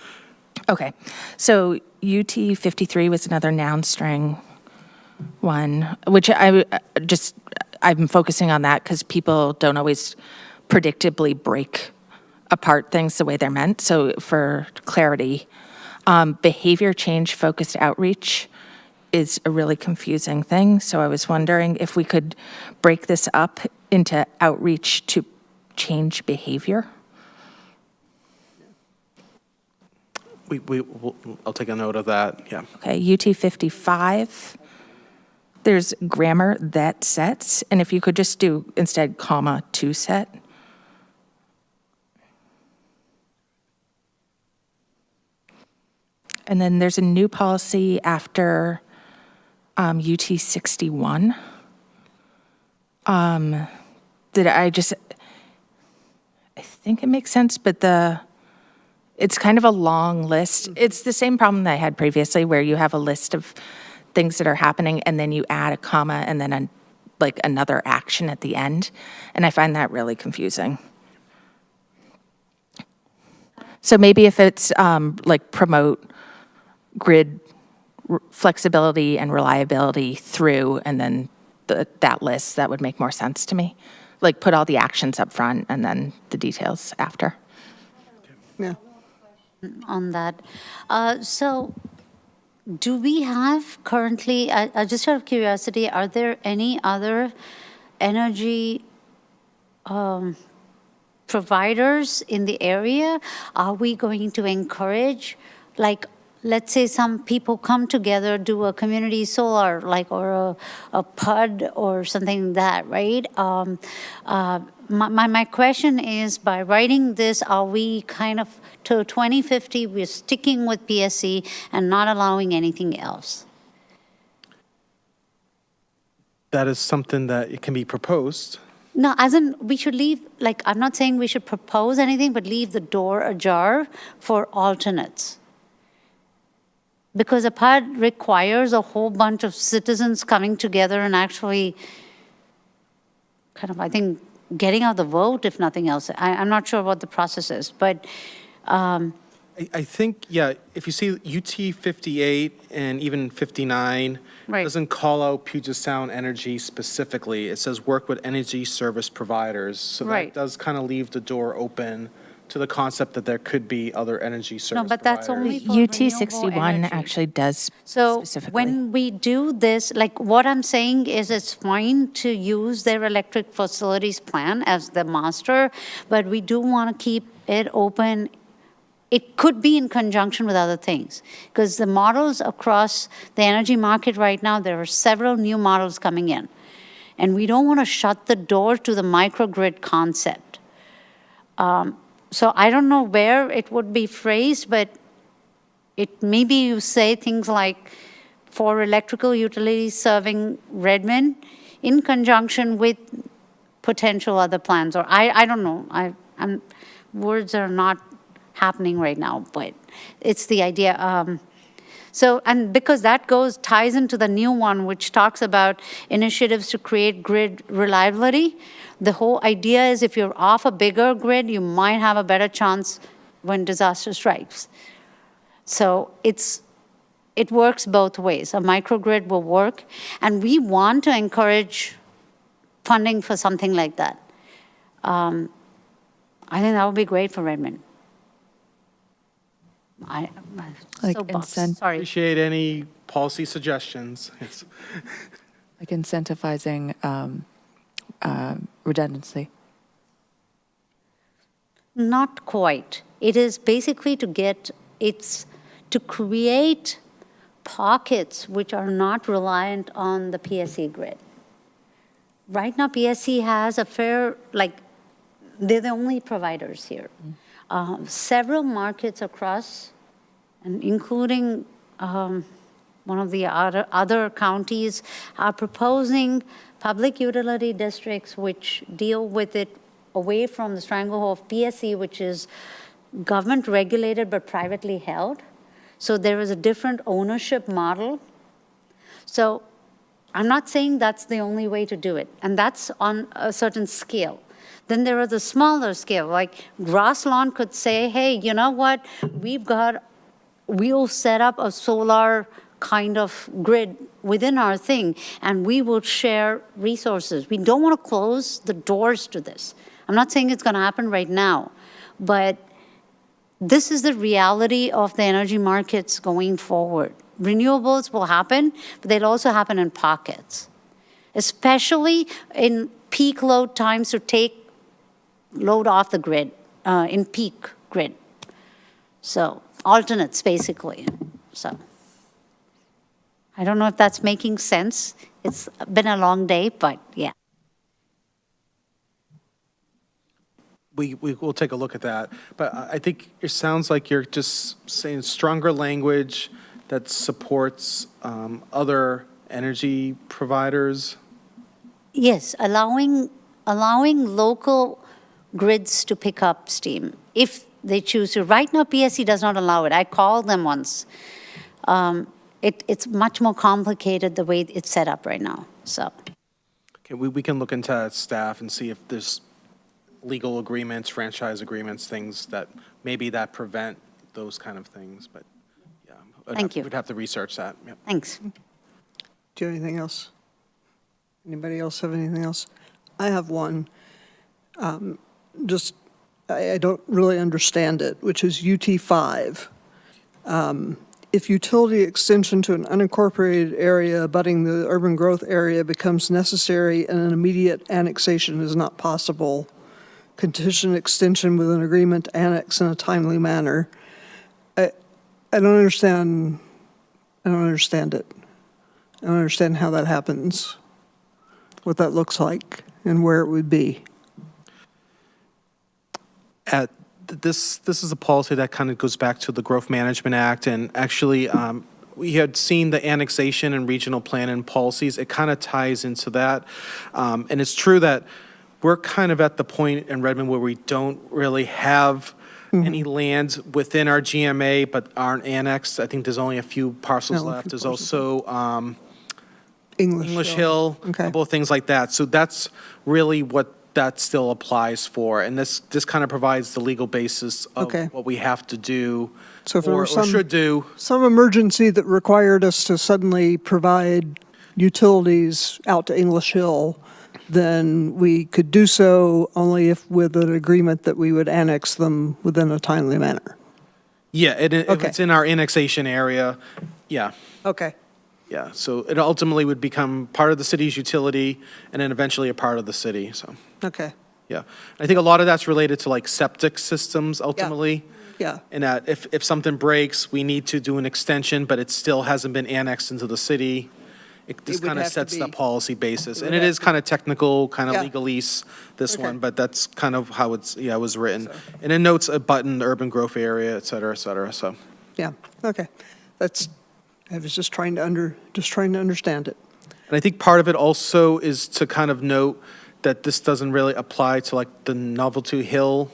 Okay, so UT 53 was another noun string one, which I'm focusing on that because people don't always predictably break apart things the way they're meant. So for clarity, behavior change focused outreach is a really confusing thing. So I was wondering if we could break this up into outreach to change behavior. I'll take a note of that, yeah. Okay, UT 55, there's grammar that sets, and if you could just do instead comma to set. And then there's a new policy after UT 61. That I think it makes sense, but it's kind of a long list. It's the same problem that I had previously where you have a list of things that are happening and then you add a comma and then another action at the end. And I find that really confusing. So maybe if it's promote grid flexibility and reliability through and then that list, that would make more sense to me. Like put all the actions up front and then the details after. Yeah. On that. So do we have currently, just out of curiosity, are there any other energy providers in the area? Are we going to encourage, like, let's say some people come together, do a community solar, or a PUD or something like that, right? My question is, by writing this, are we kind of, till 2050, we're sticking with PSC and not allowing anything else? That is something that it can be proposed. No, as in, we should leave, I'm not saying we should propose anything, but leave the door ajar for alternates. Because a PUD requires a whole bunch of citizens coming together and actually kind of, I think, getting out the vote, if nothing else. I'm not sure what the process is, but I think, yeah, if you see UT 58 and even 59, Right. doesn't call out Puget Sound Energy specifically. It says work with energy service providers. So Right. that does kind of leave the door open to the concept that there could be other energy service No, but that's only providers. for UT renewable 61 energy. actually does So specifically. when we do this, like what I'm saying is it's fine to use their electric facilities plan as the master, but we do want to keep it open. It could be in conjunction with other things, because the models across the energy market right now, there are several new models coming in. And we don't want to shut the door to the microgrid concept. So I don't know where it would be phrased, but it maybe you say things like for electrical utilities serving Redmond in conjunction with potential other plans, or I don't know. Words are not happening right now, but it's the idea. So, and because that ties into the new one, which talks about initiatives to create grid reliability. The whole idea is if you're off a bigger grid, you might have a better chance when disaster strikes. So it works both ways. A microgrid will work, and we want to encourage funding for something like that. I think that would be great for Redmond. Like Sorry. Appreciate any policy suggestions. like incentivizing redundancy. Not quite. It is basically to create pockets which are not reliant on the PSE grid. Right now, PSE has a fair, they're the only providers here. Several markets across, and including one of the other counties, are proposing public utility districts which deal with it away from the stranglehold of PSE, which is government regulated but privately held. So there is a different ownership model. So I'm not saying that's the only way to do it, and that's on a certain scale. Then there are the smaller scale, like Grosslawn could say, hey, you know what, we'll set up a solar kind of grid within our thing, and we will share resources. We don't want to close the doors to this. I'm not saying it's going to happen right now, but this is the reality of the energy markets going forward. Renewables will happen, but they'll also happen in pockets, especially in peak load times to take load off the grid, in peak grid. So alternates, basically. So I don't know if that's making sense. It's been a long day, but yeah. We will take a look at that. But I think it sounds like you're just saying stronger language that supports other energy providers. Yes, allowing local grids to pick up steam if they choose to. Right now, PSE does not allow it. I called them once. It's much more complicated the way it's set up right now. So. Okay, we can look into staff and see if there's legal agreements, franchise agreements, things that maybe that prevent those kind of things. But yeah, Thank you. We'd have to research that. Yep. Thanks. Do you have anything else? Anybody else have anything else? I have one. I don't really understand it, which is UT5. If utility extension to an unincorporated area abutting the urban growth area becomes necessary and an immediate annexation is not possible, condition extension with an agreement to annex in a timely manner. I don't understand. I don't understand it. I don't understand how that happens, what that looks like, and where it would be. This is a policy that kind of goes back to the Growth Management Act, and actually we had seen the annexation and regional plan and policies. It kind of ties into that, and it's true that we're kind of at the point in Redmond where we don't really have any lands within our GMA but aren't annexed. I think there's only a few parcels left. There's also English Hill, a couple of things like that. So that's really what that still applies for. And this kind of provides the legal basis of Okay. what we have to do So if there or was some- should do. Some emergency that required us to suddenly provide utilities out to English Hill, then we could do so only if with an agreement that we would annex them within a timely manner. Yeah, if Okay. it's in our annexation area, yeah. Okay. Yeah, so it ultimately would become part of the city's utility and then eventually a part of the city, so, Okay. yeah. I think a lot of that's related to like septic systems ultimately. Yeah. And that if something breaks, we need to do an extension, but it still hasn't been annexed into the city. This would kind of have to sets the be- policy basis. would And it have is kind of technical, kind Yeah. of legalese, this Okay. one, but that's kind of how it was written. And it notes a button, urban growth area, et cetera, so. Yeah. Okay. I was just trying to understand it. And I think part of it also is to kind of note that this doesn't really apply to like the Novelty Hill,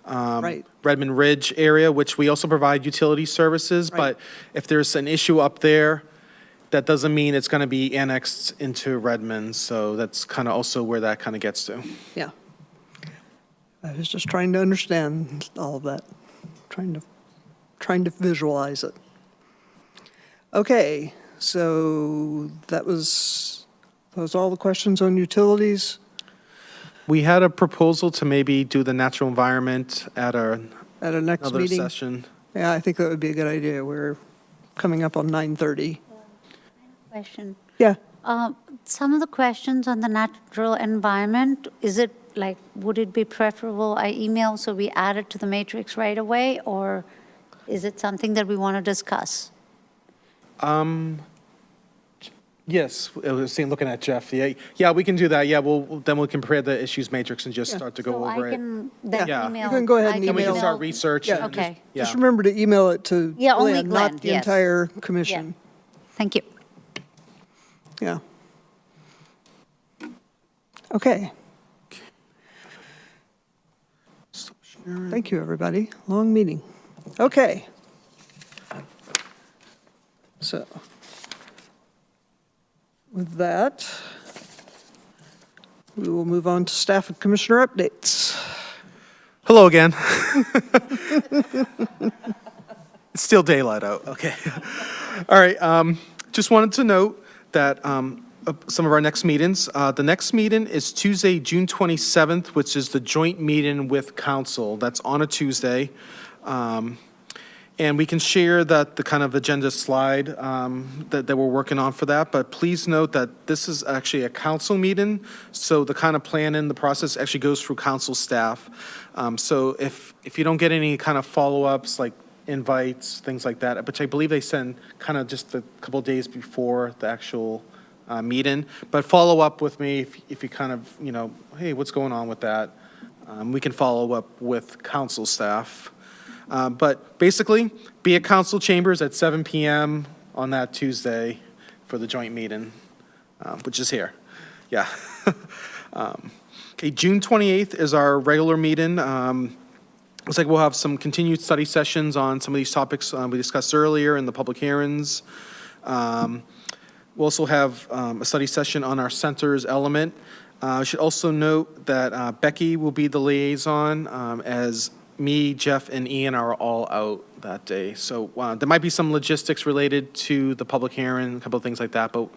Right. Redmond Ridge area, which we also provide utility services. Right. But if there's an issue up there, that doesn't mean it's going to be annexed into Redmond. So that's kind of also where that kind of gets to. Yeah. I was just trying to understand all of that, trying to visualize it. Okay, so those all the questions on utilities We had a proposal to maybe do the natural environment at our at our next another meeting? session. Yeah, I think that would be a good idea. We're coming up on 9:30. Question. Yeah. Some of the questions on the natural environment, is it like, would it be preferable I email so we add it to the matrix right away? Or is it something that we want to discuss? Yes, I was seeing, looking at Jeff. Yeah, we can do that. Yeah, then we can prepare the issues matrix and just start to go So I over it. can then Yeah. email. You can go ahead I and Then we can email. start research. Yeah. and just- Okay. Yeah. Just remember to email it to Yeah, only Glenn, Glenn, not the yes. entire commission. Thank you. Yeah. Okay. Thank you, everybody. Long meeting. Okay. So, with that, we will move on to staff and commissioner updates. Hello again. It's still daylight out, okay. All right, just wanted to note that some of our next meetings, the next meeting is Tuesday, June 27th, which is the joint meeting with council. That's on a Tuesday. And we can share the kind of agenda slide that we're working on for that, but please note that this is actually a council meeting, so the kind of planning, the process actually goes through council staff. So if you don't get any kind of follow-ups, like invites, things like that, which I believe they send kind of just a couple days before the actual meeting, but follow up with me if you kind of, hey, what's going on with that? We can follow up with council staff. But basically, be at council chambers at 7 PM on that Tuesday for the joint meeting, which is here. Yeah. Okay, June 28th is our regular meeting. Looks like we'll have some continued study sessions on some of these topics we discussed earlier in the public hearings. We'll also have a study session on our centers element. I should also note that Becky will be the liaison as me, Jeff, and Ian are all out that day. So there might be some logistics related to the public hearing, a couple of things like that, but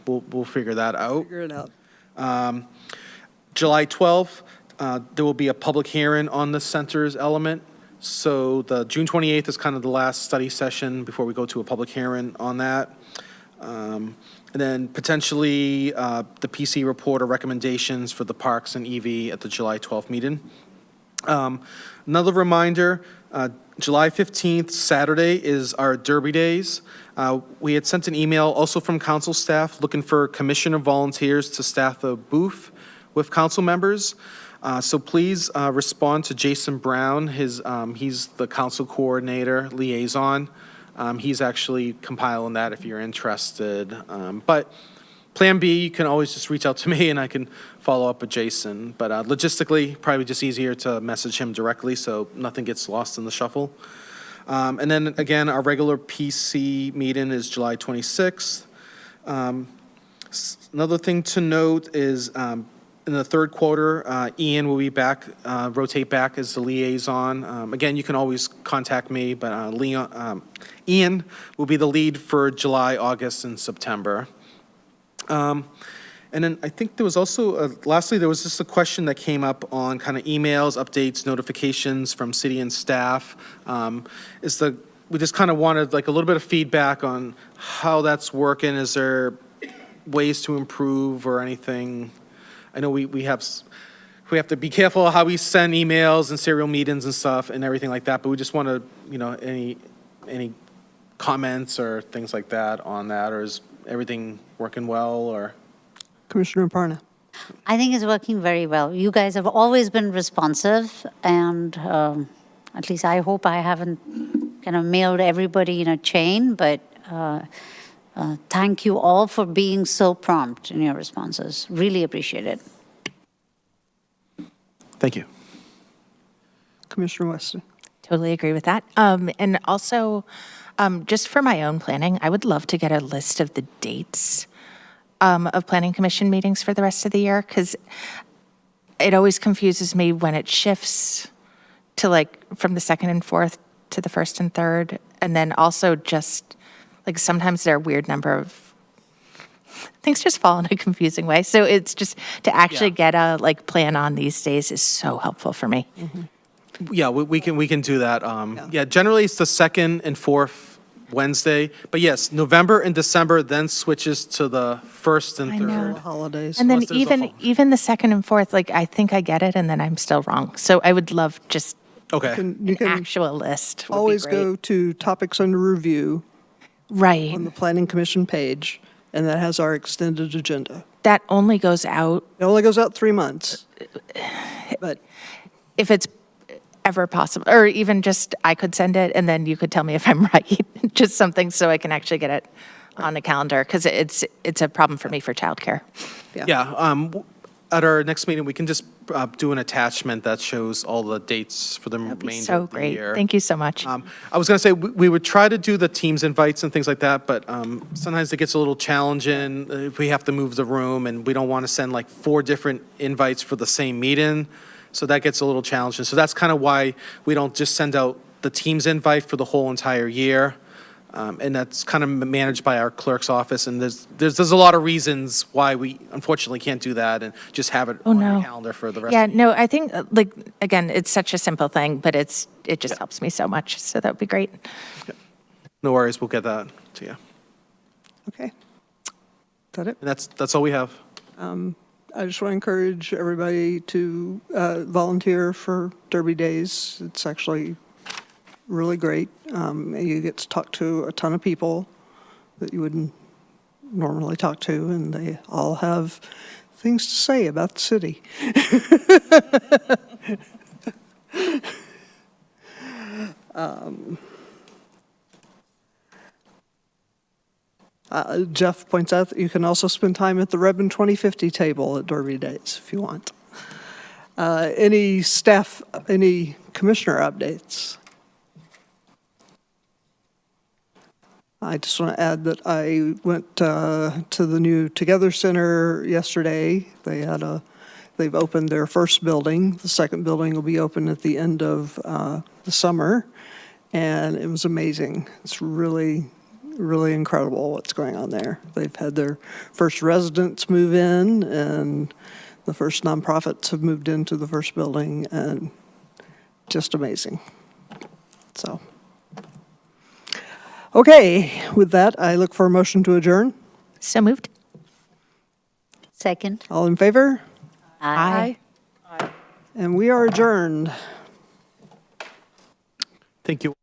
we'll figure that out. Figure it out. July 12th, there will be a public hearing on the centers element. So the June 28th is kind of the last study session before we go to a public hearing on that. And then potentially the PC report or recommendations for the parks and EV at the July 12th meeting. Another reminder, July 15th, Saturday, is our Derby Days. We had sent an email also from council staff looking for commissioner volunteers to staff the booth with council members. So please respond to Jason Brown. He's the council coordinator liaison. He's actually compiling that if you're interested. But Plan B, you can always just reach out to me and I can follow up with Jason. But logistically, probably just easier to message him directly so nothing gets lost in the shuffle. And then again, our regular PC meeting is July 26th. Another thing to note is In the third quarter, Ian will be back, rotate back as the liaison. Again, you can always contact me, but Ian will be the lead for July, August, and September. And then I think there was also, lastly, there was just a question that came up on kind of emails, updates, notifications from city and staff. We just kind of wanted like a little bit of feedback on how that's working. Is there ways to improve or anything? I know we have to be careful how we send emails and serial meetings and stuff and everything like that, but we just want to, any comments or things like that on that, or is everything working well, or? Commissioner Parna. I think it's working very well. You guys have always been responsive, and at least I hope I haven't kind of mailed everybody in a chain, but thank you all for being so prompt in your responses. Really appreciate it. Thank you. Commissioner Weston. Totally agree with that. And also, just for my own planning, I would love to get a list of the dates of Planning Commission meetings for the rest of the year, because it always confuses me when it shifts to like from the 2nd and 4th to the 1st and 3rd. And then also just like sometimes there are a weird number of things just fall in a confusing way. So it's just to actually get a like plan on these days is so helpful for me. Yeah, we can do that. Yeah, generally it's the 2nd and 4th Wednesday, but yes, November and December then switches to the 1st and 3rd. Holidays. And then Unless there's a even the 2nd and 4th, like I think I get it, and then I'm still wrong. So I would love just Okay. You an can actual list. Would be always great. go to topics under review Right. on the Planning Commission page, and that has our extended agenda. That only goes out It only goes out 3 months. But if it's ever possible, or even just I could send it and then you could tell me if I'm right. Just something so I can actually get it on the calendar, because it's a problem for me for childcare. Yeah, at our next meeting, we can just do an attachment that shows all the dates for the That'd be remainder so of the great. year. Thank you so much. I was going to say, we would try to do the Teams invites and things like that, but sometimes it gets a little challenging if we have to move the room, and we don't want to send like 4 different invites for the same meeting. So that gets a little challenging. So that's kind of why we don't just send out the Teams invite for the whole entire year. And that's kind of managed by our clerk's office. And there's a lot of reasons why we unfortunately can't do that and just have it on your calendar for the rest of the year. No, I think like, again, it's such a simple thing, but it just helps me so much. So that would be great. No worries, we'll get that to you. okay. Is that it? And that's all we have. I just want to encourage everybody to volunteer for Derby Days. It's actually really great. You get to talk to a ton of people that you wouldn't normally talk to, and they all have things to say about the city. Jeff points out that you can also spend time at the Redmond 2050 table at Derby Days if you want. Any commissioner updates? I just want to add that I went to the new Together Center yesterday. They've opened their first building. The second building will be open at the end of the summer, and it was amazing. It's really incredible what's going on there. They've had their first residents move in, and the first nonprofits have moved into the first building, and just amazing. So, okay, with that, I look for a motion to adjourn. So moved. Second. All in favor? Aye. And we are adjourned. Thank you.